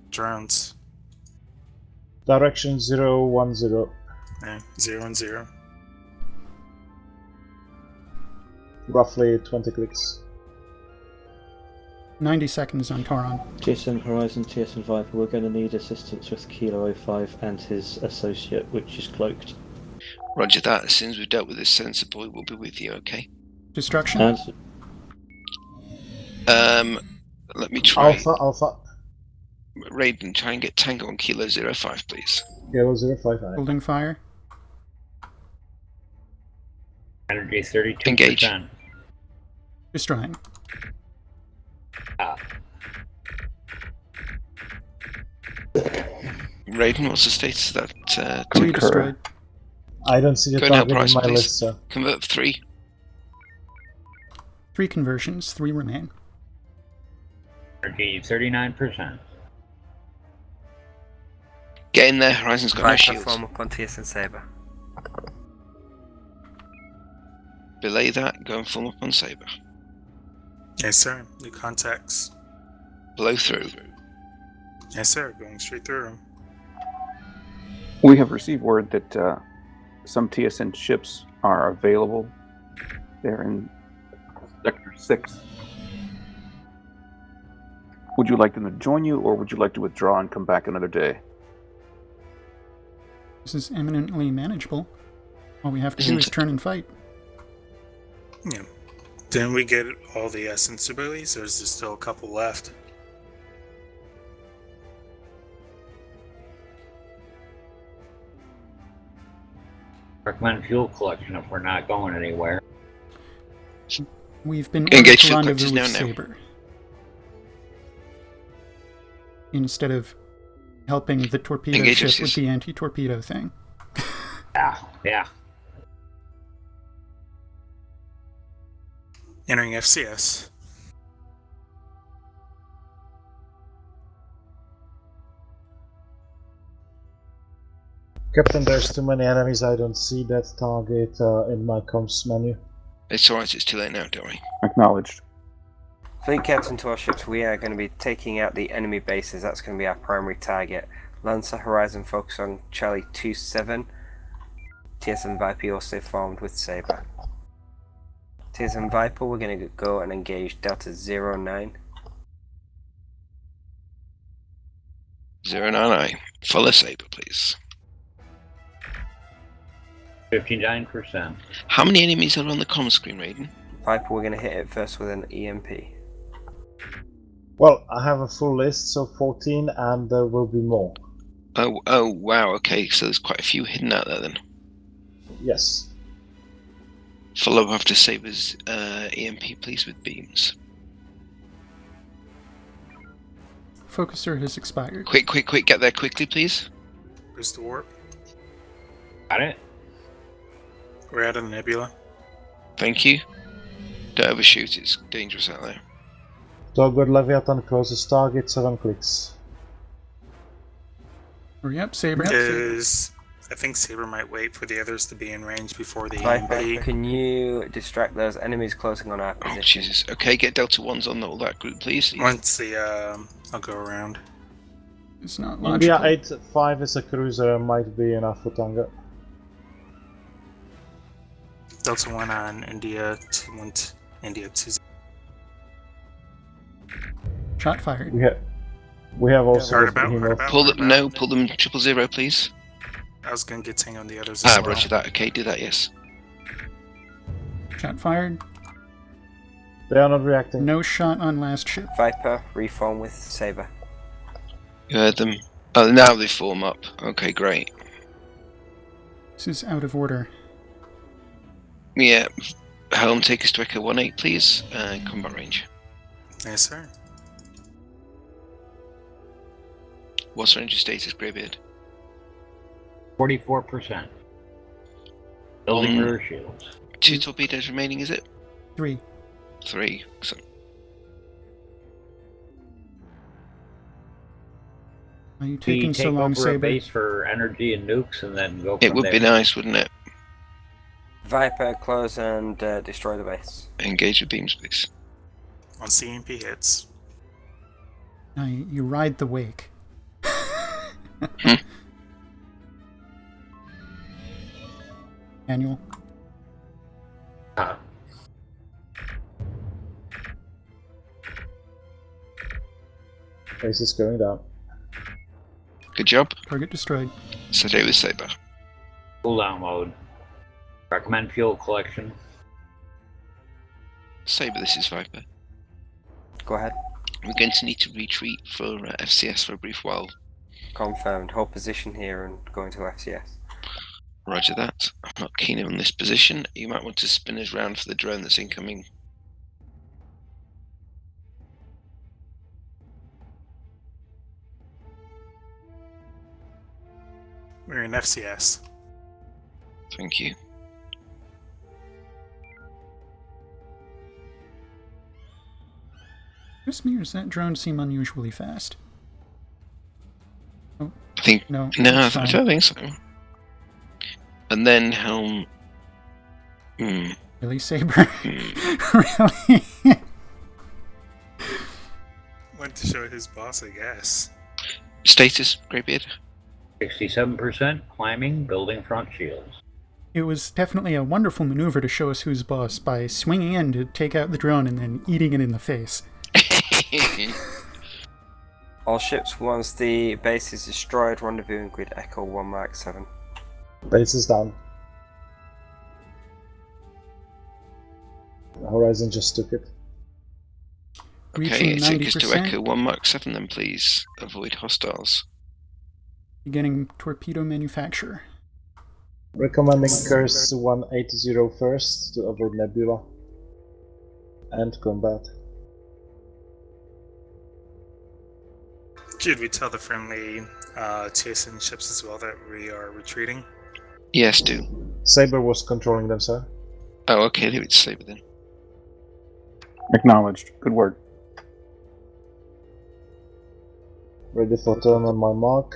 Drones. Direction 010. Yeah, 0 and 0. Roughly 20 clicks. 90 seconds on Tauron. TSN Horizon, TSN Viper, we're going to need assistance with Kilo 05 and his associate, which is cloaked. Roger that. As soon as we've dealt with this sensor boy, we'll be with you, okay? Destruction. And Let me try. Alpha. Raiden, try and get Tango on Kilo 05, please. Kilo 05. Holding fire. Energy 32%. Engage. Destroying. Raiden, what's the status of that? Fully Tango? destroyed. I don't see the Go and help target in Horizon, my please. list, sir. Convert 3. 3 conversions. 3 remain. Energy 39%. Get in there, Horizon's got no Viper, shields. form up on TSN Saber. Belay that, go and form up on Saber. Yes, sir. New contacts. Blow through. Yes, sir. Going straight through them. We have received word that some TSN ships are available. They're in Sector 6. Would you like them to join you, or would you like to withdraw and come back another day? This is eminently manageable. All we have to do is turn and fight. Yeah. Didn't we get all the essence abilities, or is there still a couple left? Recommend fuel collection if we're not going anywhere. We've been Engage ordered to field rendezvous collectors with now. Saber. Instead of helping the torpedo Engage ship us, with yes. the anti-torpedo thing. Yeah. Entering FCS. Captain, there's too many enemies. I don't see that target in my comms menu. It's alright, it's too late now, don't worry. Acknowledged. Fleet captain to our ships, we are going to be taking out the enemy bases. That's going to be our primary target. Lancer Horizon focus on Charlie 27. TSN Viper also formed with Saber. TSN Viper, we're going to go and engage Delta 09. 09I. Follow Saber, please. 59%. How many enemies are on the comm screen, Raiden? Viper, we're going to hit it first with an EMP. Well, I have a full list, so 14, and there will be more. Oh, wow, okay, so there's quite a few hidden out there then. Yes. Follow after Saber's EMP, please, with beams. Focuser has expired. Quick, get there quickly, please. Where's the warp? Got it? We're out of the nebula. Thank you. Don't overshoot, it's dangerous out there. Dogwood Leviathan closest target, 7 clicks. Hurry up, Saber. I think Saber might wait for the others to be in range before the Viper, EMP. can you distract those enemies closing on our Oh, position? Jesus. Okay, get Delta 1s on all that group, please. Once the, I'll go around. It's not India logical. 8-5 is a cruiser, might be enough for Tonga. Delta 1 on India 2-1, India 2. Shot fired. We have also Hard about, Pull them, no, pull them 000, please. I was gonna get Tango on the others as well. Roger that. Okay, do that, yes. Shot fired. They are not reacting. No shot on last ship. Viper, reform with Saber. You heard them. Oh, now they form up. Okay, great. This is out of order. Yeah. Helm, take us to Echo 1-8, please. Combat range. Yes, sir. What's ranger status, Greybeard? 44%. Building rear shields. 2 torpedoes remaining, is it? 3. 3. So, Are you We taking take so long, over a Saber? base for energy and nukes and then go from it would there. be nice, wouldn't it? Viper, close and destroy the base. Engage the beams, please. On CMP hits. No, you ride the wake. Manual. Base is going down. Good job. Target destroyed. So do with Saber. Cooldown mode. Recommend fuel collection. Saber, this is Viper. Go ahead. We're going to need to retreat for FCS for a brief while. Confirmed. Hold position here and go into FCS. Roger that. I'm not keen on this position. You might want to spin us round for the drone that's incoming. We're in FCS. Thank you. Chris Mears, that drone seem unusually fast. Oh, I think no. I it's fine. don't think so. And then Helm. Really, Saber? Really? Went to show his boss, I guess. Status, Greybeard. 67% climbing, building front shields. It was definitely a wonderful maneuver to show us who's boss by swinging in to take out the drone and then eating it in the face. All ships, once the base is destroyed, rendezvous with Echo 1 Mark 7. Base is down. Horizon just took it. Reaching Okay, take us to 90%. Echo 1 Mark 7 then, please. Avoid hostiles. Beginning torpedo manufacture. Recommending Curse 180 first to avoid Nebula. And combat. Should we tell the friendly TSN ships as well that we are retreating? Yes, do. Saber was controlling them, sir. Oh, okay, leave it to Saber then. Acknowledged. Good work. Ready for turn on my mark.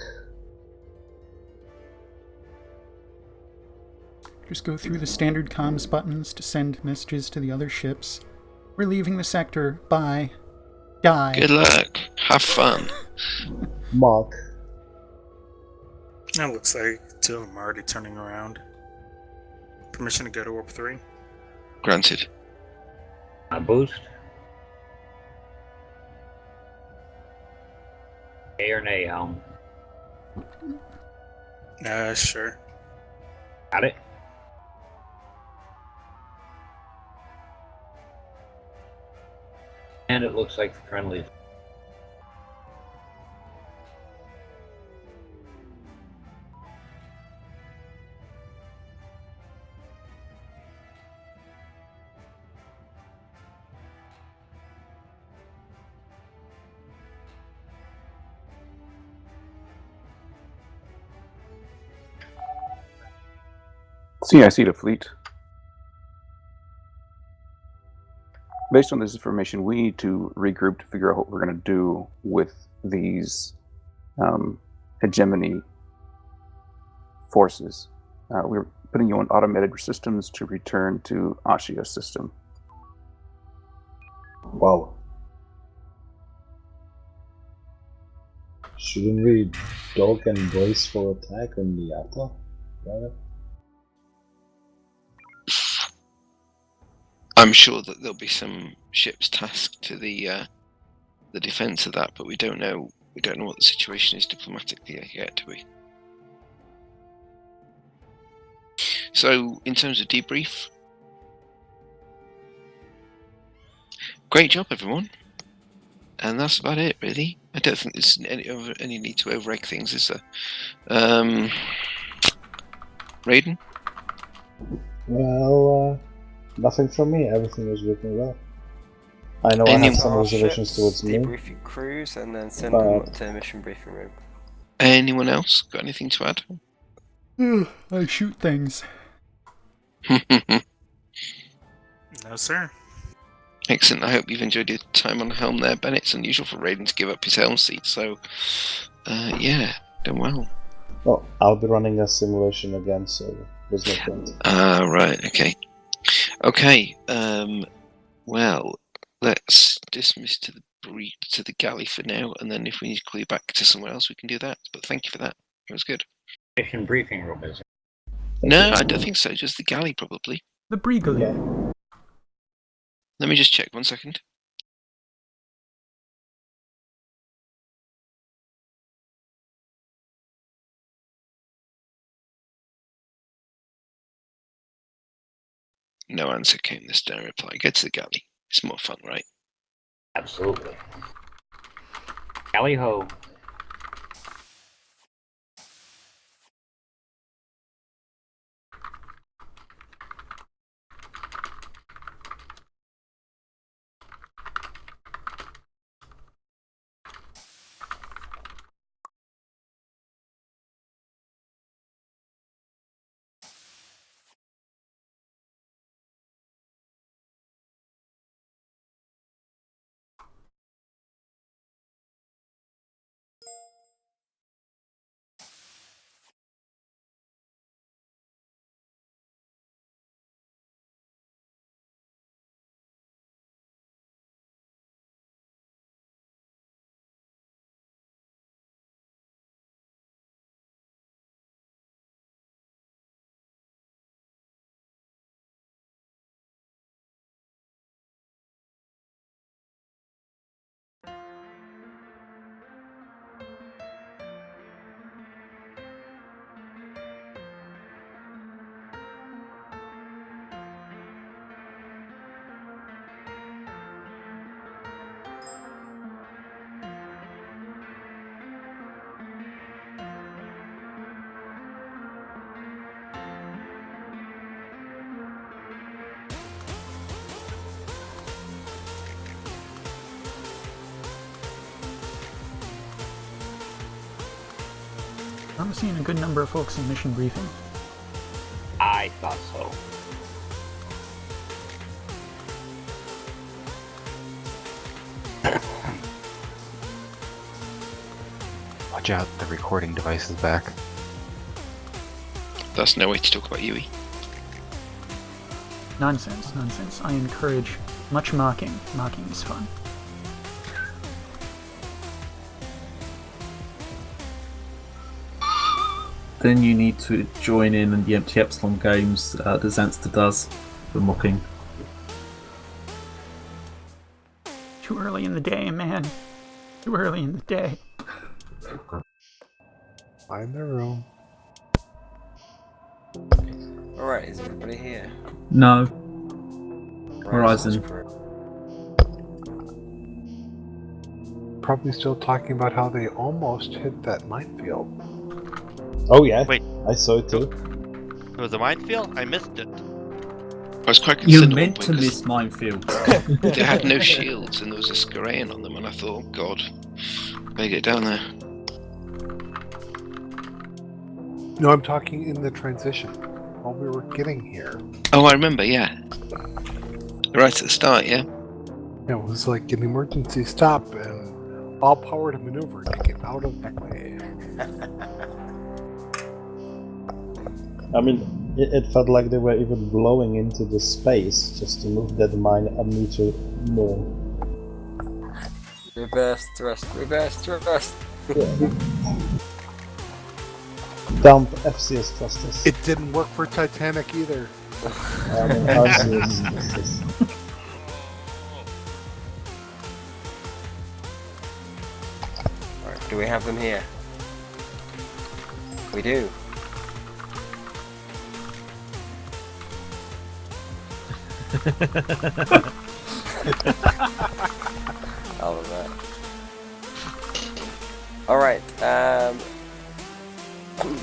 Just go through the standard comms buttons to send messages to the other ships. We're leaving the sector. Bye. Die. Good luck. Have fun. Mark. That looks like 2 of them are already turning around. Permission to go to Warp 3? Granted. Boost. A or nay, Helm? Sure. Got it. And it looks like the friendly. CIC to fleet. Based on this information, we need to regroup to figure out what we're going to do with these hegemony forces. We're putting you on automated systems to return to Ashia's system. Wow. Shouldn't we dog and brace for attack on the Atta? Rather? I'm sure that there'll be some ships tasked to the defense of that, but we don't know. We don't know what the situation is diplomatically yet, do we? So, in terms of debrief, great job, everyone. And that's about it, really. I don't think there's any need to over-egg things, is there? Raiden? Well, nothing from me. Everything was working well. I know I have some reservations towards me. Debrief your crews and then send them up to mission briefing room. Anyone else got anything to add? I shoot things. No, sir. Excellent. I hope you've enjoyed your time on the helm there, Ben. It's unusual for Raiden to give up his helm seat, so yeah, done well. Well, I'll be running a simulation again, so there's no point. Right, okay. Okay, well, let's dismiss to the galley for now, and then if we need to call you back to somewhere else, we can do that. But thank you for that. It was good. Mission briefing room, is it? No, I don't think so. Just the galley, probably. The Briegel. Yeah. Let me just check 1 second. No answer came this day. Reply. Go to the galley. It's more fun, right? Absolutely. Galley ho. I'm seeing a good number of folks in mission briefing. I thought so. Watch out, the recording device is back. That's no way to talk about Yui. Nonsense, nonsense. I encourage much mocking. Mocking is fun. Then you need to join in the Empty Epsilon games that Zanster does for mocking. Too early in the day, man. Too early in the day. Find the room. Alright, is everybody here? No. Horizon's Horizon. crew. Probably still talking about how they almost hit that minefield. Oh yeah, Wait. I saw it too. It was a minefield? I missed it. I was quite You concerned meant to because miss minefield. they had no shields and there was a Skarayan on them, and I thought, oh god, better get down there. No, I'm talking in the transition. While we were getting here. Oh, I remember, yeah. Right at the start, yeah. It was like an emergency stop and all power to maneuver to get out of the way. I mean, it felt like they were even blowing into the space just to move that mine a meter more. Reverse thrust, reverse thrust. Dump FCS Justice. It didn't work for Titanic either. RCS Justice. Alright, do we have them here? We do. I love that. Alright,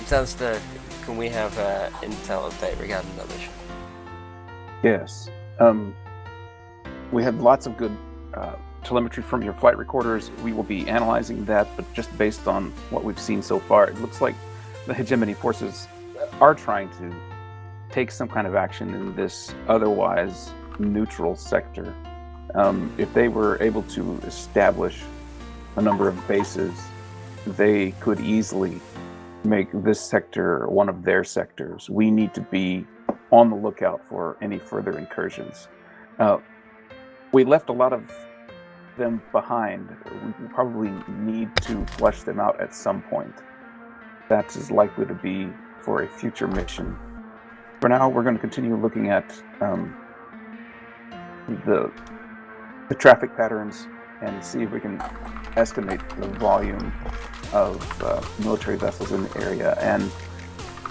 Zanster, can we have intel update regarding that mission? Yes. We have lots of good telemetry from your flight recorders. We will be analyzing that, but just based on what we've seen so far, it looks like the hegemony forces are trying to take some kind of action in this otherwise neutral sector. If they were able to establish a number of bases, they could easily make this sector one of their sectors. We need to be on the lookout for any further incursions. We left a lot of them behind. We probably need to flush them out at some point. That is likely to be for a future mission. For now, we're going to continue looking at the traffic patterns and see if we can estimate the volume of military vessels in the area, and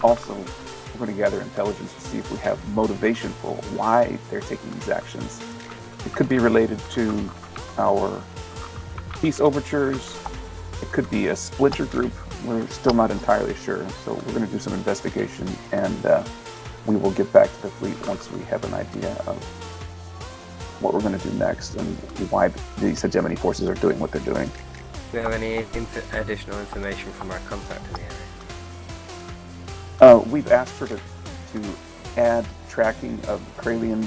also we're going to gather intelligence to see if we have motivation for why they're taking these actions. It could be related to our peace overtures. It could be a splinter group. We're still not entirely sure, so we're going to do some investigation, and we will get back to the fleet once we have an idea of what we're going to do next and why these hegemony forces are doing what they're doing. Do we have any additional information from our contact in the area? We've asked her to add tracking of Kralian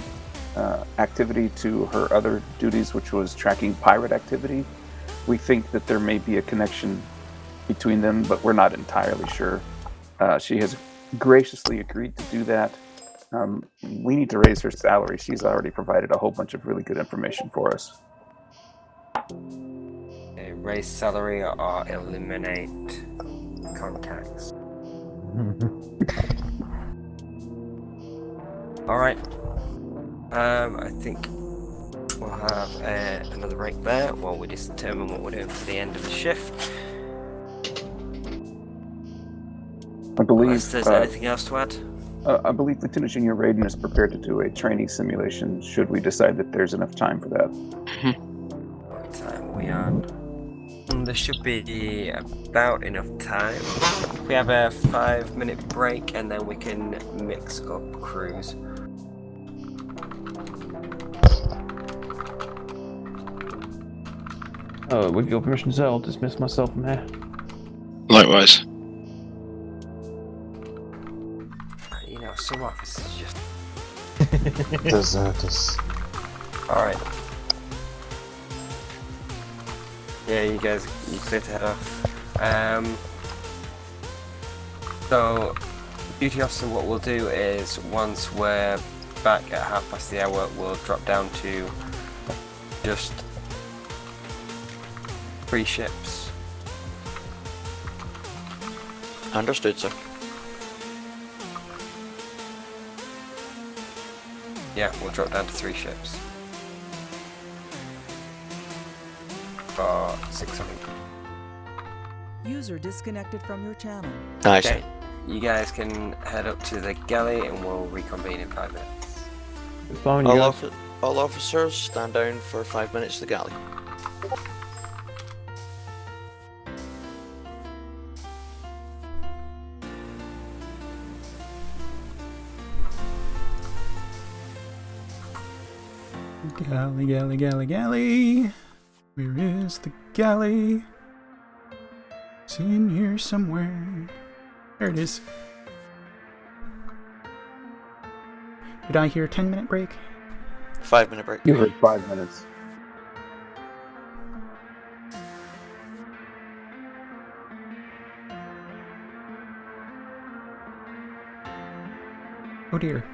activity to her other duties, which was tracking pirate activity. We think that there may be a connection between them, but we're not entirely sure. She has graciously agreed to do that. We need to raise her salary. She's already provided a whole bunch of really good information for us. Okay, raise salary or eliminate contacts. Alright. I think we'll have another break there while we just determine what we're doing for the end of the shift. I believe. Unless there's anything else to add? I believe Lieutenant Junior Raiden is prepared to do a training simulation should we decide that there's enough time for that. What time are we on? There should be about enough time. We have a 5-minute break and then we can mix up crews. With your permission, sir, I'll dismiss myself from here. Likewise. You know, some officers just... Deserters. Alright. Yeah, you guys, you clear to head off. So, duty officer, what we'll do is, once we're back at hour, we'll drop down to just 3 ships. Understood, sir. Yeah, we'll drop down to 3 ships. For 600. User disconnected from your channel. Nice. Okay, you guys can head up to the galley and we'll reconvene in 5 minutes. Fine, All officers stand down for 5 minutes to the galley. Galley, galley, galley, galley. Where is the galley? It's in here somewhere. There it is. Did I hear 10-minute break? 5-minute break. You heard 5 minutes. Oh dear.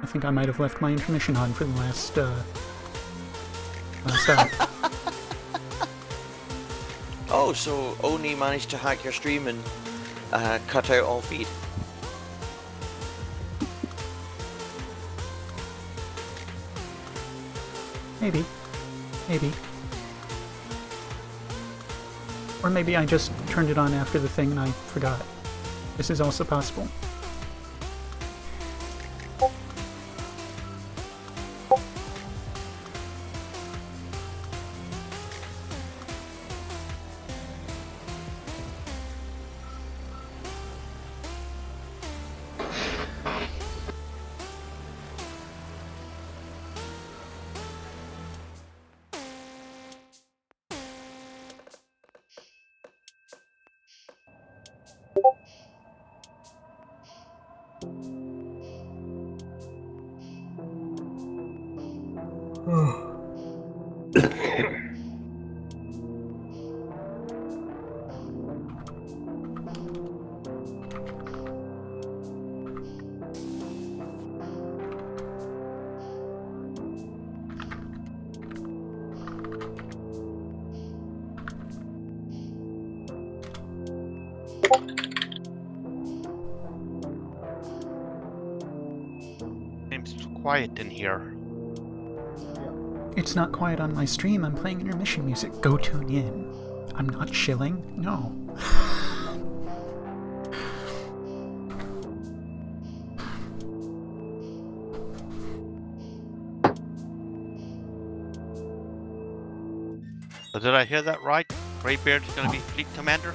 I think I might have left my intermission on for the last hour. Oh, so Oni managed to hack your stream and cut out all feed. Maybe. Maybe. Or maybe I just turned it on after the thing and I forgot. This is also possible. Seems too quiet in here. It's not quiet on my stream. I'm playing intermission music. Go tune in. I'm not shilling. No. So did I hear that right? Greybeard is going to be fleet commander?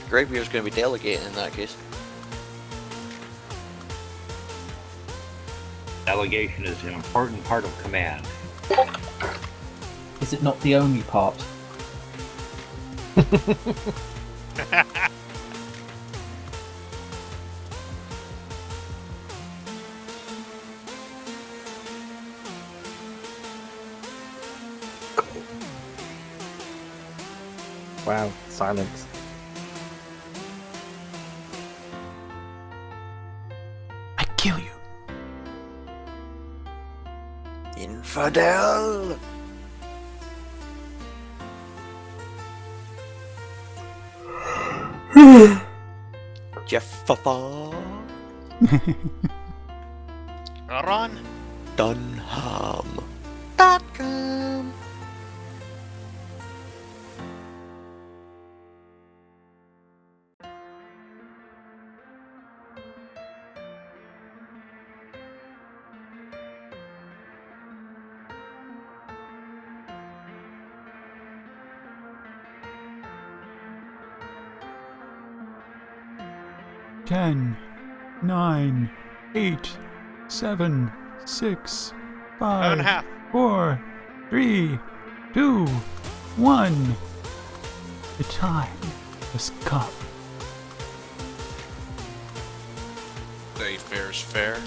Greybeard's going to be delegating in that case. Delegation is an important part of command. Is it not the only part? Wow, silence. I kill you. Infidel! Jeffafa! Ron? Dunham.com. Ten, 9, 8, 7, 6, 5, 5.5. 4, 3, 2, 1. The time has come. Say fair's fair.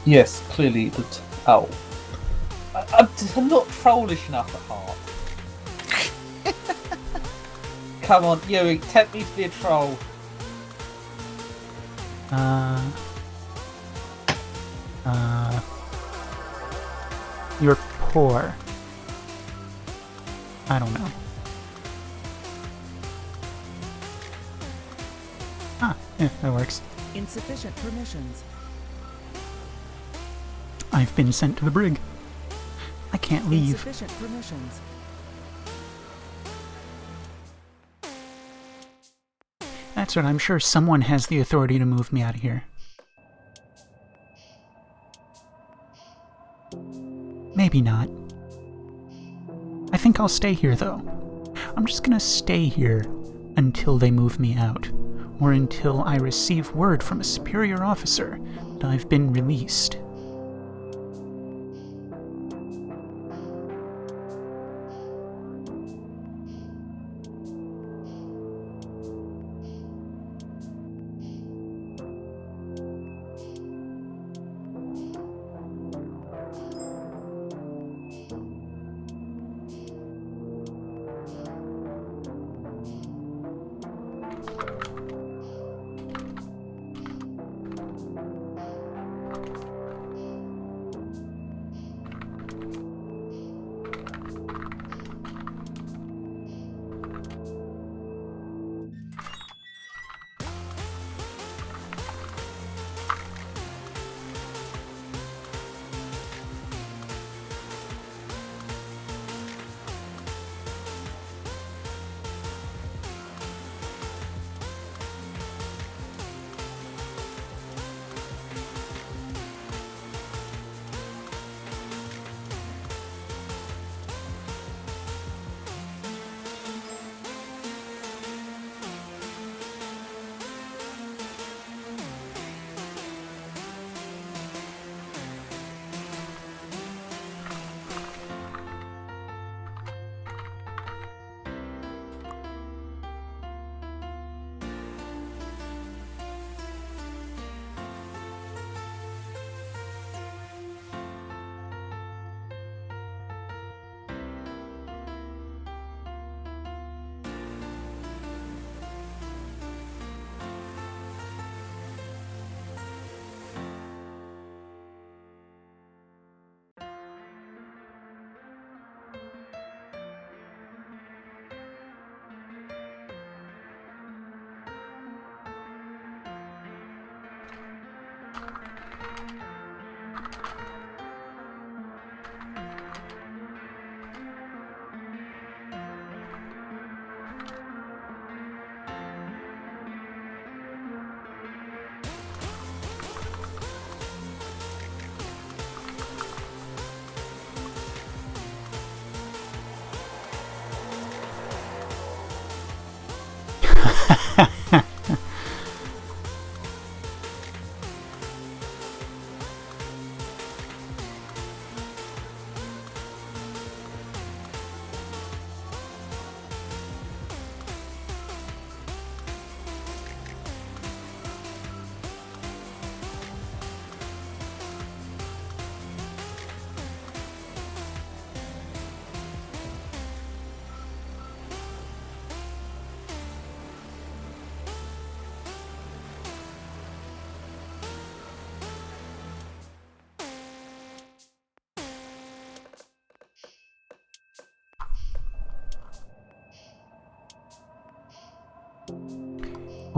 Yes, clearly that. Oh. I'm not trollish enough at heart. Come on, Yui, tempt me to be a troll. You're poor. I don't know. Ah, yeah, that works. Insufficient permissions. I've been sent to the brig. I can't leave. Insufficient permissions. That's right, I'm sure someone has the authority to move me out of here. Maybe not. I think I'll stay here, though. I'm just gonna stay here until they move me out, or until I receive word from a superior officer that I've been released.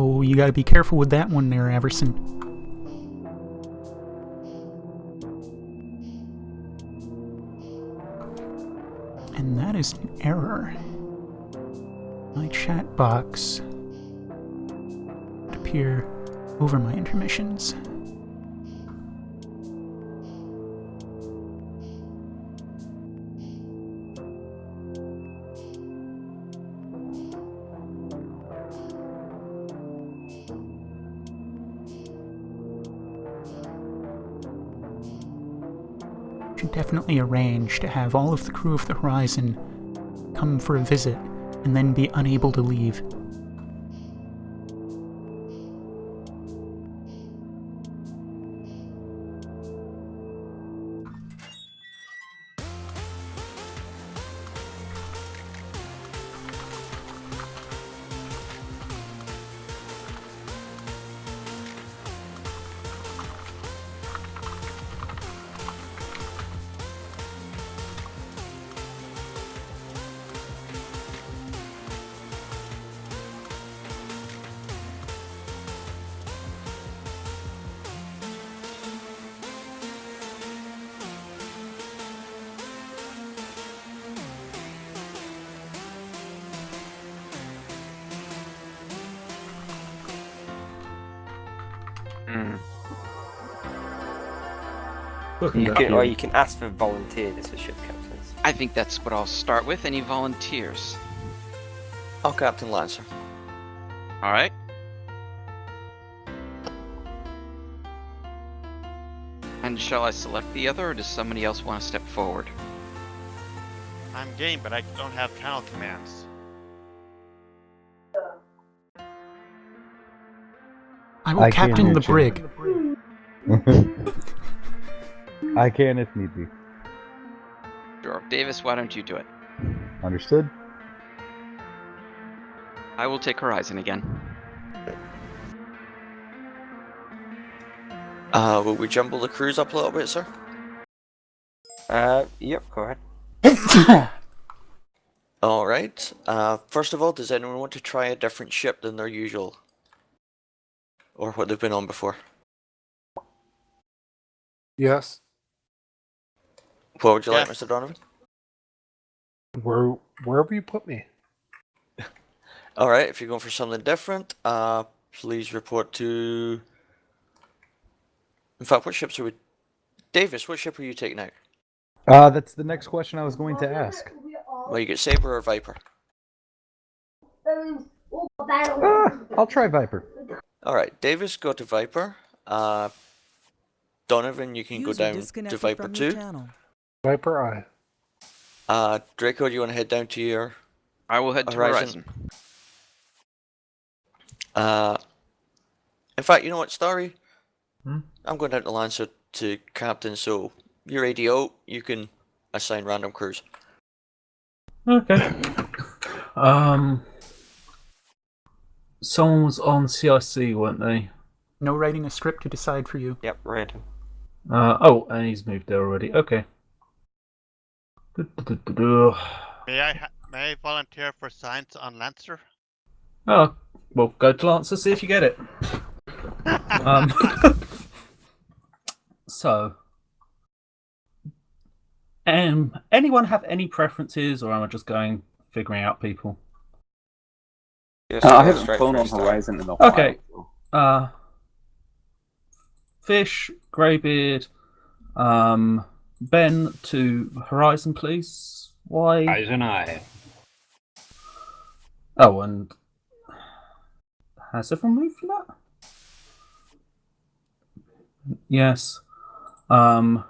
Oh, you gotta be careful with that one there, Everson. And that is an error. My chat box would appear over my intermissions. Should definitely arrange to have all of the crew of the Horizon come for a visit and then be unable to leave. You can ask for volunteers for ship captains. I think that's what I'll start with. Any volunteers? I'll Captain Lancer. All right. And shall I select the other, or does somebody else want to step forward? I'm game, but I don't have channel commands. I will captain the brig. I can if need be. Sure. Davis, why don't you do it? Understood. I will take Horizon again. Will we jumble the crews up a little bit, sir? Yep, go ahead. Alright. First of all, does anyone want to try a different ship than their usual? Or what they've been on before? Yes. What would you like, Mr. Donovan? Wherever you put me. Alright, if you're going for something different, please report to... In fact, what ships are we... Davis, what ship are you taking out? That's the next question I was going to ask. Well, you get Saber or Viper? I'll try Viper. Alright, Davis, go to Viper. Donovan, you can go down to Viper 2. Viper I. Draco, do you want to head down to your... I will head to Horizon. In fact, you know what, Starry? I'm going down to Lancer to Captain, so you're ADO, you can assign random crews. Okay. Someone was on CIC, weren't they? No writing a script to decide for you. Yep, random. Oh, and he's moved there already. Okay. May I volunteer for science on Lancer? Oh, well, go to Lancer, see if you get it. So, anyone have any preferences, or am I just going figuring out people? I haven't flown on Horizon in a while. Okay. Fish, Greybeard, Ben to Horizon, please. Why? Horizon I. Oh, and has everyone moved from that? Yes. Nemad,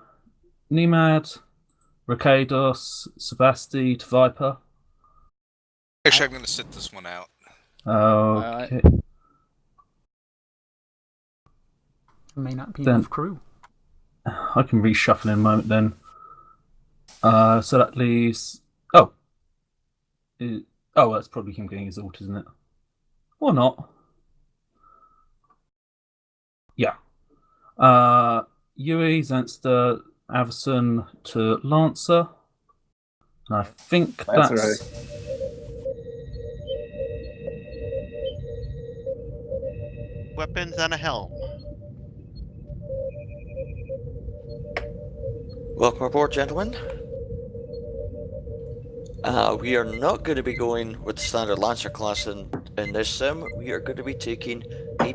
Ricados, Sebasti to Viper. Actually, I'm going to sit this one out. Okay. May not be Then- enough crew. I can reshuffle in a moment then. So that leaves... Oh, that's probably him getting his ult, isn't it? Or not. Yeah. Yui, Zanster, Avison to Lancer. And I think that's... weapons and a helm. Welcome aboard, gentlemen. We are not going to be going with the standard Lancer class in this sim. We are going to be taking a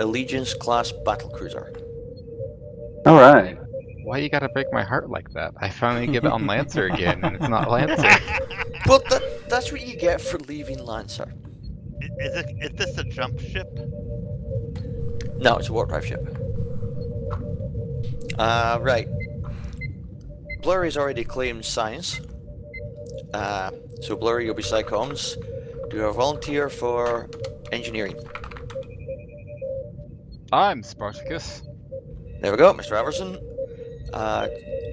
Allegiance class battlecruiser. All right. Why you gotta break my heart like that? I finally give it on Lancer again, and it's not Lancer. Well, that's what you get for leaving Lancer. Is this a jump ship? No, it's a warp drive ship. Right. Blurry's already claimed science. So Blurry, you'll be Psychoms. Do you have a volunteer for engineering? I'm Spartacus. There we go, Mr. Everson.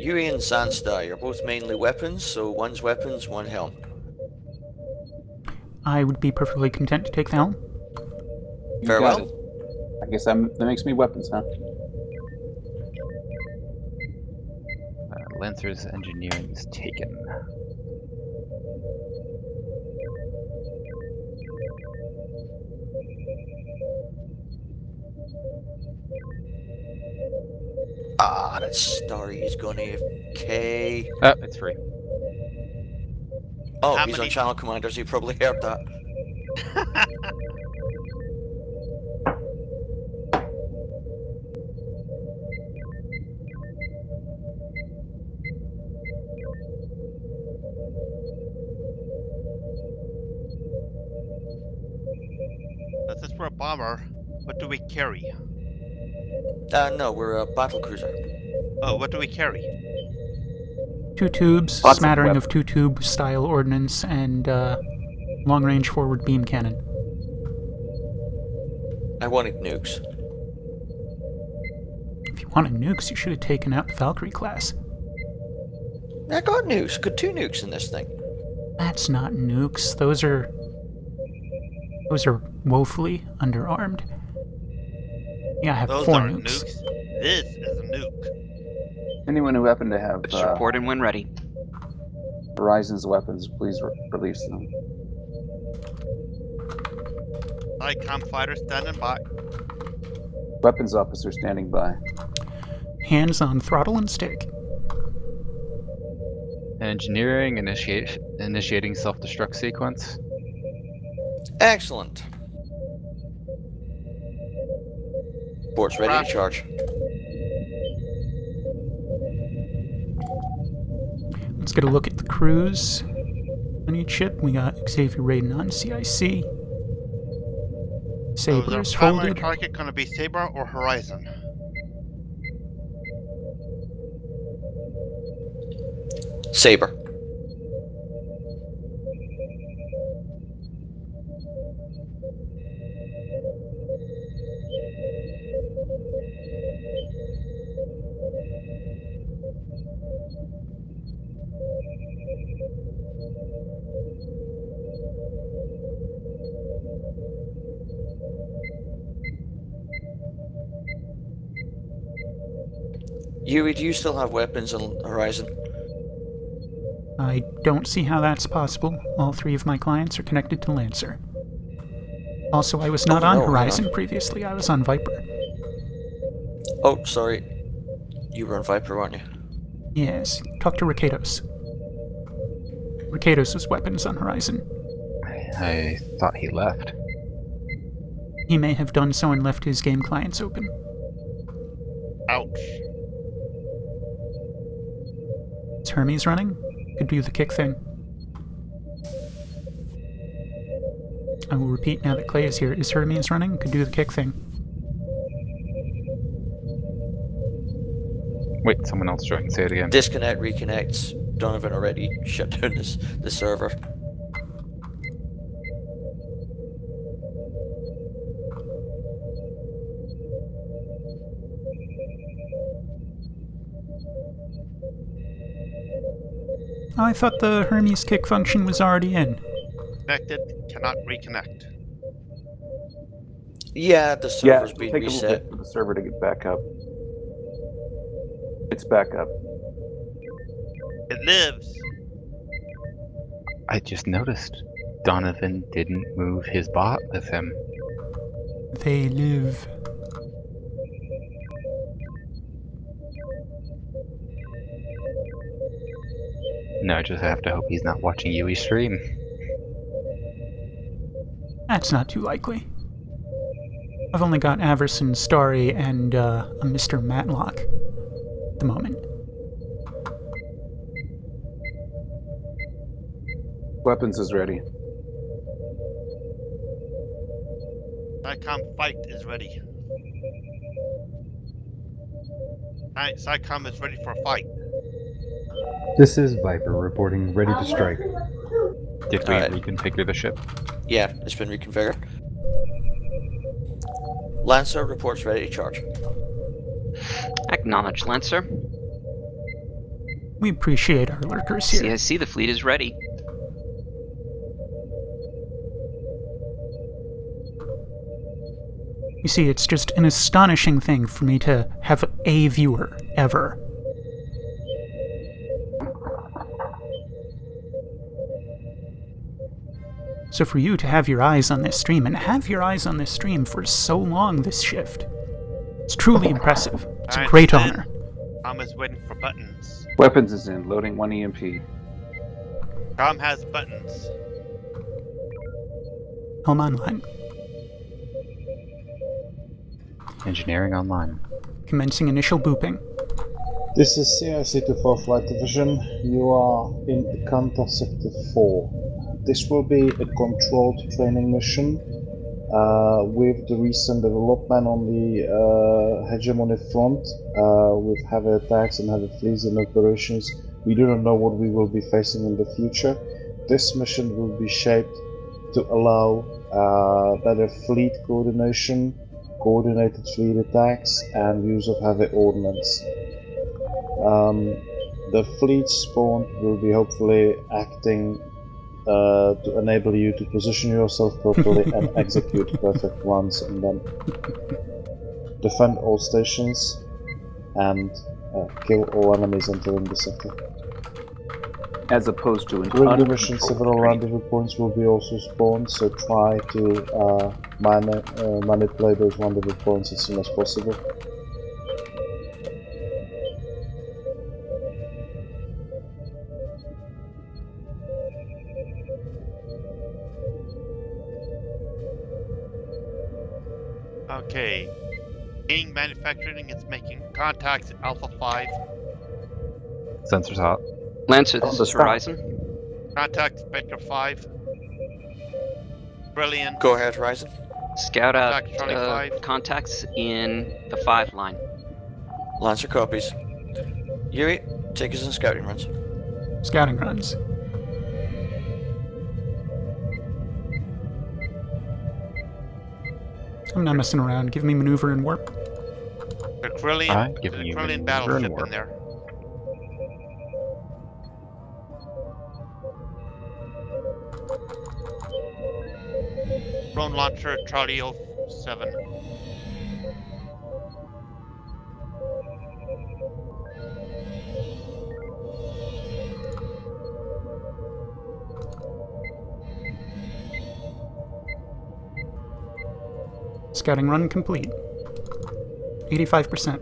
Yui and Zansta, you're both mainly weapons, so one's weapons, one helm. I would be perfectly content to take the helm. Very got well. it. I guess that makes me weapons, huh? Lancer's engineering is taken. Ah, that Starry is going AFK. Oh, it's free. Oh, How he's many- on channel commanders, he probably heard that. This is for a bomber. What do we carry? No, we're a battlecruiser. Oh, what do we carry? 2 tubes, Lots of smattering of weapons. 2-tube style ordnance, and long-range forward beam cannon. I wanted nukes. If you wanted nukes, you should have taken out the Valkyrie class. I got nukes. Got 2 nukes in this thing. That's not nukes. Those are woefully underarmed. Yeah, I have Those 4 are nukes. nukes. This is a nuke. Anyone who happened to have Let's report in when ready. Horizon's weapons, please release them. ICOM fighter standing by. Weapons officer standing by. Hands on throttle and stick. Engineering initiating self-destruct sequence. Excellent. Port's ready to charge. Let's get a look at the crews on each ship. We got Xavier Raiden on CIC. So is our Sabers primary folded. target going to be Saber or Horizon? Saber. Yui, do you still have weapons on Horizon? I don't see how that's possible. All 3 of my clients are connected to Lancer. Also, I was not Oh, on no, Horizon hang on. previously. I was on Viper. Oh, sorry. You were on Viper, weren't you? Yes, talk to Rikatos. Rikatos' weapons on Horizon. I thought he left. He may have done so and left his game clients open. Ouch. Is Hermes running? Could do the kick thing. I will repeat now that Clay is here. Is Hermes running? Could do the kick thing. Wait, someone else joined. Say it again. Disconnect, reconnect. Donovan already shut down the server. Oh, I thought the Hermes kick function was already in. Connected, cannot reconnect. Yeah, the Yeah, server's it'll been take a little reset. bit for the server to get back up. It's back up. It lives. I just noticed Donovan didn't move his bot with him. They live. No, just have to hope he's not watching Yui stream. That's not too likely. I've only got Averson, Starry, and a Mr. Matlock at the moment. Weapons is ready. SciComm fight is ready. SciComm is ready for a fight. This is Viper reporting, ready to strike. Did we reconfigure the ship? Yeah, it's been reconfigured. Lancer reports ready to charge. Acknowledge, Lancer. We appreciate our lurkers here. CIC, the fleet is ready. You see, it's just an astonishing thing for me to have a viewer, ever. So for you to have your eyes on this stream, and have your eyes on this stream for so long this shift, it's truly impressive. It's a great honor. Com is waiting for buttons. Weapons is in. Loading 1 EMP. Com has buttons. Helm online. Engineering online. Commencing initial booping. This is CIC to 4 Flight Division. You are in Ikanta Sector 4. This will be a controlled training mission. With the recent development on the hegemony front, with heavy attacks and heavy fleets and operations, we do not know what we will be facing in the future. This mission will be shaped to allow better fleet coordination, coordinated fleet attacks, and use of heavy ordnance. The fleet spawn will be hopefully acting to enable you to position yourself properly and execute perfect runs, and then defend all stations and kill all enemies entering the sector. As opposed to an during the mission, several rendezvous points will be also spawned, so try to manipulate those rendezvous points as soon as possible. Okay. Being manufacturing is making contacts at Alpha 5. Sensors hot. Lancer, this is Horizon. Contact Spectre 5. Brilliant. Go ahead, Horizon. Scout out Contact Charlie 5. contacts in the 5 line. Lancer copies. Yui, take us on scouting runs. Scouting runs. I'm not messing around. Give me maneuver and warp. The Kryllian battleship in there. Drone launcher Charlie 07. Scouting run complete. 85%.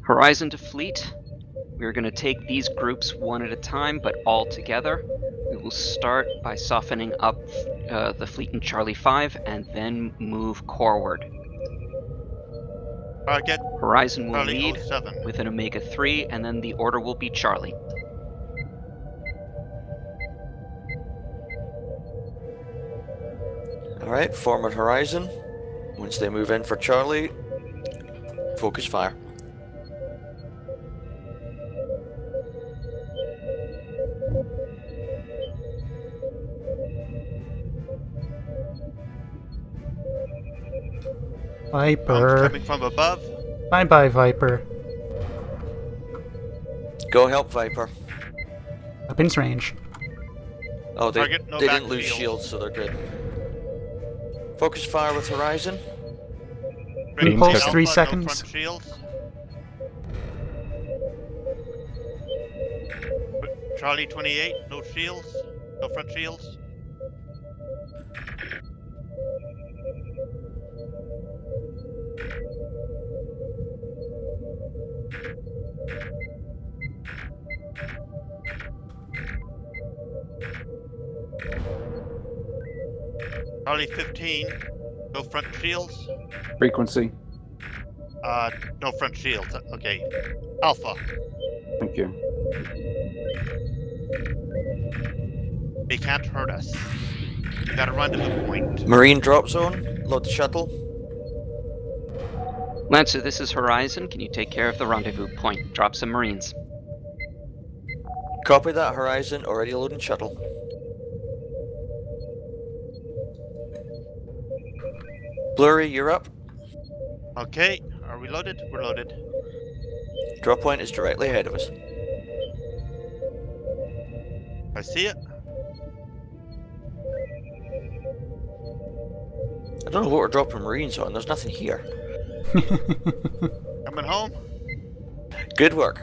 Horizon to fleet. We're going to take these groups one at a time, but all together. We will start by softening up the fleet in Charlie 5 and then move forward. Target Horizon will Charlie lead 07. with an Omega 3, and then the order will be Charlie. Alright, form at Horizon. Once they move in for Charlie, focus fire. Viper. Coming from above. Bye-bye, Viper. Go help Viper. Weapons range. Oh, they Target, no didn't back lose shield. shields, so they're good. Focus fire with Horizon. Impulse, Alpha, 3 no seconds. front shields. Charlie 28, no shields, no front shields. Charlie 15, no front shields. Frequency. No front shields. Okay. Alpha. Thank you. They can't hurt us. We got a rendezvous point. Marine drop zone. Load the shuttle. Lancer, this is Horizon. Can you take care of the rendezvous point? Drop some Marines. Copy that, Horizon. Already loading shuttle. Blurry, you're up. Okay. Are we loaded? We're loaded. Drop point is directly ahead of us. I see it. I don't know what we're dropping Marines on. There's nothing here. Coming home. Good work.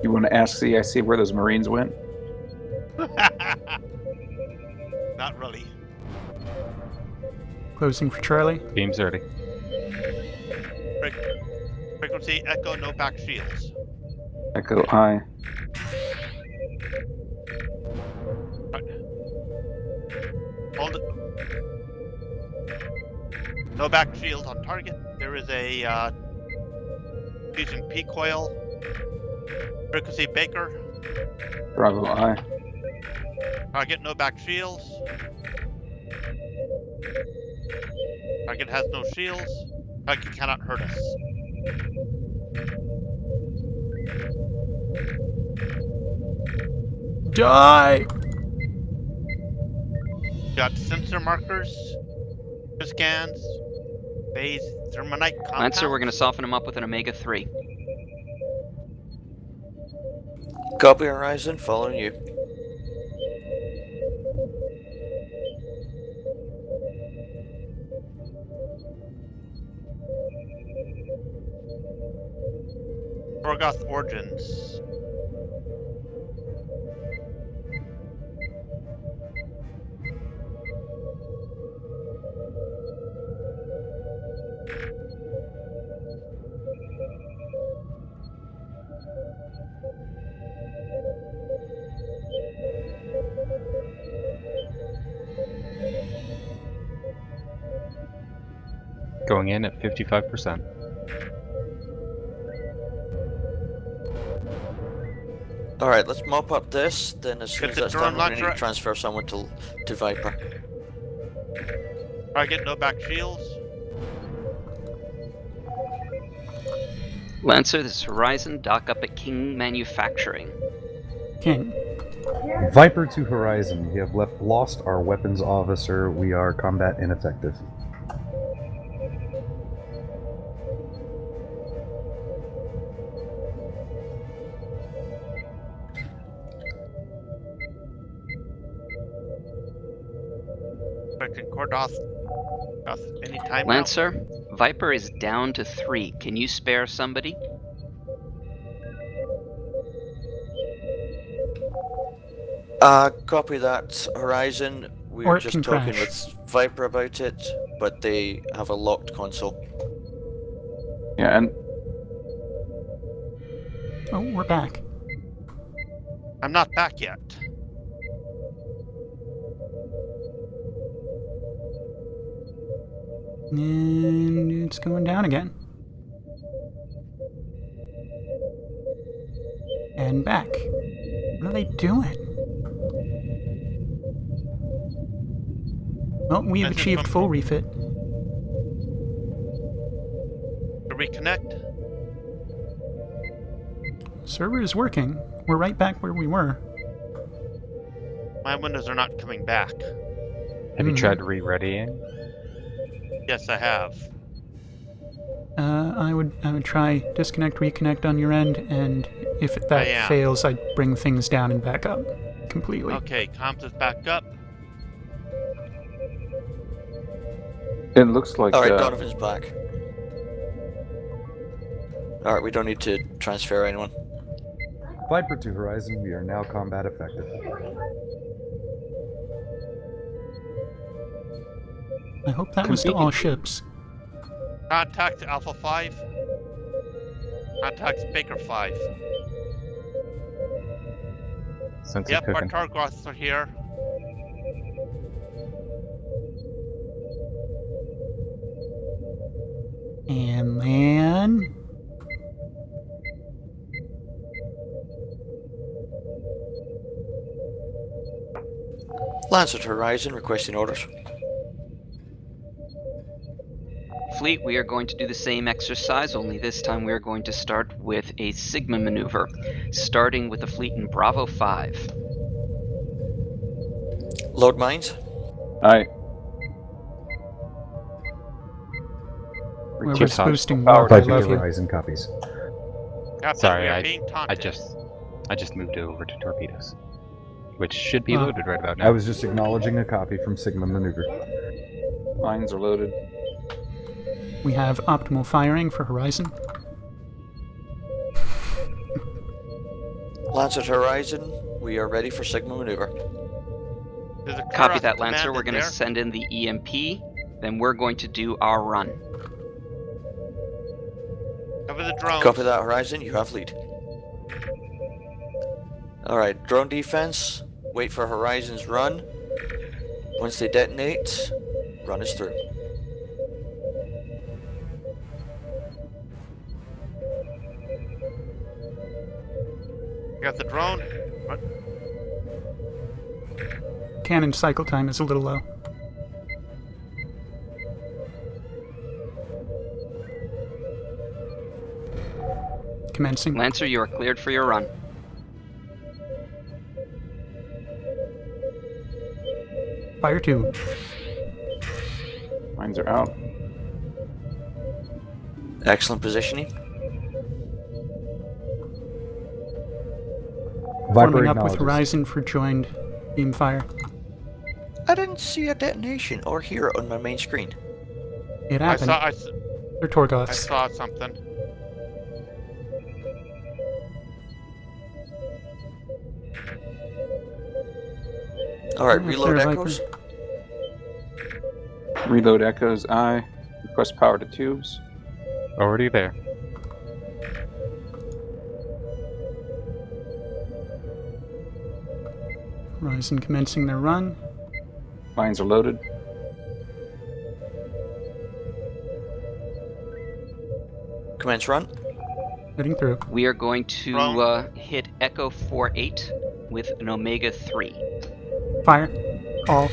You want to ask CIC where those Marines went? Not really. Closing for Charlie. Beam's ready. Frequency Echo, no back shields. Echo I. Hold it. No back shield on target. There is a fusion P coil. Frequency Baker. Bravo I. Target no back shields. Target has no shields. Target cannot hurt us. Die! Got sensor markers, scans, phase thermonite compound. Lancer, we're going to soften them up with an Omega-3. Copy, Horizon. Following you. Orgoth Origins. Going in at 55%. Alright, let's mop up this, then as soon as the that's drone done, we're going to launcher. transfer someone to Viper. Target no back shields. Lancer, this is Horizon. Dock up at King Manufacturing. King. Viper to Horizon. We have lost our weapons officer. We are combat ineffective. Expecting Cordoth. Any time Lancer, Viper is down to 3. Can you spare somebody? Copy that, Horizon. We Or were it just can talking crash. with Viper about it, but they have a locked console. Yeah, and Oh, we're back. I'm not back yet. And it's going down again. And back. What are they doing? Well, we have Message achieved from- full refit. To reconnect. Server is working. We're right back where we were. My windows are not coming back. Have you tried re-readying? Yes, I have. I would try disconnect, reconnect on your end, and if I that am. fails, I'd bring things down and back up completely. Okay, comms is back up. it looks like Alright, Donovan's back. Alright, we don't need to transfer anyone. Viper to Horizon. We are now combat effective. I hope that was to all ships. Contact Alpha 5. Contact Baker 5. Since Yep, our cooking. Targoths are here. And then... Lancer to Horizon, requesting orders. Fleet, we are going to do the same exercise, only this time we are going to start with a Sigma maneuver, starting with the fleet in Bravo 5. Load mines. Aye. Whoever's boosting north, I love you. Horizon copies. Captain, Sorry, we are I being taunted. just moved over to torpedoes, which should be loaded right about now. I was just acknowledging a copy from Sigma Maneuver. Mines are loaded. We have optimal firing for Horizon. Lancer to Horizon, we are ready for Sigma maneuver. Copy that, Lancer. We're going to send in the EMP, then we're going to do our run. Cover the drones. Copy that, Horizon, you have lead. Alright, drone defense, wait for Horizon's run. Once they detonate, run us through. Got the drone. Run. Cannon cycle time is a little low. Commencing. Lancer, you are cleared for your run. Fire 2. Mines are out. Excellent positioning. Forming up with Horizon for joined beam fire. I didn't see a detonation or hear it on my main screen. It happened. They're Torgoths. I saw something. Alright, reload echoes. Reload echoes, aye. Request power to tubes. Already there. Horizon commencing their run. Mines are loaded. Commence run. Heading through. We are going to hit Echo 4-8 with an Omega 3. Fire. All.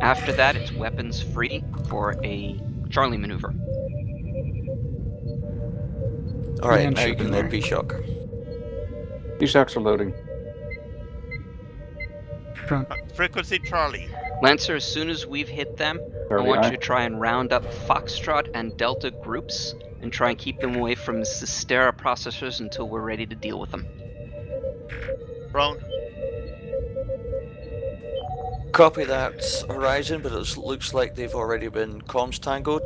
After that, it's weapons free for a Charlie maneuver. Alright, now you can load B-Shock. B-Shocks are loading. Frequency Charlie. Lancer, as soon as we've hit them, Charlie, I want aye. you to try and round up Foxtrot and Delta groups and try and keep them away from Sistera processors until we're ready to deal with them. Drone. Copy that, Horizon, but it looks like they've already been comms tangled.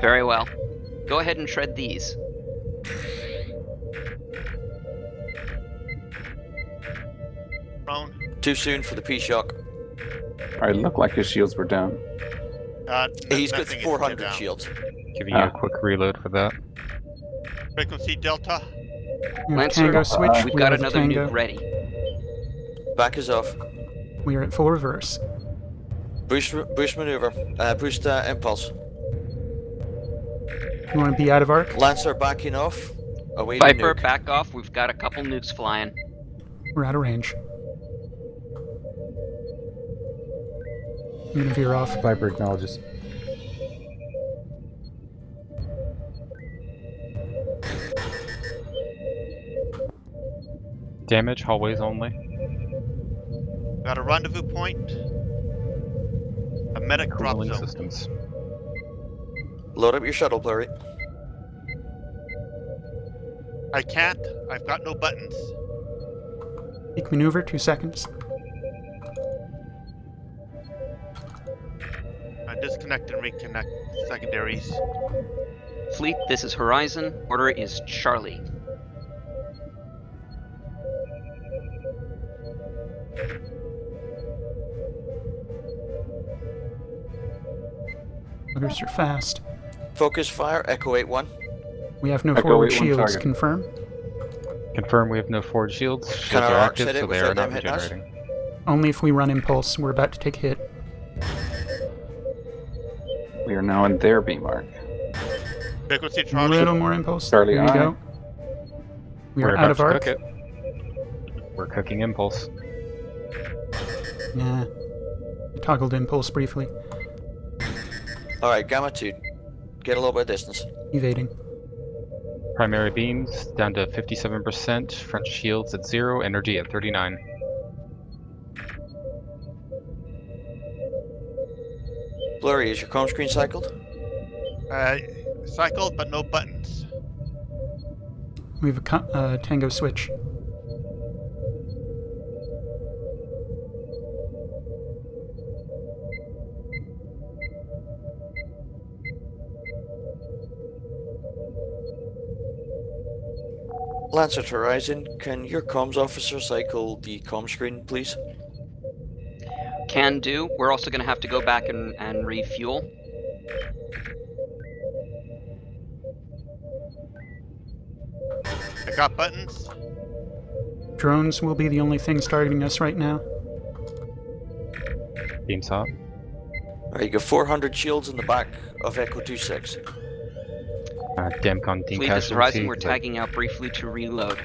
Very well. Go ahead and shred these. Drone. Too soon for the P-Shock. Alright, looked like his shields were down. He's got nothing is 400 down. shields. Giving you a quick reload for that. Frequency Delta. Lancer, Tango switch. we've We got have another Tango. nuke ready. Back is off. We are at full reverse. Boost maneuver. Boost impulse. You want to be out of arc? Lancer backing off. Awaiting Viper, nuke. back off. We've got a couple nukes flying. We're out of range. I'm gonna veer off. Viper acknowledges. Damage, hallways only. Got a rendezvous point. A medic drop Cooling zone. systems. Load up your shuttle, Blurry. I can't. I've got no buttons. Peak maneuver, 2 seconds. I disconnect and reconnect secondaries. Fleet, this is Horizon. Order is Charlie. Others are fast. Focus fire, Echo 8-1. We have no Echo forward 8-1 shields. target. Confirm. Confirm we have no forward shields. Can Shields our are arcs active, hit it so they without are not them hitting us? regenerating. Only if we run impulse. We're about to take hit. We are now in their beam arc. Frequency A Charlie. little more impulse. Charlie, there you aye. go. We We're are out about of to arc. cook it. We're cooking impulse. Yeah. I toggled impulse briefly. Alright, Gamma 2. Get a little bit of distance. Evading. Primary beams down to 57%. French shields at 0. Energy at 39. Blurry, is your comm screen cycled? Cycled, but no buttons. We have a Tango switch. Lancer to Horizon, can your comms officer cycle the comm screen, please? Can do. We're also going to have to go back and refuel. I got buttons. Drones will be the only things targeting us right now. Beams hot. Alright, you got 400 shields in the back of Echo 26. Demcon team Fleet, this is casualty. Horizon. We're tagging out briefly to reload.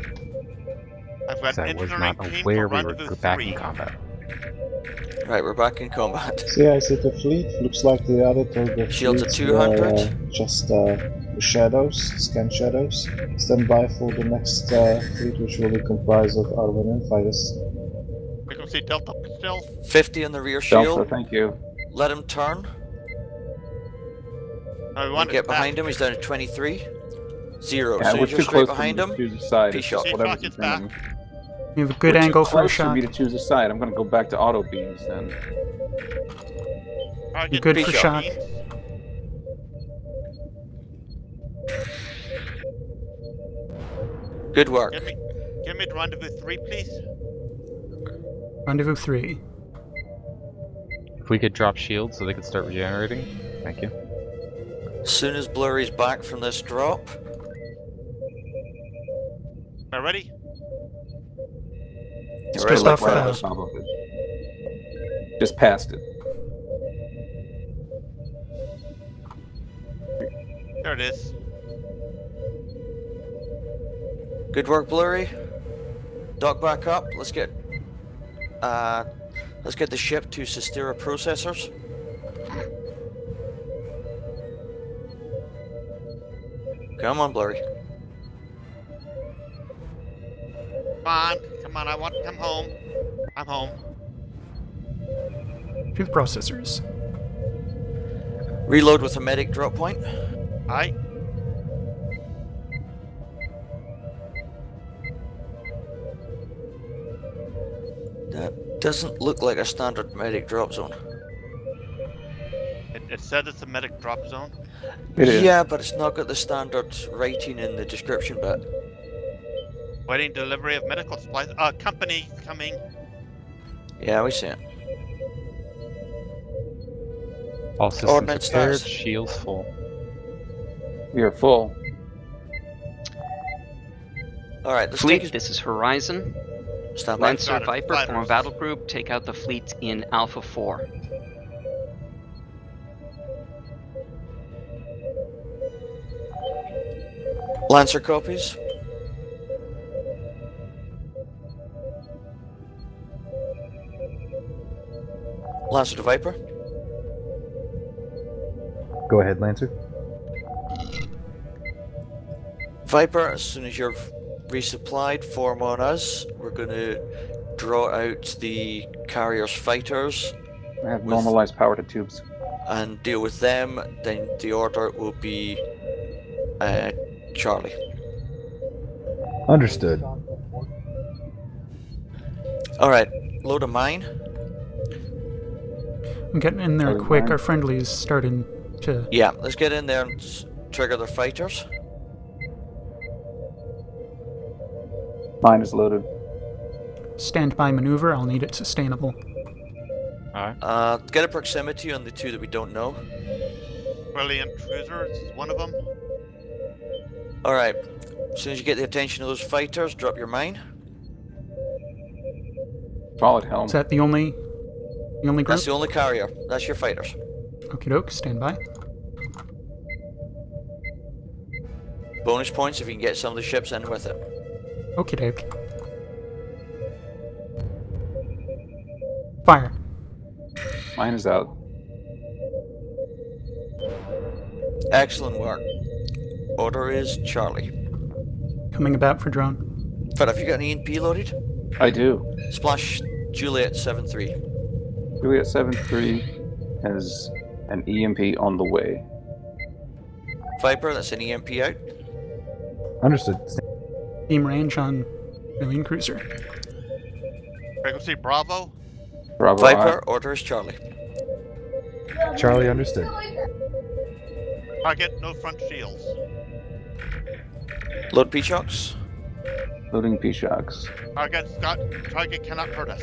I've got I was engineering not team aware for we were rendezvous back 3. in combat. Right, we're back in combat. See, I see the fleet. Looks like the other target Shields at fleets were, 200. just shadows, scan shadows. Stand by for the next fleet, which will be comprised of Arvanian fighters. Frequency Delta still. 50 in the rear shield. Delta, thank you. Let him turn. No, we You want get it behind back. him, he's down to 23. 0. Yeah, As soon we're as you're too straight close behind to him, choose a side. P-shock. It's just whatever's P-shock is in front of back. me. We have a good We're angle too for a close for shot. me to choose a side. I'm going to go back to auto beams then. Target Good for P-shock. shock. Good work. Give me rendezvous 3, please. Rendezvous 3. If we could drop shields so they could start regenerating. Thank you. As soon as Blurry's back from this drop, Am I ready? It's right, just like off right the on Right us. on top of it. Just past it. There it is. good work, Blurry. Dock back up. Let's get the ship to Sistera processors. Come on, Blurry. Come on, I want to come home. I'm home. To the processors. Reload with a medic drop point. Aye. That doesn't look like a standard medic drop zone. It said it's a medic drop zone. It is. Yeah, but it's not got the standard writing in the description bit. Waiting delivery of medical supplies. Company coming. Yeah, we see it. All systems Ordnance prepared, status. shields full. We are full. Alright, let's Fleet, take this is Horizon. Stand by. Lancer, Got it. Viper, form a Fighters. battle group. Take out the fleet in Alpha 4. Lancer copies. Lancer to Viper. Go ahead, Lancer. Viper, as soon as you're resupplied, form on us. We're going to draw out the carrier's fighters I have normalized power to tubes. and deal with them. Then the order will be Charlie. Understood. Alright, load a mine. I'm getting in there Charlie quick. mine. Our friendly's starting to. Yeah, let's get in there and trigger their fighters. Mine is loaded. Standby maneuver. I'll need it sustainable. Alright. Get a proximity on the two that we don't know. Brilliant cruiser is one of them. Alright, as soon as you get the attention of those fighters, drop your mine. Solid helm. Is that the only group? That's the only carrier. That's your fighters. Okie doke. Stand by. Bonus points if you can get some of the ships in with it. Okie doke. Fire. Mine is out. Excellent work. Order is Charlie. Coming about for drone. Fred, have you got an EMP loaded? I do. Splash Juliet 7-3. Juliet 7-3 has an EMP on the way. Viper, that's an EMP out. Understood. Beam range on Marine Cruiser. Frequency Bravo. Bravo. Viper, order is Charlie. Charlie, understood. Target, no front shields. Load P-Shocks. Loading P-Shocks. Target cannot hurt us.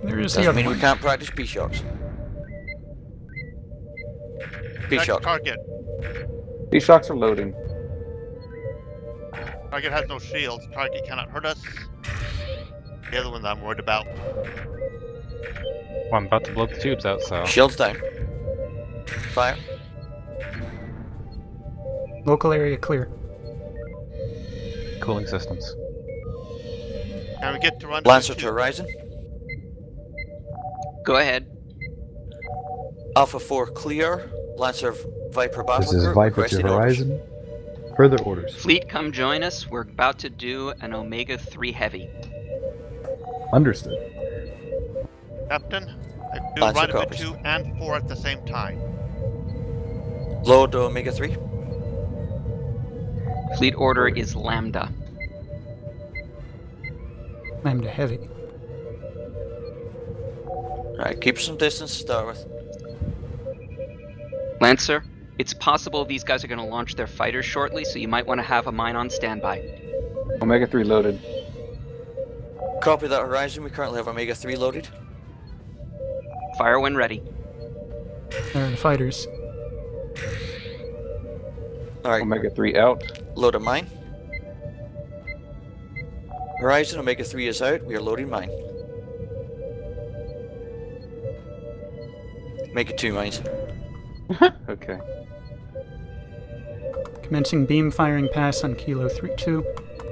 There is the Doesn't other mean one. we can't practice P-Shocks. P-Shock. Target. P-Shocks are loading. Target has no shields. Target cannot hurt us. The other one that I'm worried about. Well, I'm about to blow the tubes out, so. Shields down. Fire. Local area clear. Cooling systems. Can we get to rendezvous Lancer 2? to Horizon. Go ahead. Alpha 4 clear. Lancer Viper Battle This is Group Viper to requesting Horizon. orders. Further orders. Fleet, come join us. We're about to do an Omega 3 Heavy. Understood. Captain, I do Lancer rendezvous copies. 2 and 4 at the same time. Load Omega 3. Fleet order is Lambda. Lambda heavy. Alright, keep some distance to start with. Lancer, it's possible these guys are going to launch their fighters shortly, so you might want to have a mine on standby. Omega 3 loaded. Copy that, Horizon. We currently have Omega 3 loaded. Fire when ready. There are the fighters. Alright, Omega 3 out. load a mine. Horizon, Omega 3 is out. We are loading mine. Make it 2 mines. Okay. Commencing beam firing pass on Kilo 3-2.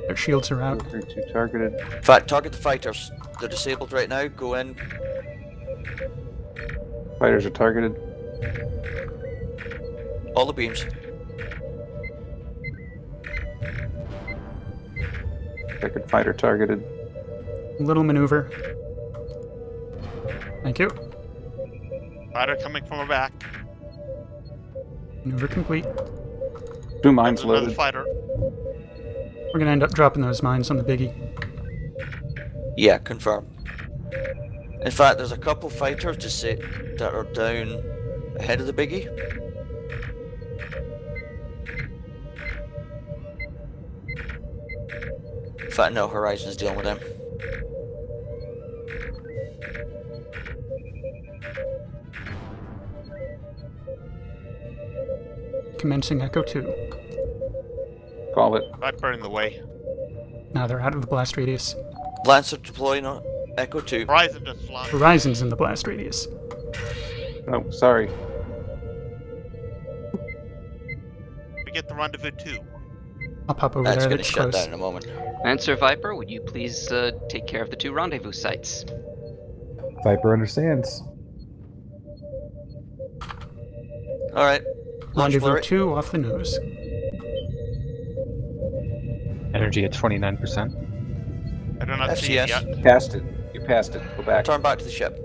Their shields are out. 3-2 targeted. In fact, target the fighters. They're disabled right now. Go in. Fighters are targeted. All the beams. Second fighter targeted. Little maneuver. Thank you. Fighter coming from our back. Maneuver complete. 2 mines There's another loaded. fighter. We're gonna end up dropping those mines on the biggie. Yeah, confirm. In fact, there's a couple fighters that are down ahead of the biggie. In fact, no, Horizon's dealing with them. Commencing Echo 2. Call it. Viper in the way. Now they're out of the blast radius. Lancer deploying on Echo 2. Horizon just launched. Horizon's in the blast radius. Oh, sorry. We get the rendezvous 2. I'll pop over That's there. going to That's shut close. down in a moment. Lancer Viper, would you please take care of the 2 rendezvous sites? Viper understands. Alright. Launch Rendezvous flurry. 2 off the nose. Energy at 29%. I do not see it FCS. yet. Past it. You passed it. Go back. Turn back to the ship.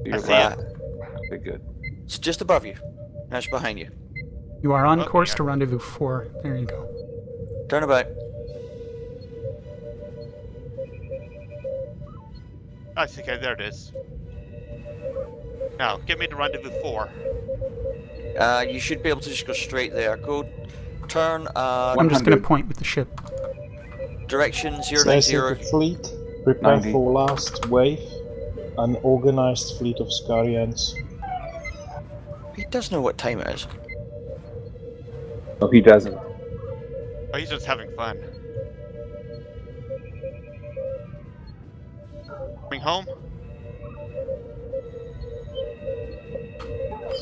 You're I see right. it. Okay, good. It's just above you. Now it's behind you. You are on Oh, course yeah. to rendezvous 4. There you go. Turn about. I see. Okay, there it is. Now, get me to rendezvous 4. You should be able to just go straight there. Go turn I'm just gonna 100. point with the ship. direction Stays 090. in the fleet. Prepare 90. for last wave. An organized fleet of Scarians. He does know what time it is. Oh, he doesn't. Oh, he's just having fun. Coming home?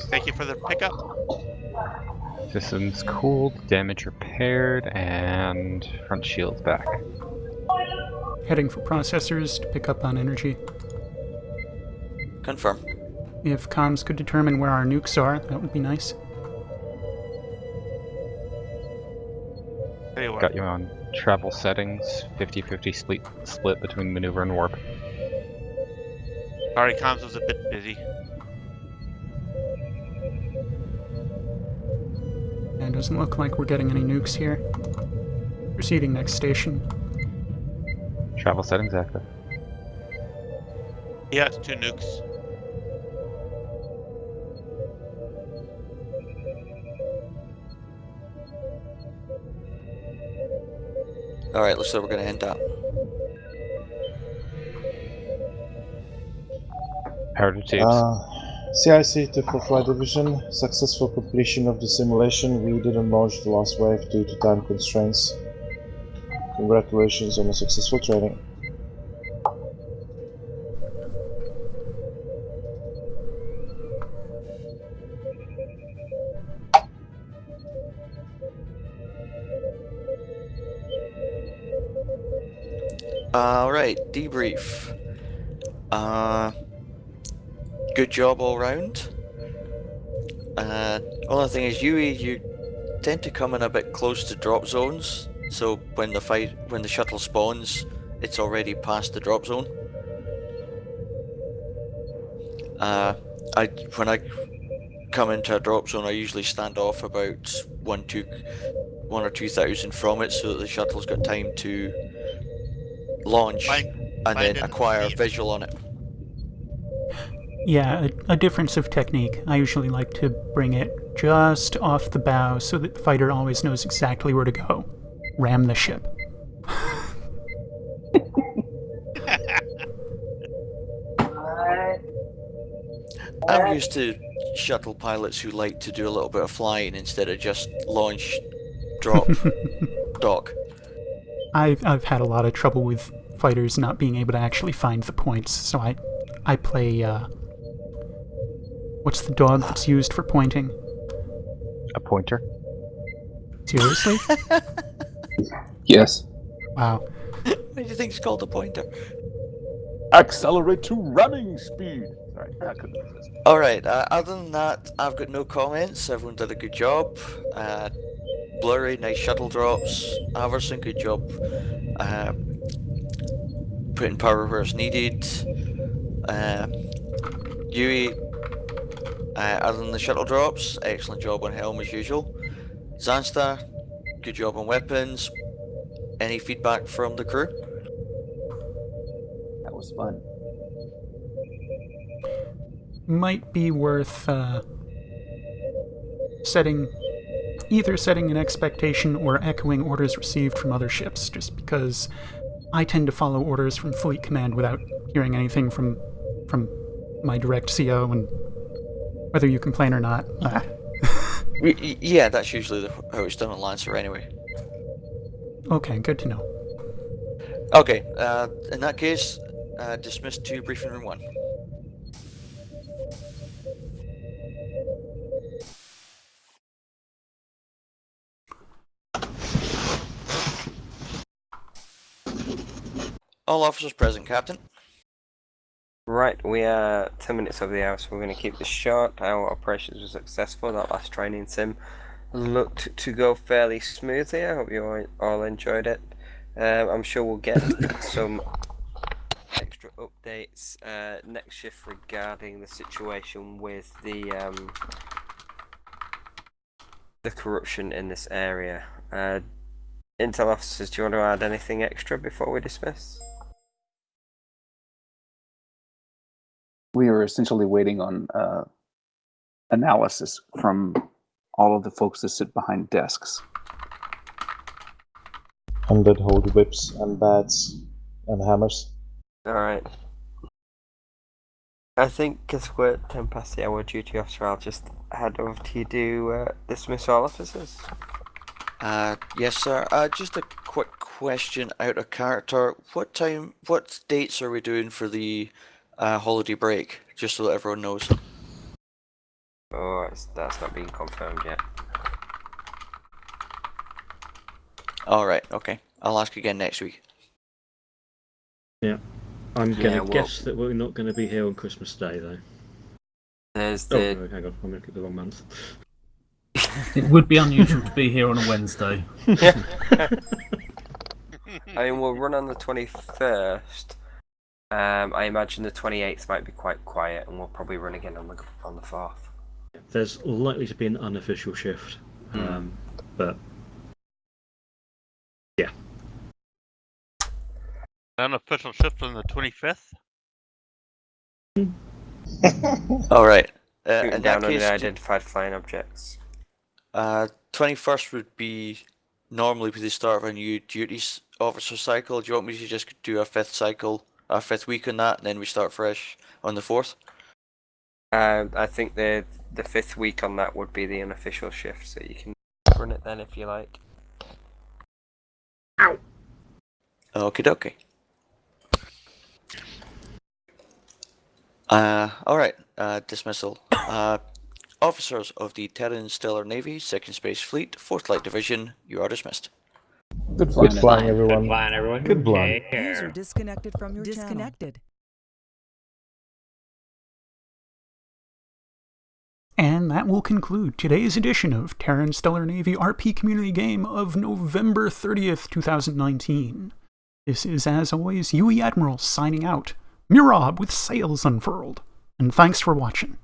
Thank you for the pickup. Systems cooled, damage repaired, and front shields back. Heading for processors to pick up on energy. Confirm. If comms could determine where our nukes are, that would be nice. There you are. Got you on travel settings, 50-50 split between maneuver and warp. Sorry, comms was a bit busy. And it doesn't look like we're getting any nukes here. Proceeding next station. Travel settings active. Yeah, it's 2 nukes. Alright, looks like we're gonna end up. Power to tubes. CIC to Flight Division, successful completion of the simulation. We didn't launch the last wave due to time constraints. Congratulations on a successful training. Alright, debrief. Good job all round. Only thing is, Yui, you tend to come in a bit close to drop zones, so when the shuttle spawns, it's already past the drop zone. When I come into a drop zone, I usually stand off about 1 or 2,000 from it, so that the shuttle's got time to launch and then acquire visual on it. Yeah, a difference of technique. I usually like to bring it just off the bow so that the fighter always knows exactly where to go. Ram the ship. I'm used to shuttle pilots who like to do a little bit of flying instead of just launch, drop, dock. I've had a lot of trouble with fighters not being able to actually find the points, so I play, what's the dog that's used for pointing? A pointer. Seriously? Yes. Wow. What do you think it's called, a pointer? Accelerate to ramming speed. Sorry, I couldn't resist. Alright, other than that, I've got no comments. Everyone did a good job. Blurry, nice shuttle drops. Averson, good job. Putting power where it's needed. Yui, other than the shuttle drops, excellent job on helm as usual. Zansta, good job on weapons. Any feedback from the crew? That was fun. Might be worth either setting an expectation or echoing orders received from other ships, just because I tend to follow orders from Fleet Command without hearing anything from my direct CO, and whether you complain or not. Yeah, that's usually how it's done on Lancer anyway. Okay, good to know. Okay, in that case, dismiss to briefing room 1. All officers present, Captain. Right, we are 10 minutes over the hour, so we're going to keep this short. Our operations were successful. That last training sim looked to go fairly smoothly. I hope you all enjoyed it. I'm sure we'll get some extra updates next shift regarding the situation with the corruption in this area. Intel officers, do you want to add anything extra before we dismiss? We are essentially waiting on analysis from all of the folks that sit behind desks. And that hold whips and bats and hammers. Alright. I think because we're 10 past the hour, duty officer, I'll just hand over to you to dismiss all officers. Yes, sir. Just a quick question out of character. What dates are we doing for the holiday break? Just so that everyone knows. Oh, that's not been confirmed yet. Alright, okay. I'll ask again next week. Yeah. I'm going to well- guess that we're not going to be here on Christmas Day, though. There's Oh, the no, hang on. I'm looking at the wrong month. It would be unusual to be here on a Wednesday. I mean, we'll run on the 21st. I imagine the 28th might be quite quiet, and we'll probably run again on the 4th. There's likely to be an unofficial shift, but yeah. Unofficial shift on the 25th. Alright. Shooting In down that case, unidentified flying objects. 21st would be normally be the start of a new duties officer cycle. Do you want me to just do a 5th cycle, a 5th week on that, and then we start fresh on the 4th? I think the 5th week on that would be the unofficial shift, so you can run it then if you like. Ow! Okie dokie. Alright, dismissal. Officers of the Terran Stellar Navy, 2nd Space Fleet, 4th Light Division, you are dismissed. Good flying, everyone. Good flying, everyone. Good flying. Take care. User disconnected from your channel. Disconnected. And that will conclude today's edition of Terran Stellar Navy RP Community Game of November 30th, 2019. This is, as always, UE Admiral signing out. Murab with sails unfurled. And thanks for watching.